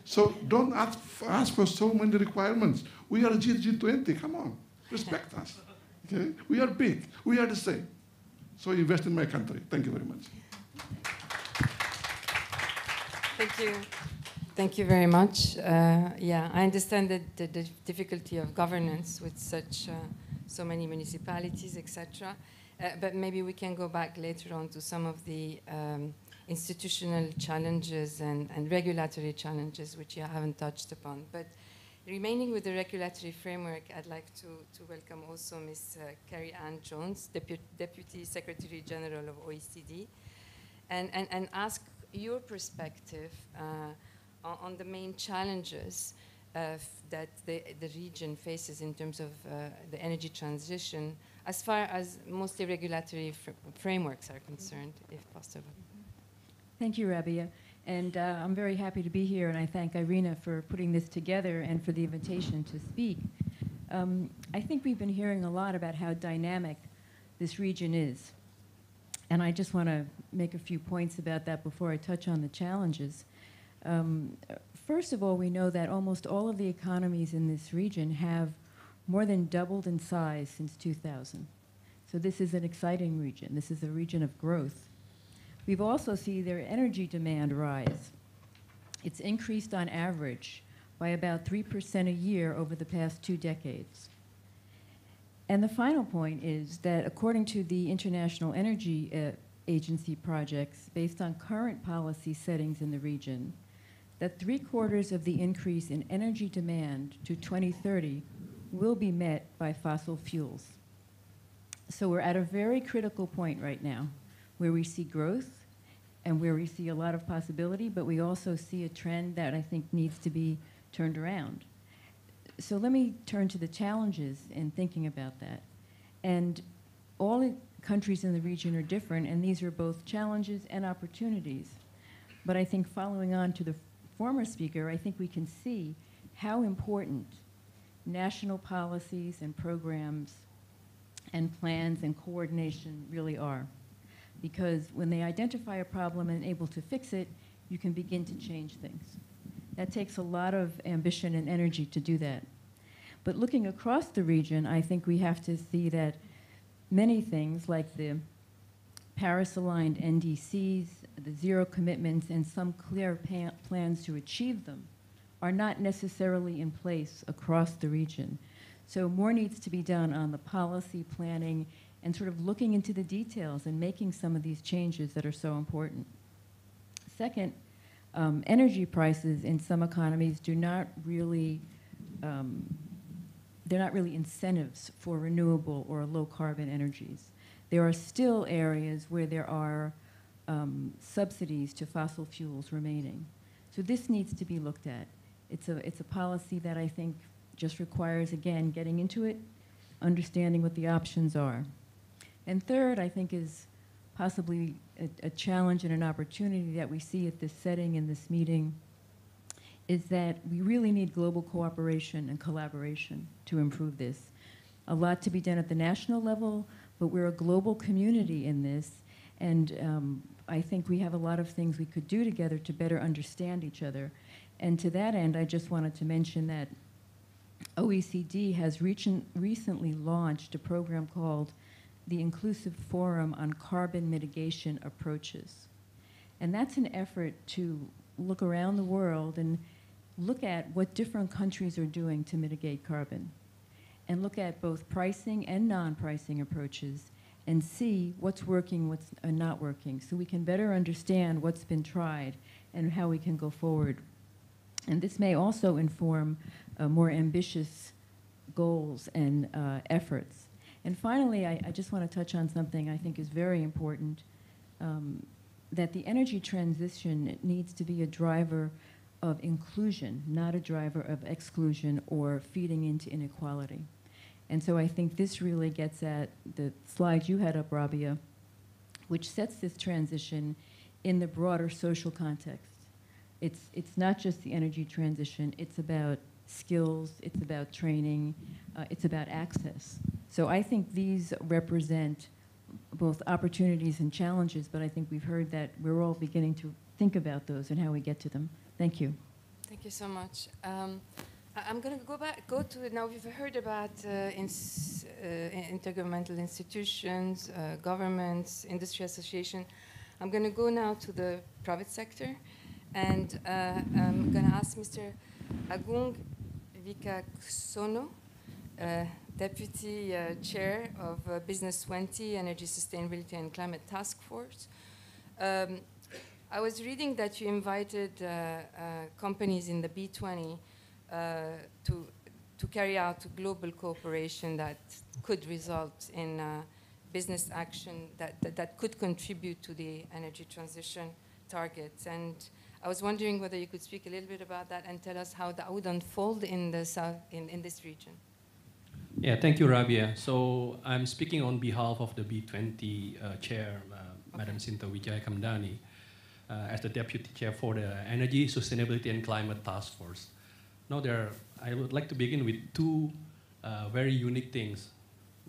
So don't ask for so many requirements. We are a G20, come on, respect us, okay? We are big, we are the same. So invest in my country. Thank you very much. Thank you. Thank you very much. Yeah, I understand that the difficulty of governance with such so many municipalities, etc. But maybe we can go back later on to some of the institutional challenges and regulatory challenges which you haven't touched upon. But remaining with the regulatory framework, I'd like to welcome also Ms. Carrie Ann Jones, Deputy Secretary General of OECD, and ask your perspective on the main challenges that the region faces in terms of the energy transition, as far as mostly regulatory frameworks are concerned, if possible. Thank you, Rabia. And I'm very happy to be here, and I thank Irina for putting this together and for the invitation to speak. I think we've been hearing a lot about how dynamic this region is. And I just want to make a few points about that before I touch on the challenges. First of all, we know that almost all of the economies in this region have more than doubled in size since 2000. So this is an exciting region. This is a region of growth. We've also seen their energy demand rise. It's increased on average by about 3% a year over the past 2 decades. And the final point is that according to the International Energy Agency projects, based on current policy settings in the region, that 3/4 of the increase in energy demand to 2030 will be met by fossil fuels. So we're at a very critical point right now where we see growth and where we see a lot of possibility, but we also see a trend that I think needs to be turned around. So let me turn to the challenges in thinking about that. And all the countries in the region are different, and these are both challenges and opportunities. But I think following on to the former speaker, I think we can see how important national policies and programs and plans and coordination really are. Because when they identify a problem and able to fix it, you can begin to change things. That takes a lot of ambition and energy to do that. But looking across the region, I think we have to see that many things like the Paris-aligned NDCs, the zero commitments, and some clear plans to achieve them are not necessarily in place across the region. So more needs to be done on the policy planning and sort of looking into the details and making some of these changes that are so important. Second, energy prices in some economies do not really, they're not really incentives for renewable or low carbon energies. There are still areas where there are subsidies to fossil fuels remaining. So this needs to be looked at. It's a policy that I think just requires, again, getting into it, understanding what the options are. And third, I think, is possibly a challenge and an opportunity that we see at this setting in this meeting, is that we really need global cooperation and collaboration to improve this. A lot to be done at the national level, but we're a global community in this, and I think we have a lot of things we could do together to better understand each other. And to that end, I just wanted to mention that OECD has recently launched a program called the Inclusive Forum on Carbon Mitigation Approaches. And that's an effort to look around the world and look at what different countries are doing to mitigate carbon, and look at both pricing and non-pricing approaches and see what's working, what's not working, so we can better understand what's been tried and how we can go forward. And this may also inform more ambitious goals and efforts. And finally, I just want to touch on something I think is very important, that the energy transition needs to be a driver of inclusion, not a driver of exclusion or feeding into inequality. And so I think this really gets at the slide you had up, Rabia, which sets this transition in the broader social context. It's not just the energy transition, it's about skills, it's about training, it's about access. So I think these represent both opportunities and challenges, but I think we've heard that we're all beginning to think about those and how we get to them. Thank you. Thank you so much. I'm going to go to, now we've heard about intergovernmental institutions, governments, industry association. I'm going to go now to the private sector, and I'm going to ask Mr. Agung Vikaksono, Deputy Chair of Business 20, Energy Sustainability and Climate Task Force. I was reading that you invited companies in the B20 to carry out global cooperation that could result in business action that could contribute to the energy transition targets. And I was wondering whether you could speak a little bit about that and tell us how that would unfold in the south, in this region. Yeah, thank you, Rabia. So I'm speaking on behalf of the B20 chair, Madam Sinta Wijaya-Kamdani, as the deputy chair for the Energy, Sustainability and Climate Task Force. Now, I would like to begin with two very unique things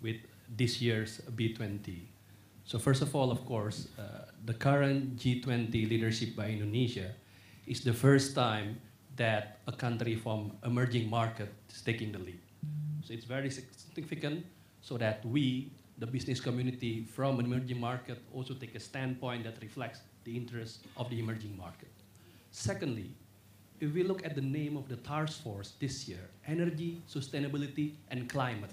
with this year's B20. So first of all, of course, the current G20 leadership by Indonesia is the first time that a country from emerging market is taking the lead. So it's very significant so that we, the business community from an emerging market, also take a standpoint that reflects the interests of the emerging market. Secondly, if we look at the name of the task force this year, Energy, Sustainability, and Climate,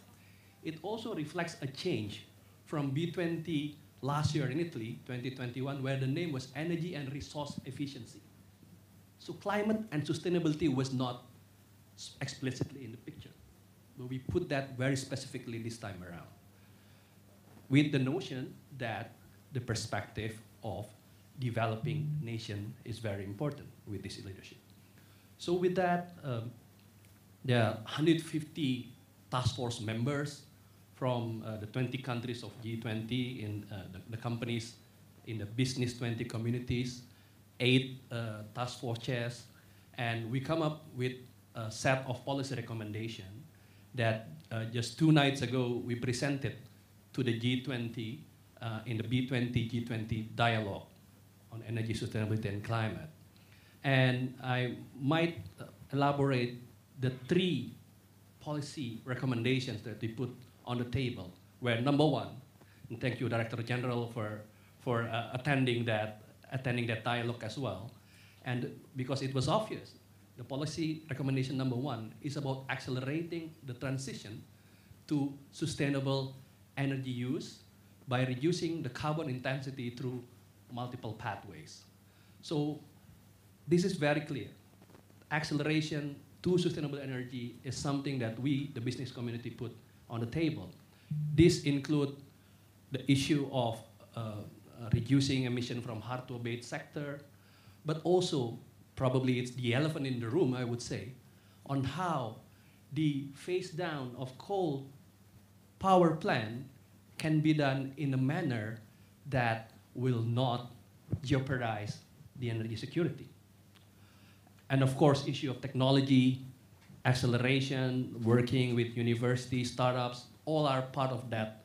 it also reflects a change from B20 last year in Italy, 2021, where the name was Energy and Resource Efficiency. So climate and sustainability was not explicitly in the picture, but we put that very specifically this time around, with the notion that the perspective of developing nation is very important with this leadership. So with that, there are 150 task force members from the 20 countries of G20 in the companies in the business 20 communities, 8 task force chairs, and we come up with a set of policy recommendations that just 2 nights ago we presented to the G20 in the B20 G20 dialogue on energy, sustainability, and climate. And I might elaborate the 3 policy recommendations that we put on the table, where number 1, and thank you, Director General, for attending that dialogue as well, and because it was obvious, the policy recommendation number 1 is about accelerating the transition to sustainable energy use by reducing the carbon intensity through multiple pathways. So this is very clear. Acceleration to sustainable energy is something that we, the business community, put on the table. This includes the issue of reducing emission from hard-to-abate sector, but also, probably it's the elephant in the room, I would say, on how the phase down of coal power plant can be done in a manner that will not jeopardize the energy security. And of course, issue of technology, acceleration, working with universities, startups, all are part of that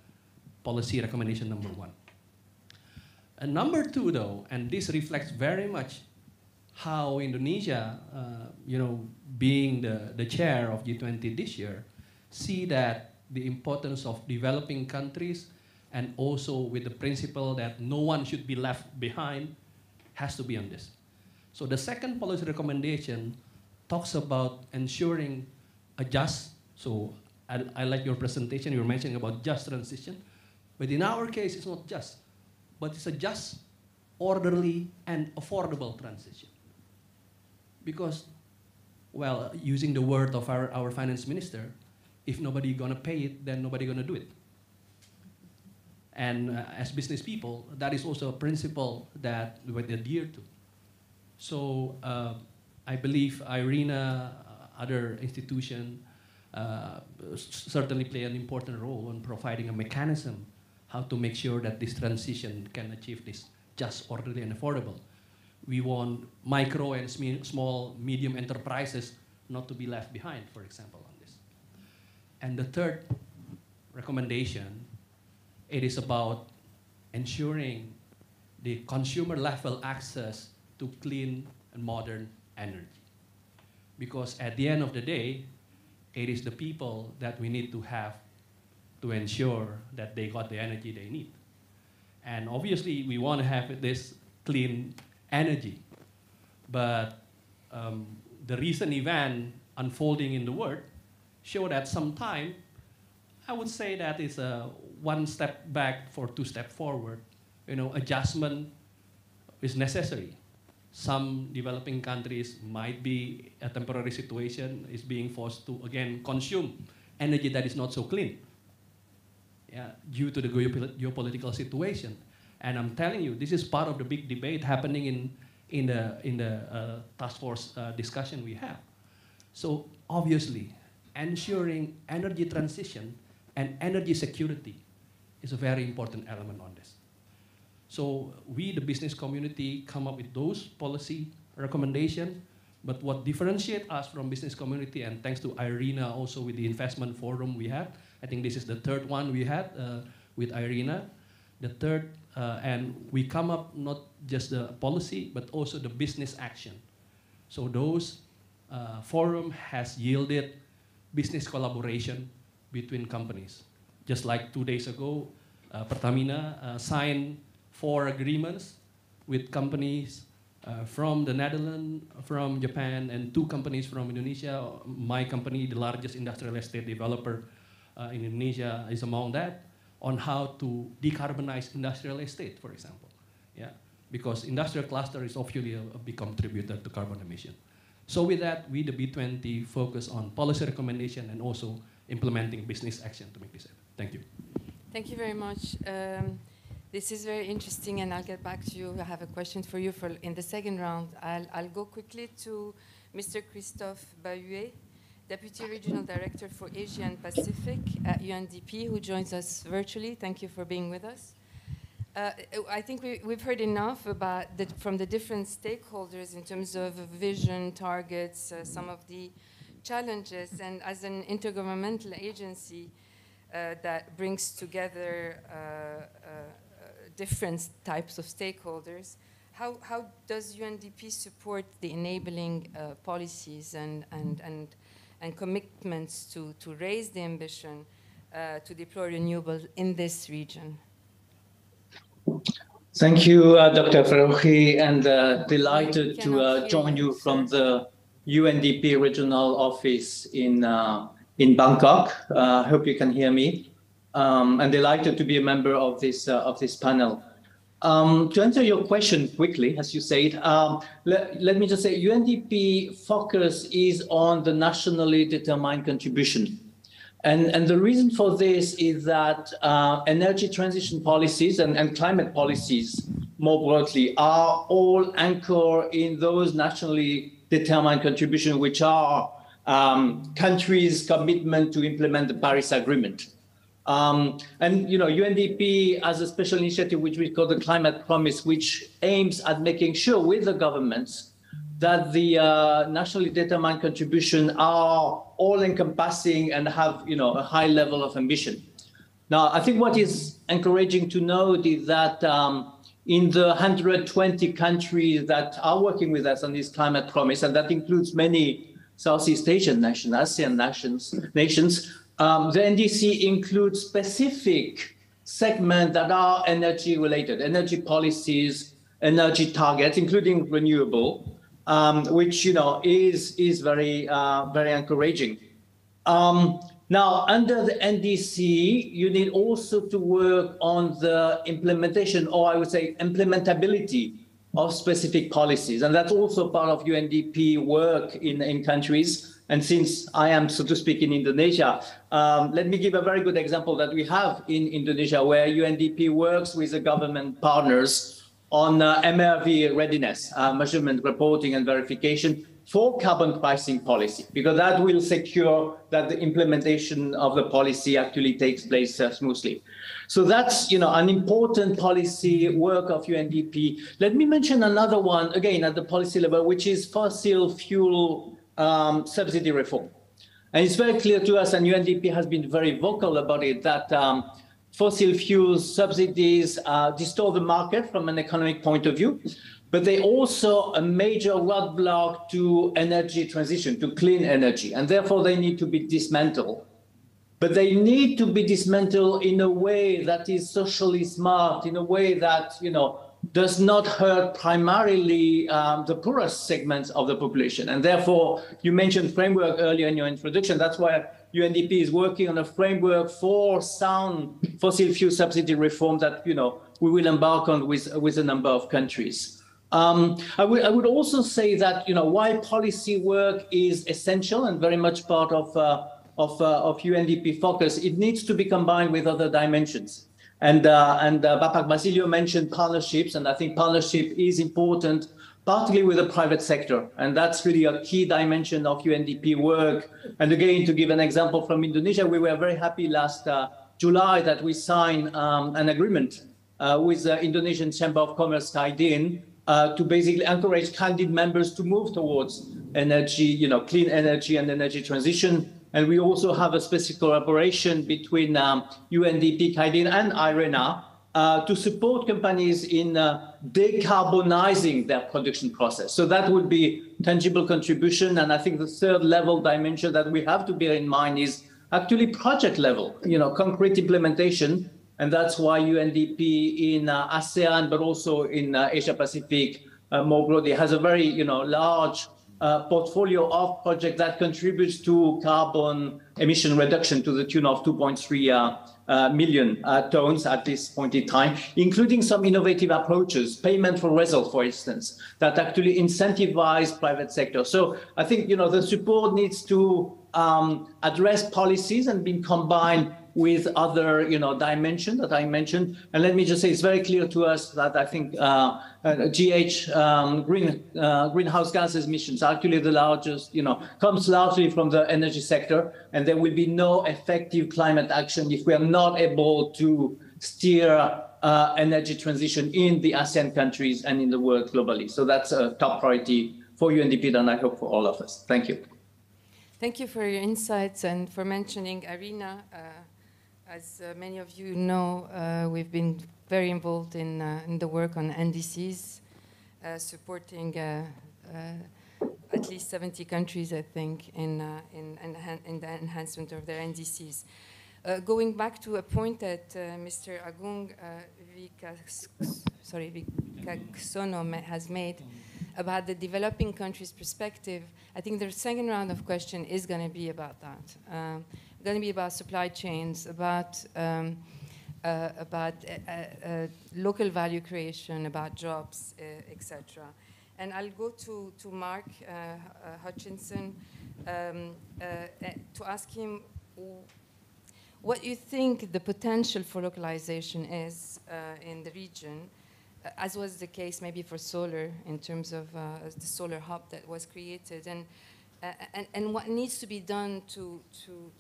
policy recommendation number 1. And number 2, though, and this reflects very much how Indonesia, being the chair of G20 this year, see that the importance of developing countries, and also with the principle that no one should be left behind, has to be on this. So the second policy recommendation talks about ensuring a just, so I like your presentation, you were mentioning about just transition, but in our case it's not just, but it's a just, orderly, and affordable transition. Because, well, using the word of our finance minister, if nobody gonna pay it, then nobody gonna do it. And as business people, that is also a principle that we adhere to. So I believe IRENA, other institutions, certainly play an important role in providing a mechanism how to make sure that this transition can achieve this just, orderly, and affordable. we want micro and small, medium enterprises not to be left behind, for example, on this. And the third recommendation, it is about ensuring the consumer level access to clean and modern energy. Because at the end of the day, it is the people that we need to have to ensure that they got the energy they need. And obviously, we want to have this clean energy. But the recent event unfolding in the world show that sometime, I would say that is a one step back for two steps forward. Adjustment is necessary. Some developing countries might be a temporary situation, is being forced to, again, consume energy that is not so clean, due to the geopolitical situation. And I'm telling you, this is part of the big debate happening in the task force discussion we have. So obviously, ensuring energy transition and energy security is a very important element on this. So we, the business community, come up with those policy recommendations. But what differentiates us from business community, and thanks to Irina also with the investment forum we had, I think this is the third one we had with Irina. The third, and we come up not just the policy, but also the business action. So those forum has yielded business collaboration between companies. Just like 2 days ago, Pertamina signed 4 agreements with companies from the Netherlands, from Japan, and 2 companies from Indonesia. My company, the largest industrial estate developer in Indonesia, is among that, on how to decarbonize industrial estate, for example. Because industrial cluster is obviously a big contributor to carbon emission. So with that, we, the B20, focus on policy recommendation and also implementing business action to make this happen. Thank you. Thank you very much. This is very interesting, and I'll get back to you. I have a question for you in the second round. I'll go quickly to Mr. Christophe Bahuet, Deputy Regional Director for Asia and Pacific at UNDP, who joins us virtually. Thank you for being with us. I think we've heard enough about from the different stakeholders in terms of vision, targets, some of the challenges, and as an intergovernmental agency that brings together different types of stakeholders, how does UNDP support the enabling policies and commitments to raise the ambition to deploy renewables in this region? Thank you, Dr. Farouki, and delighted to join you from the UNDP regional office in Bangkok. Hope you can hear me. And delighted to be a member of this panel. To answer your question quickly, as you said, let me just say UNDP focus is on the nationally determined contribution. And the reason for this is that energy transition policies and climate policies more broadly are all anchored in those nationally determined contributions, which are countries' commitment to implement the Paris Agreement. And UNDP has a special initiative which we call the Climate Promise, which aims at making sure with the governments that the nationally determined contributions are all-encompassing and have a high level of ambition. Now, I think what is encouraging to note is that in the 120 countries that are working with us on this Climate Promise, and that includes many Southeast Asian nations, Asean nations, the NDC includes specific segments that are energy-related, energy policies, energy targets, including renewable, which is very very encouraging. Now, under the NDC, you need also to work on the implementation, or I would say implementability of specific policies, and that's also part of UNDP work in countries. And since I am, so to speak, in Indonesia, let me give a very good example that we have in Indonesia, where UNDP works with the government partners on MRV readiness, measurement, reporting, and verification, for carbon pricing policy, because that will secure that the implementation of the policy actually takes place smoothly. So that's, an important policy work of UNDP. Let me mention another one, again, at the policy level, which is fossil fuel subsidy reform. And it's very clear to us, and UNDP has been very vocal about it, that fossil fuel subsidies distort the market from an economic point of view, but they also a major roadblock to energy transition, to clean energy, and therefore they need to be dismantled. But they need to be dismantled in a way that is socially smart, in a way that, does not hurt primarily the poorest segments of the population. And therefore, you mentioned framework earlier in your introduction. That's why UNDP is working on a framework for sound fossil fuel subsidy reform that, we will embark on with a number of countries. I would also say that, while policy work is essential and very much part of UNDP focus, it needs to be combined with other dimensions. And Bapak Basilio mentioned partnerships, and I think partnership is important, partly with the private sector. And that's really a key dimension of UNDP work. And again, to give an example from Indonesia, we were very happy last July that we signed an agreement with the Indonesian Chamber of Commerce, Kaidin, to basically encourage Kaidin members to move towards energy, clean energy and energy transition. And we also have a specific collaboration between UNDP, Kaidin, and IRENA to support companies in decarbonizing their production process. So that would be tangible contribution. And I think the third level dimension that we have to bear in mind is actually project level, concrete implementation. And that's why UNDP in ASEAN, but also in Asia Pacific more broadly, has a very large portfolio of projects that contributes to carbon emission reduction to the tune of 2.3 million tons at this point in time, including some innovative approaches, payment for result, for instance, that actually incentivize private sector. So I think the support needs to address policies and be combined with other dimensions that I mentioned. And let me just say, it's very clear to us that I think greenhouse gases emissions are actually the largest, comes largely from the energy sector, and there will be no effective climate action if we are not able to steer energy transition in the ASEAN countries and in the world globally. So that's a top priority for UNDP, and I hope for all of us. Thank you. Thank you for your insights and for mentioning IRENA. As many of you know, we've been very involved in the work on NDCs, supporting at least 70 countries, I think, in the enhancement of their NDCs. Going back to a point that Mr. Agung Wicaksono has made about the developing countries' perspective, I think the second round of question is going to be about that. Going to be about supply chains, about local value creation, about jobs, etc. And I'll go to Mark Hutchinson to ask him what you think the potential for localization is in the region, as was the case maybe for solar in terms of the solar hub that was created, and what needs to be done to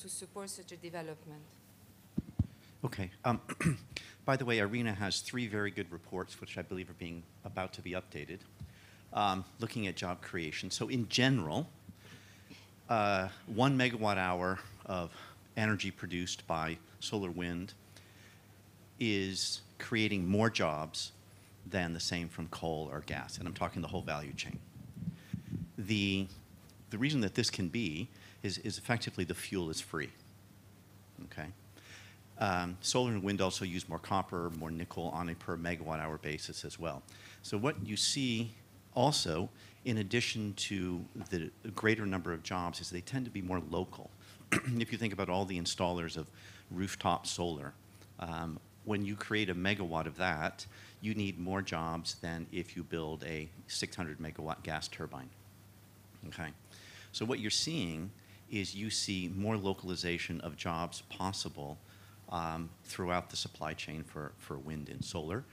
support such a development. Okay. By the way, IRENA has 3 very good reports, which I believe are about to be updated, looking at job creation. So in general, 1 megawatt hour of energy produced by solar wind is creating more jobs than the same from coal or gas, and I'm talking the whole value chain. The reason that this can be is effectively the fuel is free, okay? Solar and wind also use more copper, more nickel on a per megawatt hour basis as well. So what you see also, in addition to the greater number of jobs, is they tend to be more local. If you think about all the installers of rooftop solar, when you create a megawatt of that, you need more jobs than if you build a 600 megawatt gas turbine, okay? So what you're seeing is you see more localization of jobs possible throughout the supply chain for wind and solar.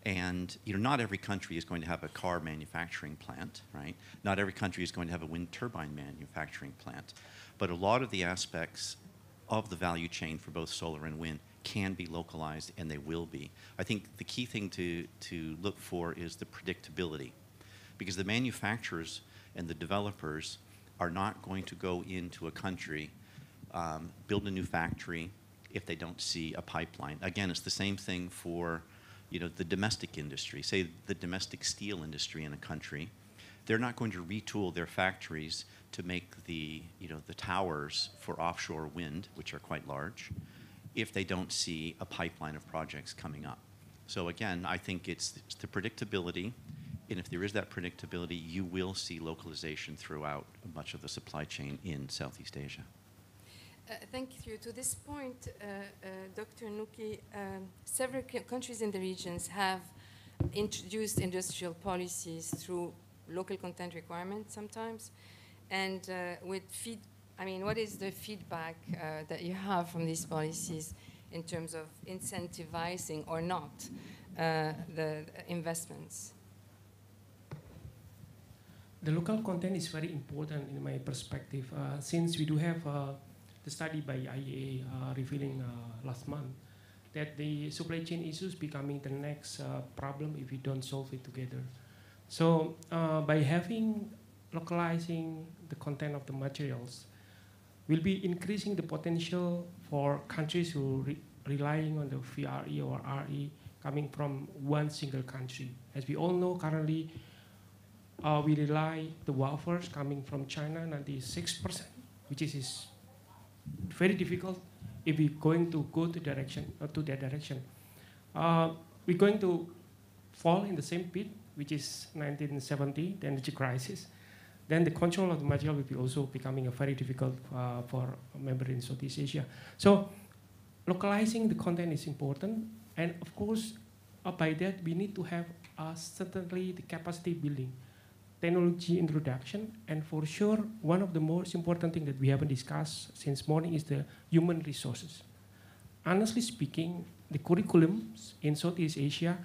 And not every country is going to have a car manufacturing plant, right? Not every country is going to have a wind turbine manufacturing plant. But a lot of the aspects of the value chain for both solar and wind can be localized, and they will be. I think the key thing to look for is the predictability, because the manufacturers and the developers are not going to go into a country, build a new factory if they don't see a pipeline. Again, it's the same thing for the domestic industry, say the domestic steel industry in a country. They're not going to retool their factories to make the towers for offshore wind, which are quite large, if they don't see a pipeline of projects coming up. So again, I think it's the predictability, and if there is that predictability, you will see localization throughout much of the supply chain in Southeast Asia. Thank you. To this point, Dr. Nuki, several countries in the regions have introduced industrial policies through local content requirements sometimes, and what is the feedback that you have from these policies in terms of incentivizing or not the investments? The local content is very important in my perspective, since we do have the study by IEA revealing last month that the supply chain issues becoming the next problem if we don't solve it together. So by localizing the content of the materials, we'll be increasing the potential for countries who relying on the VRE or RE coming from one single country. As we all know, currently we rely the wafers coming from China 96%, which is very difficult if we're going to go to that direction. We're going to fall in the same pit, which is 1970, the energy crisis. Then the control of the material will be also becoming very difficult for a member in Southeast Asia. So localizing the content is important, and of course, by that we need to have certainly the capacity building, technology introduction, and for sure, one of the most important things that we haven't discussed since morning is the human resources. Honestly speaking, the curriculums in Southeast Asia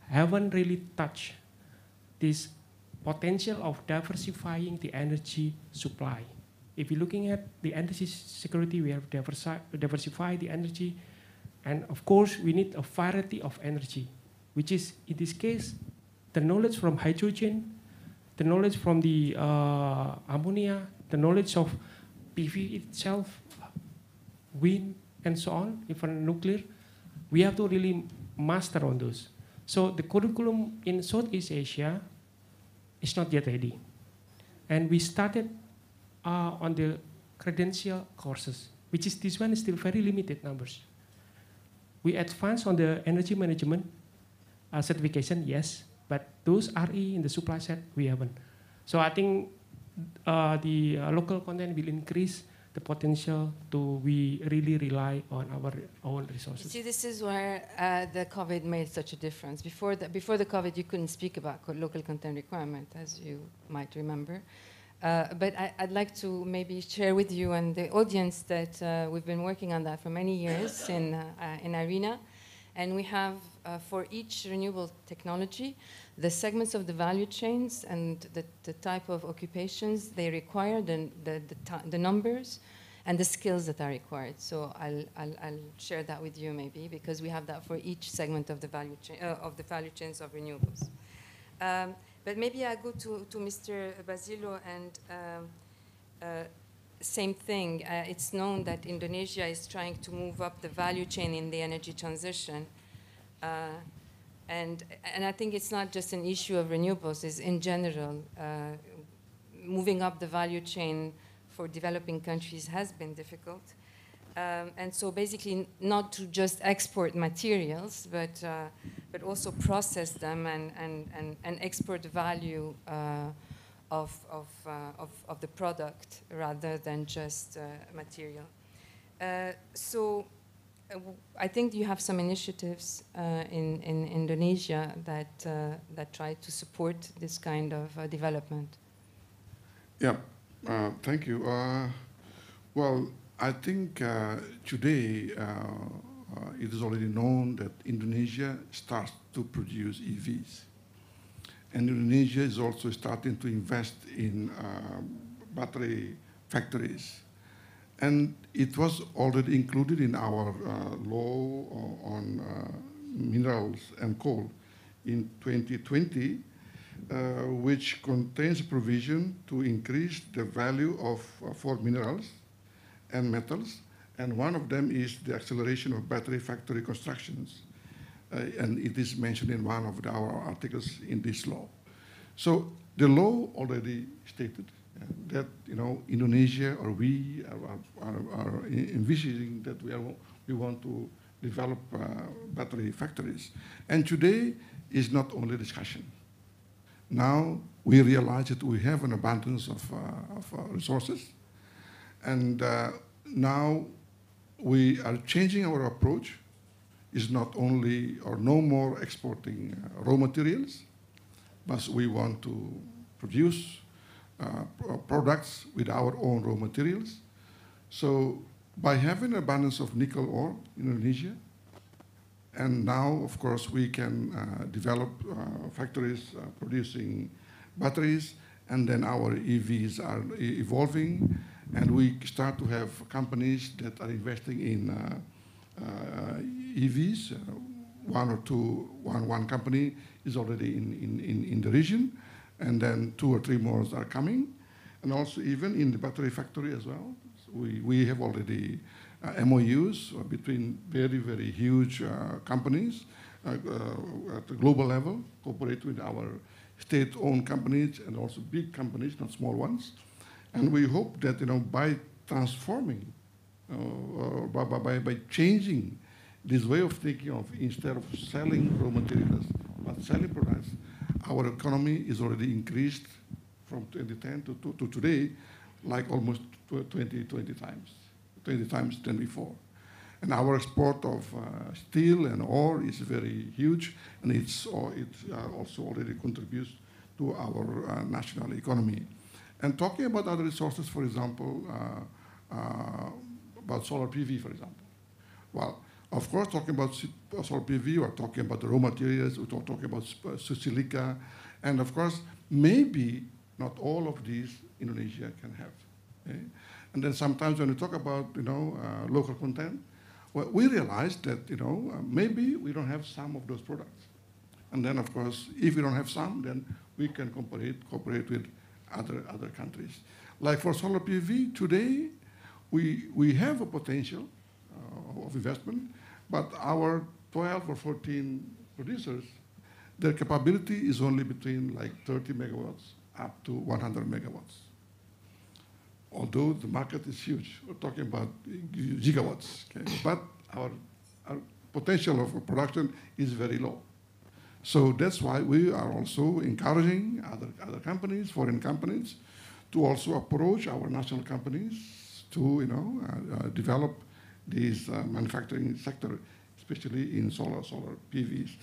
haven't really touched this potential of diversifying the energy supply. If you're looking at the energy security, we have diversify the energy, and of course, we need a variety of energy, which is, in this case, the knowledge from hydrogen, the knowledge from the ammonia, the knowledge of PV itself, wind, and so on, even nuclear. We have to really master on those. So the curriculum in Southeast Asia is not yet ready. And we started on the credential courses, which is this one is still very limited numbers. We advanced on the energy management certification, yes, but those RE in the supply side, we haven't. So I think the local content will increase the potential we really rely on our own resources. See, this is where the COVID made such a difference. Before the COVID, you couldn't speak about local content requirement, as you might remember. But I'd like to maybe share with you and the audience that we've been working on that for many years in IRENA. And we have, for each renewable technology, the segments of the value chains and the type of occupations they require, the numbers, and the skills that are required. So I'll share that with you maybe, because we have that for each segment of the value chains of renewables. But maybe I go to Mr. Basilo, and same thing. It's known that Indonesia is trying to move up the value chain in the energy transition. And I think it's not just an issue of renewables, it's in general. Moving up the value chain for developing countries has been difficult. And so basically not to just export materials, but also process them and export value of the product rather than just material. So I think you have some initiatives in Indonesia that try to support this kind of development. Yeah, thank you. Well, I think today it is already known that Indonesia starts to produce EVs. And Indonesia is also starting to invest in battery factories. And it was already included in our law on minerals and coal in 2020, which contains a provision to increase the value of for minerals and metals. And one of them is the acceleration of battery factory constructions. And it is mentioned in one of our articles in this law. So the law already stated that Indonesia or we are envisioning that we want to develop battery factories. And today is not only discussion. Now we realize that we have an abundance of resources, and now we are changing our approach. Is not only or no more exporting raw materials, but we want to produce products with our own raw materials. So by having an abundance of nickel ore in Indonesia, and now, of course, we can develop factories producing batteries, and then our EVs are evolving, and we start to have companies that are investing in EVs. One company is already in the region, and then 2 or 3 more are coming. And also even in the battery factory as well, we have already MOUs between very, very huge companies at the global level, cooperate with our state-owned companies and also big companies, not small ones. And we hope that by transforming, by changing this way of thinking of instead of selling raw materials, but selling products, our economy is already increased from 2010 to today, like almost 20 times than before. And our export of steel and ore is very huge, and it also already contributes to our national economy. And talking about other resources, for example, about solar PV, for example. Well, of course, talking about solar PV, we're talking about the raw materials, we're talking about silica, and of course, maybe not all of these Indonesia can have. Okay? And then sometimes when we talk about local content, well, we realize that maybe we don't have some of those products. And then of course, if we don't have some, then we can cooperate with other countries. Like for solar PV today, we have a potential of investment, but our 12 or 14 producers, their capability is only between like 30 megawatts up to 100 megawatts. Although the market is huge, we're talking about gigawatts, okay? But our potential of production is very low. So that's why we are also encouraging other companies, foreign companies, to also approach our national companies to develop this manufacturing sector, especially in solar PVs.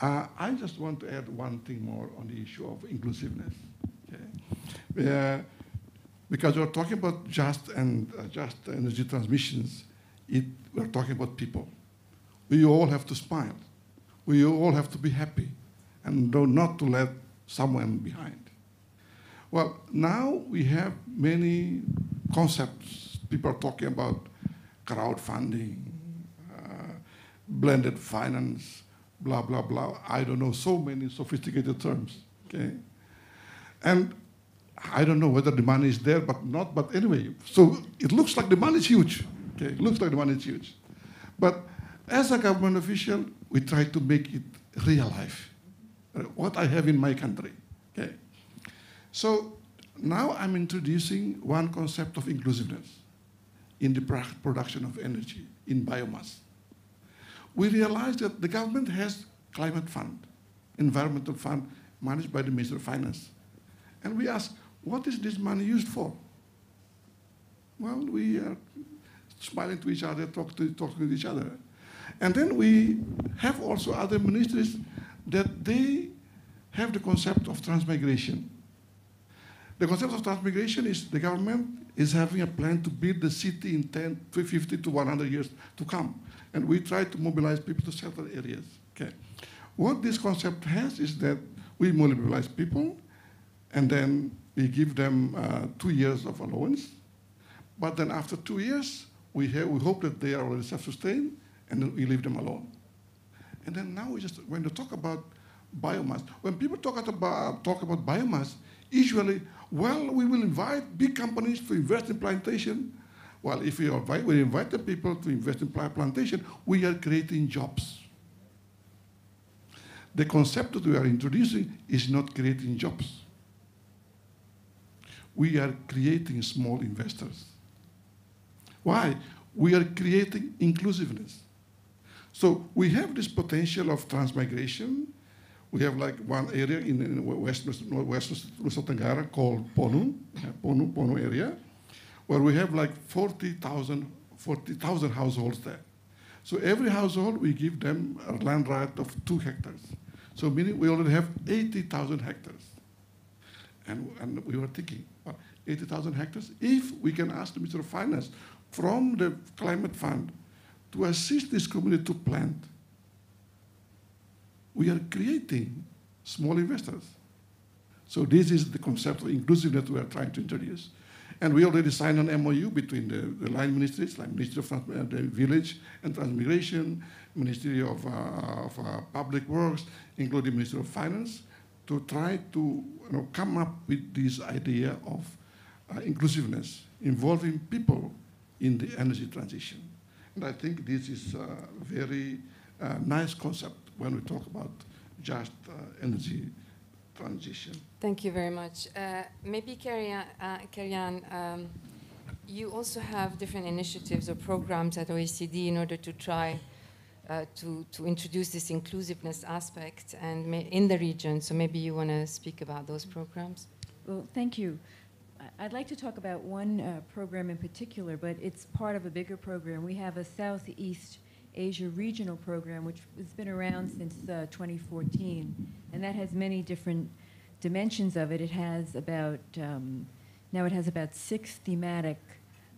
I just want to add one thing more on the issue of inclusiveness. Okay? Because we're talking about just energy transmissions, we're talking about people. We all have to smile. We all have to be happy and not to let someone behind. Well, now we have many concepts. People are talking about crowdfunding, blended finance, blah, blah, blah. I don't know, so many sophisticated terms, okay? And I don't know whether the money is there, but not, but anyway. So it looks like the money is huge, okay? It looks like the money is huge. But as a government official, we try to make it real life, what I have in my country, okay? So now I'm introducing one concept of inclusiveness in the production of energy in biomass. We realize that the government has climate fund, environmental fund managed by the Ministry of Finance. And we ask, what is this money used for? Well, we are smiling to each other, talking with each other. And then we have also other ministries that they have the concept of transmigration. The concept of transmigration is the government is having a plan to build the city in 10, 50 to 100 years to come. And we try to mobilize people to certain areas. Okay. What this concept has is that we mobilize people, and then we give them 2 years of allowance. But then after 2 years, we hope that they are already self-sustained, and then we leave them alone. And then now when they talk about biomass, when people talk about biomass, usually, well, we will invite big companies to invest in plantation. Well, if we invite the people to invest in plantation, we are creating jobs. The concept that we are introducing is not creating jobs. We are creating small investors. Why? We are creating inclusiveness. So we have this potential of transmigration. We have like one area in West Nusa Tenggara called Ponu area, where we have like 40,000 households there. So every household, we give them a land right of 2 hectares. So meaning we already have 80,000 hectares. And we were thinking, well, 80,000 hectares, if we can ask the Minister of Finance from the Climate Fund to assist this community to plant, we are creating small investors. So this is the concept of inclusiveness we are trying to introduce. And we already signed an MOU between the line ministries, like Ministry of the Village and Transmigration, Ministry of Public Works, including Ministry of Finance, to try to come up with this idea of inclusiveness, involving people in the energy transition. And I think this is a very nice concept when we talk about just energy transition. Thank you very much. Maybe Kerry-Ann, you also have different initiatives or programs at OECD in order to try to introduce this inclusiveness aspect and in the region. So maybe you want to speak about those programs. Well, thank you. I'd like to talk about one program in particular, but it's part of a bigger program. We have a Southeast Asia regional program, which has been around since 2014, and that has many different dimensions of it. It has about, now it has about 6 thematic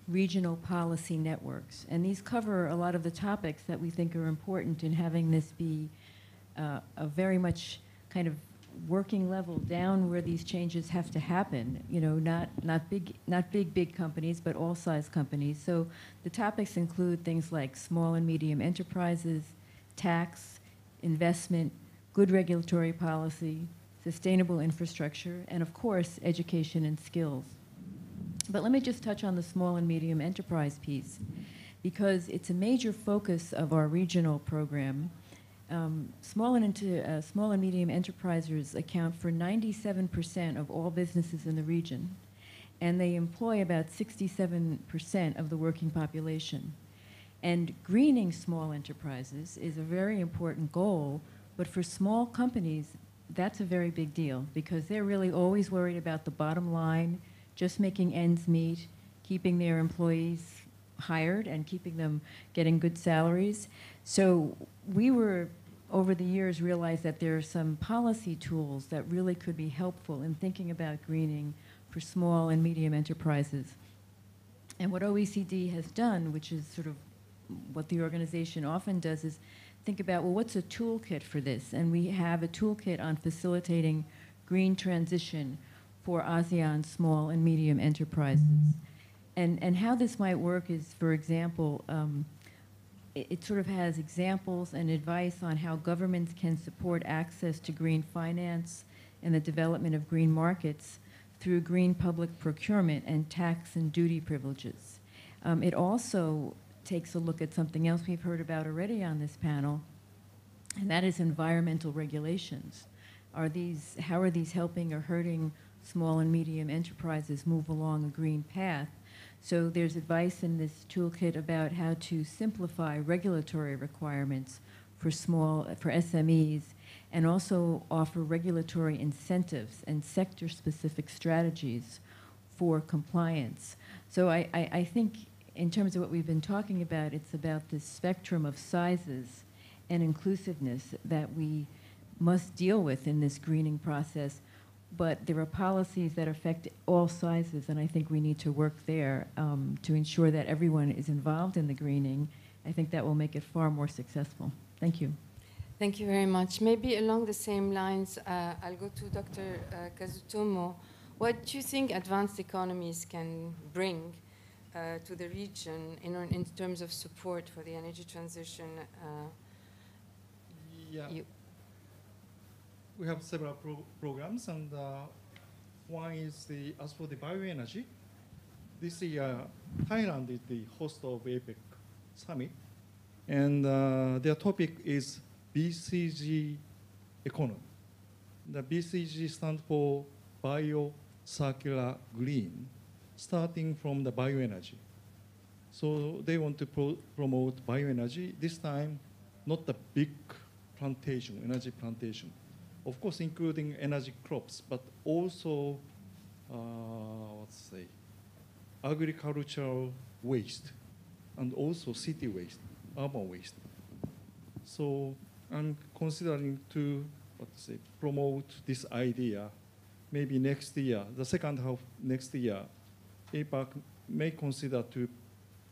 regional policy networks, and these cover a lot of the topics that we think are important in having this be a very much kind of working level down where these changes have to happen, not big companies, but all size companies. So the topics include things like small and medium enterprises, tax, investment, good regulatory policy, sustainable infrastructure, and of course, education and skills. But let me just touch on the small and medium enterprise piece, because it's a major focus of our regional program. Small and medium enterprises account for 97% of all businesses in the region, and they employ about 67% of the working population. And greening small enterprises is a very important goal, but for small companies, that's a very big deal, because they're really always worried about the bottom line, just making ends meet, keeping their employees hired and keeping them getting good salaries. So we were, over the years, realized that there are some policy tools that really could be helpful in thinking about greening for small and medium enterprises. And what OECD has done, which is sort of what the organization often does, is think about, well, what's a toolkit for this? And we have a toolkit on facilitating green transition for ASEAN small and medium enterprises. And how this might work is, for example, it sort of has examples and advice on how governments can support access to green finance and the development of green markets through green public procurement and tax and duty privileges. It also takes a look at something else we've heard about already on this panel, and that is environmental regulations. How are these helping or hurting small and medium enterprises move along a green path? So there's advice in this toolkit about how to simplify regulatory requirements for SMEs, and also offer regulatory incentives and sector-specific strategies for compliance. So I think in terms of what we've been talking about, it's about this spectrum of sizes and inclusiveness that we must deal with in this greening process, but there are policies that affect all sizes, and I think we need to work there to ensure that everyone is involved in the greening. I think that will make it far more successful. Thank you. Thank you very much. Maybe along the same lines, I'll go to Dr. Kazutomo. What do you think advanced economies can bring to the region in terms of support for the energy transition? We have several programs, and one is as for the bioenergy. This year, Thailand is the host of APEC Summit, and their topic is BCG economy. The BCG stands for Bio, Circular, Green, starting from the bioenergy. So they want to promote bioenergy, this time not the big plantation, energy plantation. Of course, including energy crops, but also, agricultural waste, and also city waste, urban waste. So I'm considering to promote this idea. Maybe next year, the second half next year, APEC may consider to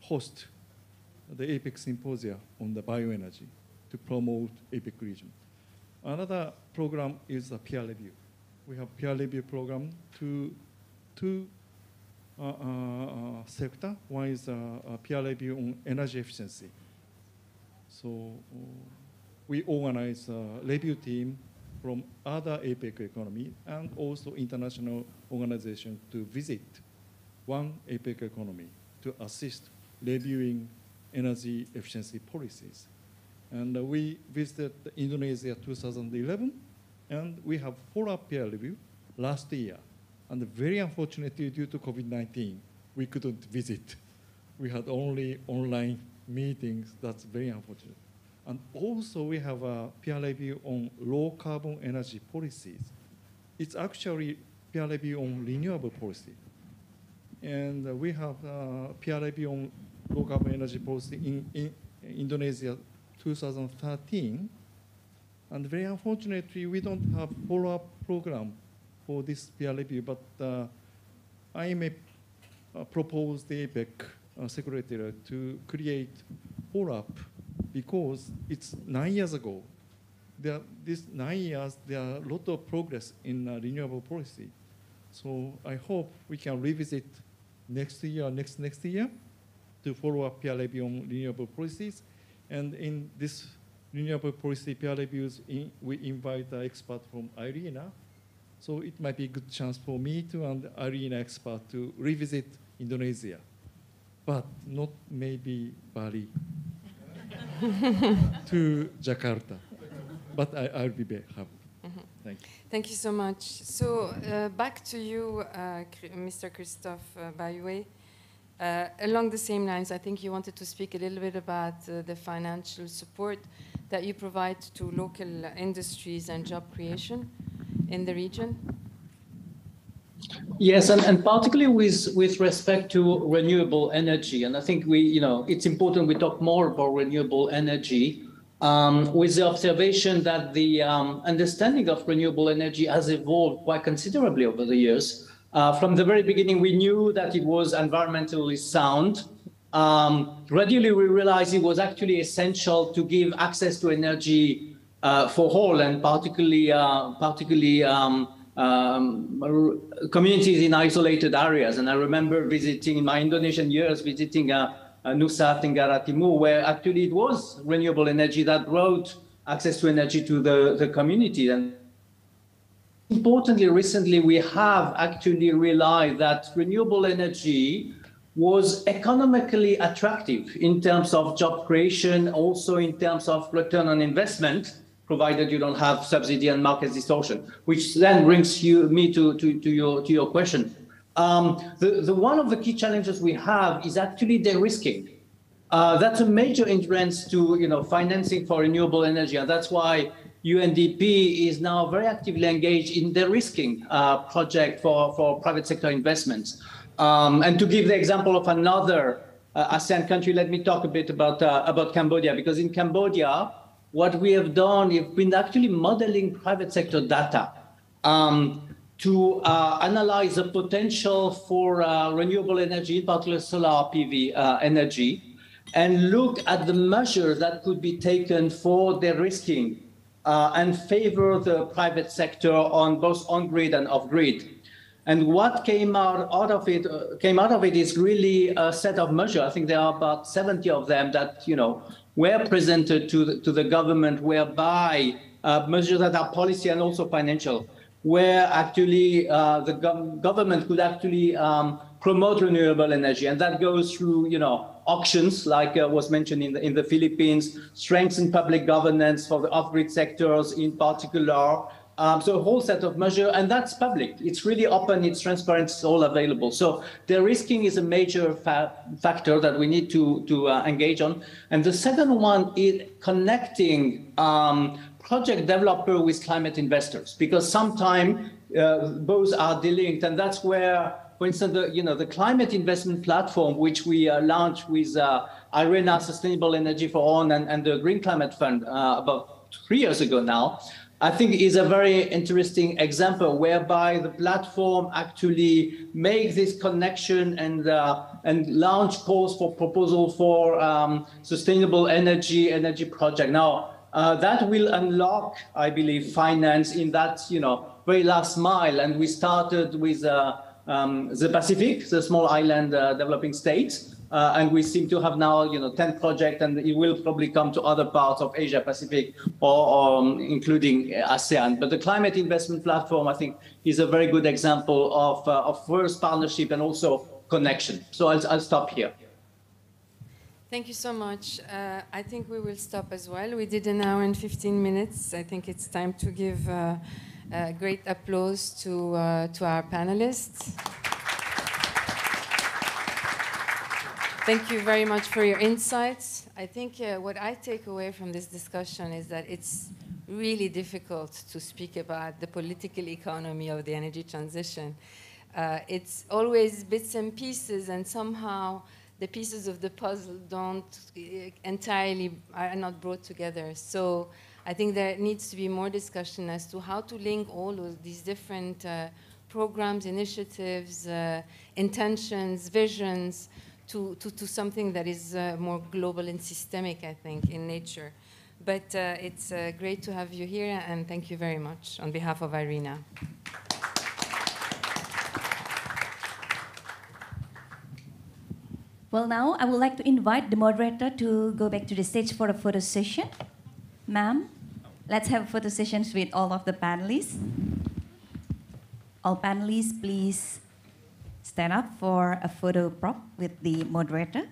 host the APEC symposia on the bioenergy to promote APEC region. Another program is a peer review. We have peer review program to two sector. One is a peer review on energy efficiency. So we organize a review team from other APEC economy and also international organizations to visit one APEC economy to assist reviewing energy efficiency policies. And we visited Indonesia 2011, and we have follow-up peer review last year. And very unfortunately, due to COVID-19, we couldn't visit. We had only online meetings. That's very unfortunate. And also, we have a peer review on low carbon energy policies. It's actually peer review on renewable policy. And we have a peer review on low carbon energy policy in Indonesia 2013. And very unfortunately, we don't have follow-up program for this peer review, but I may propose the APEC Secretariat to create follow-up, because it's 9 years ago. These 9 years, there are a lot of progress in renewable policy. So I hope we can revisit next year, next year, to follow up peer review on renewable policies. And in this renewable policy peer reviews, we invite an expert from IRENA. So it might be a good chance for me to and IRENA expert to revisit Indonesia, but not maybe Bali to Jakarta. But I'll be very happy. Thank you. Thank you so much. So back to you, Mr. Christophe Bayoué. Along the same lines, I think you wanted to speak a little bit about the financial support that you provide to local industries and job creation in the region. Yes, and particularly with respect to renewable energy. And I think it's important we talk more about renewable energy with the observation that the understanding of renewable energy has evolved quite considerably over the years. From the very beginning, we knew that it was environmentally sound. Gradually, we realized it was actually essential to give access to energy for all, and particularly communities in isolated areas. And I remember visiting, in my Indonesian years, visiting Nusa Tenggara Timur, where actually it was renewable energy that brought access to energy to the community. And importantly, recently, we have actually realized that renewable energy was economically attractive in terms of job creation, also in terms of return on investment, provided you don't have subsidy and market distortion, which then brings me to your question. One of the key challenges we have is actually de-risking. That's a major hindrance to financing for renewable energy, and that's why UNDP is now very actively engaged in de-risking project for private sector investments. And to give the example of another ASEAN country, let me talk a bit about Cambodia, because in Cambodia, what we have done is been actually modeling private sector data. to analyze the potential for renewable energy, in particular solar PV energy, and look at the measures that could be taken for de-risking and favor the private sector on both on-grid and off-grid. And what came out of it is really a set of measures. I think there are about 70 of them that were presented to the government, whereby measures that are policy and also financial, where actually the government could actually promote renewable energy, and that goes through auctions, like was mentioned in the Philippines, strengthen public governance for the off-grid sectors in particular. So a whole set of measures, and that's public. It's really open, it's transparent, it's all available. So de-risking is a major factor that we need to engage on. And the second one is connecting project developer with climate investors, because sometimes both are delinked, and that's where, for instance, the climate investment platform, which we launched with IRENA Sustainable Energy for All and the Green Climate Fund about 3 years ago now, I think is a very interesting example whereby the platform actually makes this connection and launch calls for proposal for sustainable energy project. Now, that will unlock, I believe, finance in that very last mile, and we started with the Pacific, the small island developing states, and we seem to have now 10 projects, and it will probably come to other parts of Asia Pacific or including ASEAN. But the climate investment platform, I think, is a very good example of first partnership and also connection. So I'll stop here. Thank you so much. I think we will stop as well. We did 1 hour and 15 minutes. I think it's time to give great applause to our panelists. Thank you very much for your insights. I think what I take away from this discussion is that it's really difficult to speak about the political economy of the energy transition. It's always bits and pieces, and somehow the pieces of the puzzle are not brought together. So I think there needs to be more discussion as to how to link all of these different programs, initiatives, intentions, visions to something that is more global and systemic, I think, in nature. But it's great to have you here, and thank you very much on behalf of IRENA. Well, now I would like to invite the moderator to go back to the stage for a photo session. Ma'am, let's have photo sessions with all of the panelists. All panelists, please stand up for a photo prop with the moderator.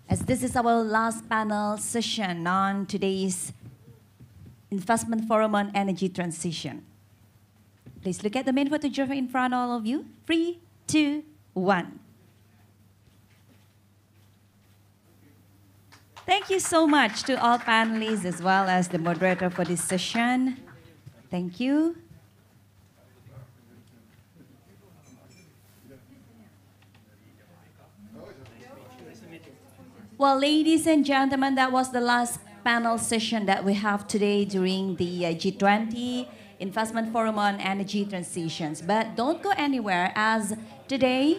As this is our last panel session on today's Investment Forum on Energy Transition. Please look at the main photographer in front of all of you. 3, 2, 1. Thank you so much to all panelists as well as the moderator for this session. Thank you. Well, ladies and gentlemen, that was the last panel session that we have today during the G20 Investment Forum on Energy Transitions. But don't go anywhere, as today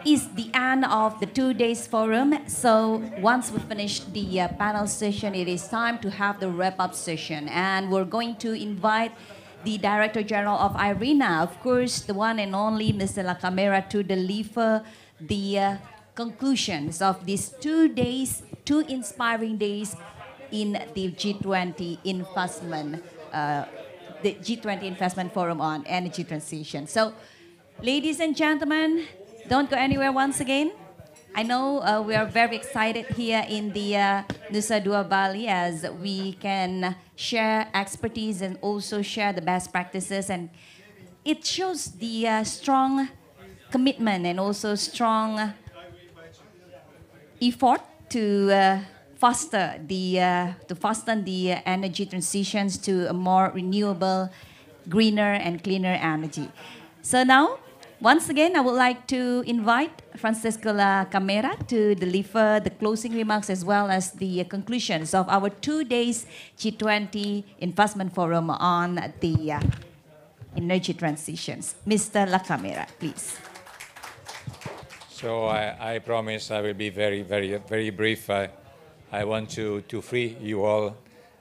is the end of the 2 days forum. So once we finish the panel session, it is time to have the wrap-up session. And we're going to invite the Director General of IRENA, of course, the one and only Mr. La Camera, to deliver the conclusions of these 2 days, 2 inspiring days in the G20 investment, the G20 Investment Forum on Energy Transition. So, ladies and gentlemen, don't go anywhere once again. I know we are very excited here in the Nusa Dua Bali, as we can share expertise and also share the best practices, and it shows the strong commitment and also strong effort to fasten the energy transitions to a more renewable, greener and cleaner energy. So now, once again, I would like to invite Francisco La Camera to deliver the closing remarks as well as the conclusions of our 2 days G20 Investment Forum on the energy transitions. Mr. Lakamera, please. So I promise I will be very brief. I want to free you all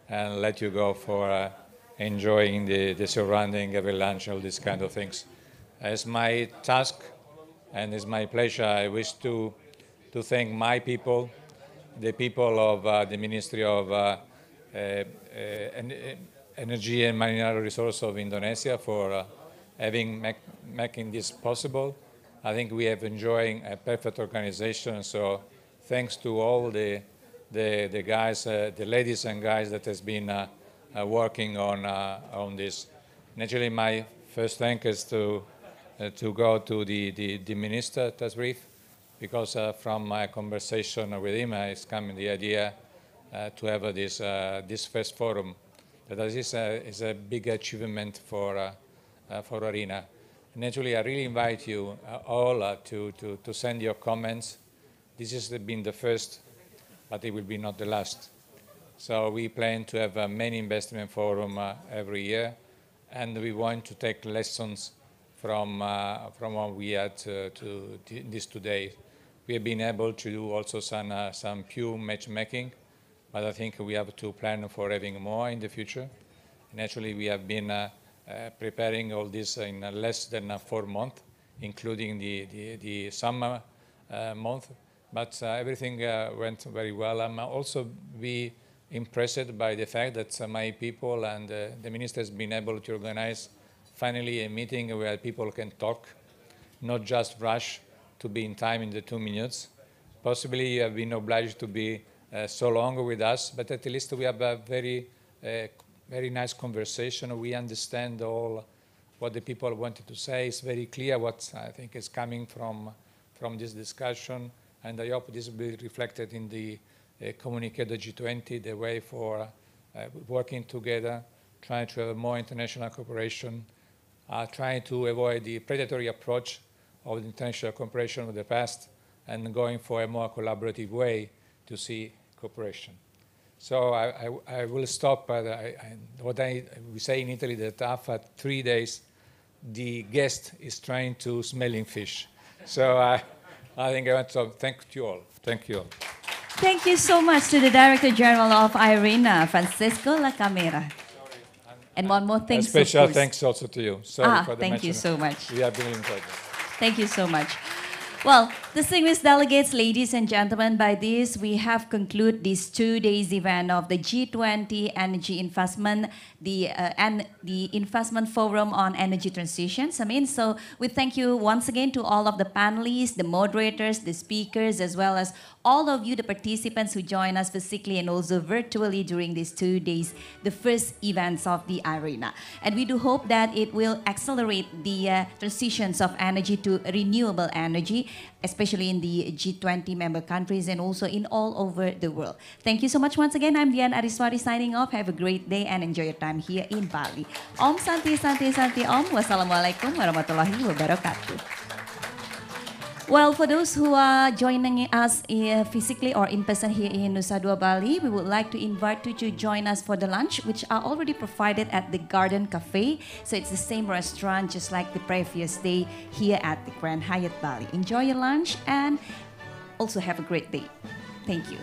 and let you go for enjoying the surrounding, every lunch, all these kind of things. As my task and it's my pleasure, I wish to thank my people, the people of the Ministry of Energy and Mineral Resources of Indonesia for making this possible. I think we have enjoying a perfect organization. So thanks to all the guys, the ladies and guys that has been working on this. Naturally, my first thank is to go to the Minister Tasrif, because from my conversation with him, it's coming the idea to have this first forum. That is a big achievement for ARENA. Naturally, I really invite you all to send your comments. This has been the first, but it will be not the last. So we plan to have many investment forum every year, and we want to take lessons from what we had this today. We have been able to do also some pure matchmaking, but I think we have to plan for having more in the future. Naturally, we have been preparing all this in less than 4 months, including the summer month, but everything went very well. I'm also be impressed by the fact that my people and the minister has been able to organize finally a meeting where people can talk, not just rush to be in time in the 2 minutes. Possibly you have been obliged to be so long with us, but at least we have a very nice conversation. We understand all what the people wanted to say. It's very clear what I think is coming from this discussion, and I hope this will be reflected in the communique of G20, the way for working together, trying to have more international cooperation, trying to avoid the predatory approach of the international cooperation of the past, and going for a more collaborative way to see cooperation. So I will stop. What we say in Italy, that after 3 days, the guest is trying to smelling fish. So I think I want to thank you all. Thank you all. Thank you so much to the Director General of ARENA, Francisco Lakamera. And one more thing. Special thanks also to you. Sorry for the thank you so much. We have been enjoying. Thank you so much. Well, distinguished delegates, ladies and gentlemen, by this we have concluded this 2 days event of the G20 Energy Investment, the Investment Forum on Energy Transitions. So we thank you once again to all of the panelists, the moderators, the speakers, as well as all of you, the participants who join us physically and also virtually during these 2 days, the first events of the ARENA. And we do hope that it will accelerate the transitions of energy to renewable energy, especially in the G20 member countries and also in all over the world. Thank you so much once again. I'm Dian Ariswari signing off. Have a great day and enjoy your time here in Bali. Om Santi Santi Santi Om. Wassalamualaikum warahmatullahi wabarakatuh. Well, for those who are joining us physically or in person here in Nusa Dua, Bali, we would like to invite you to join us for the lunch, which are already provided at the Garden Cafe. So it's the same restaurant just like the previous day here at the Grand Hyatt Bali. Enjoy your lunch and also have a great day. Thank you.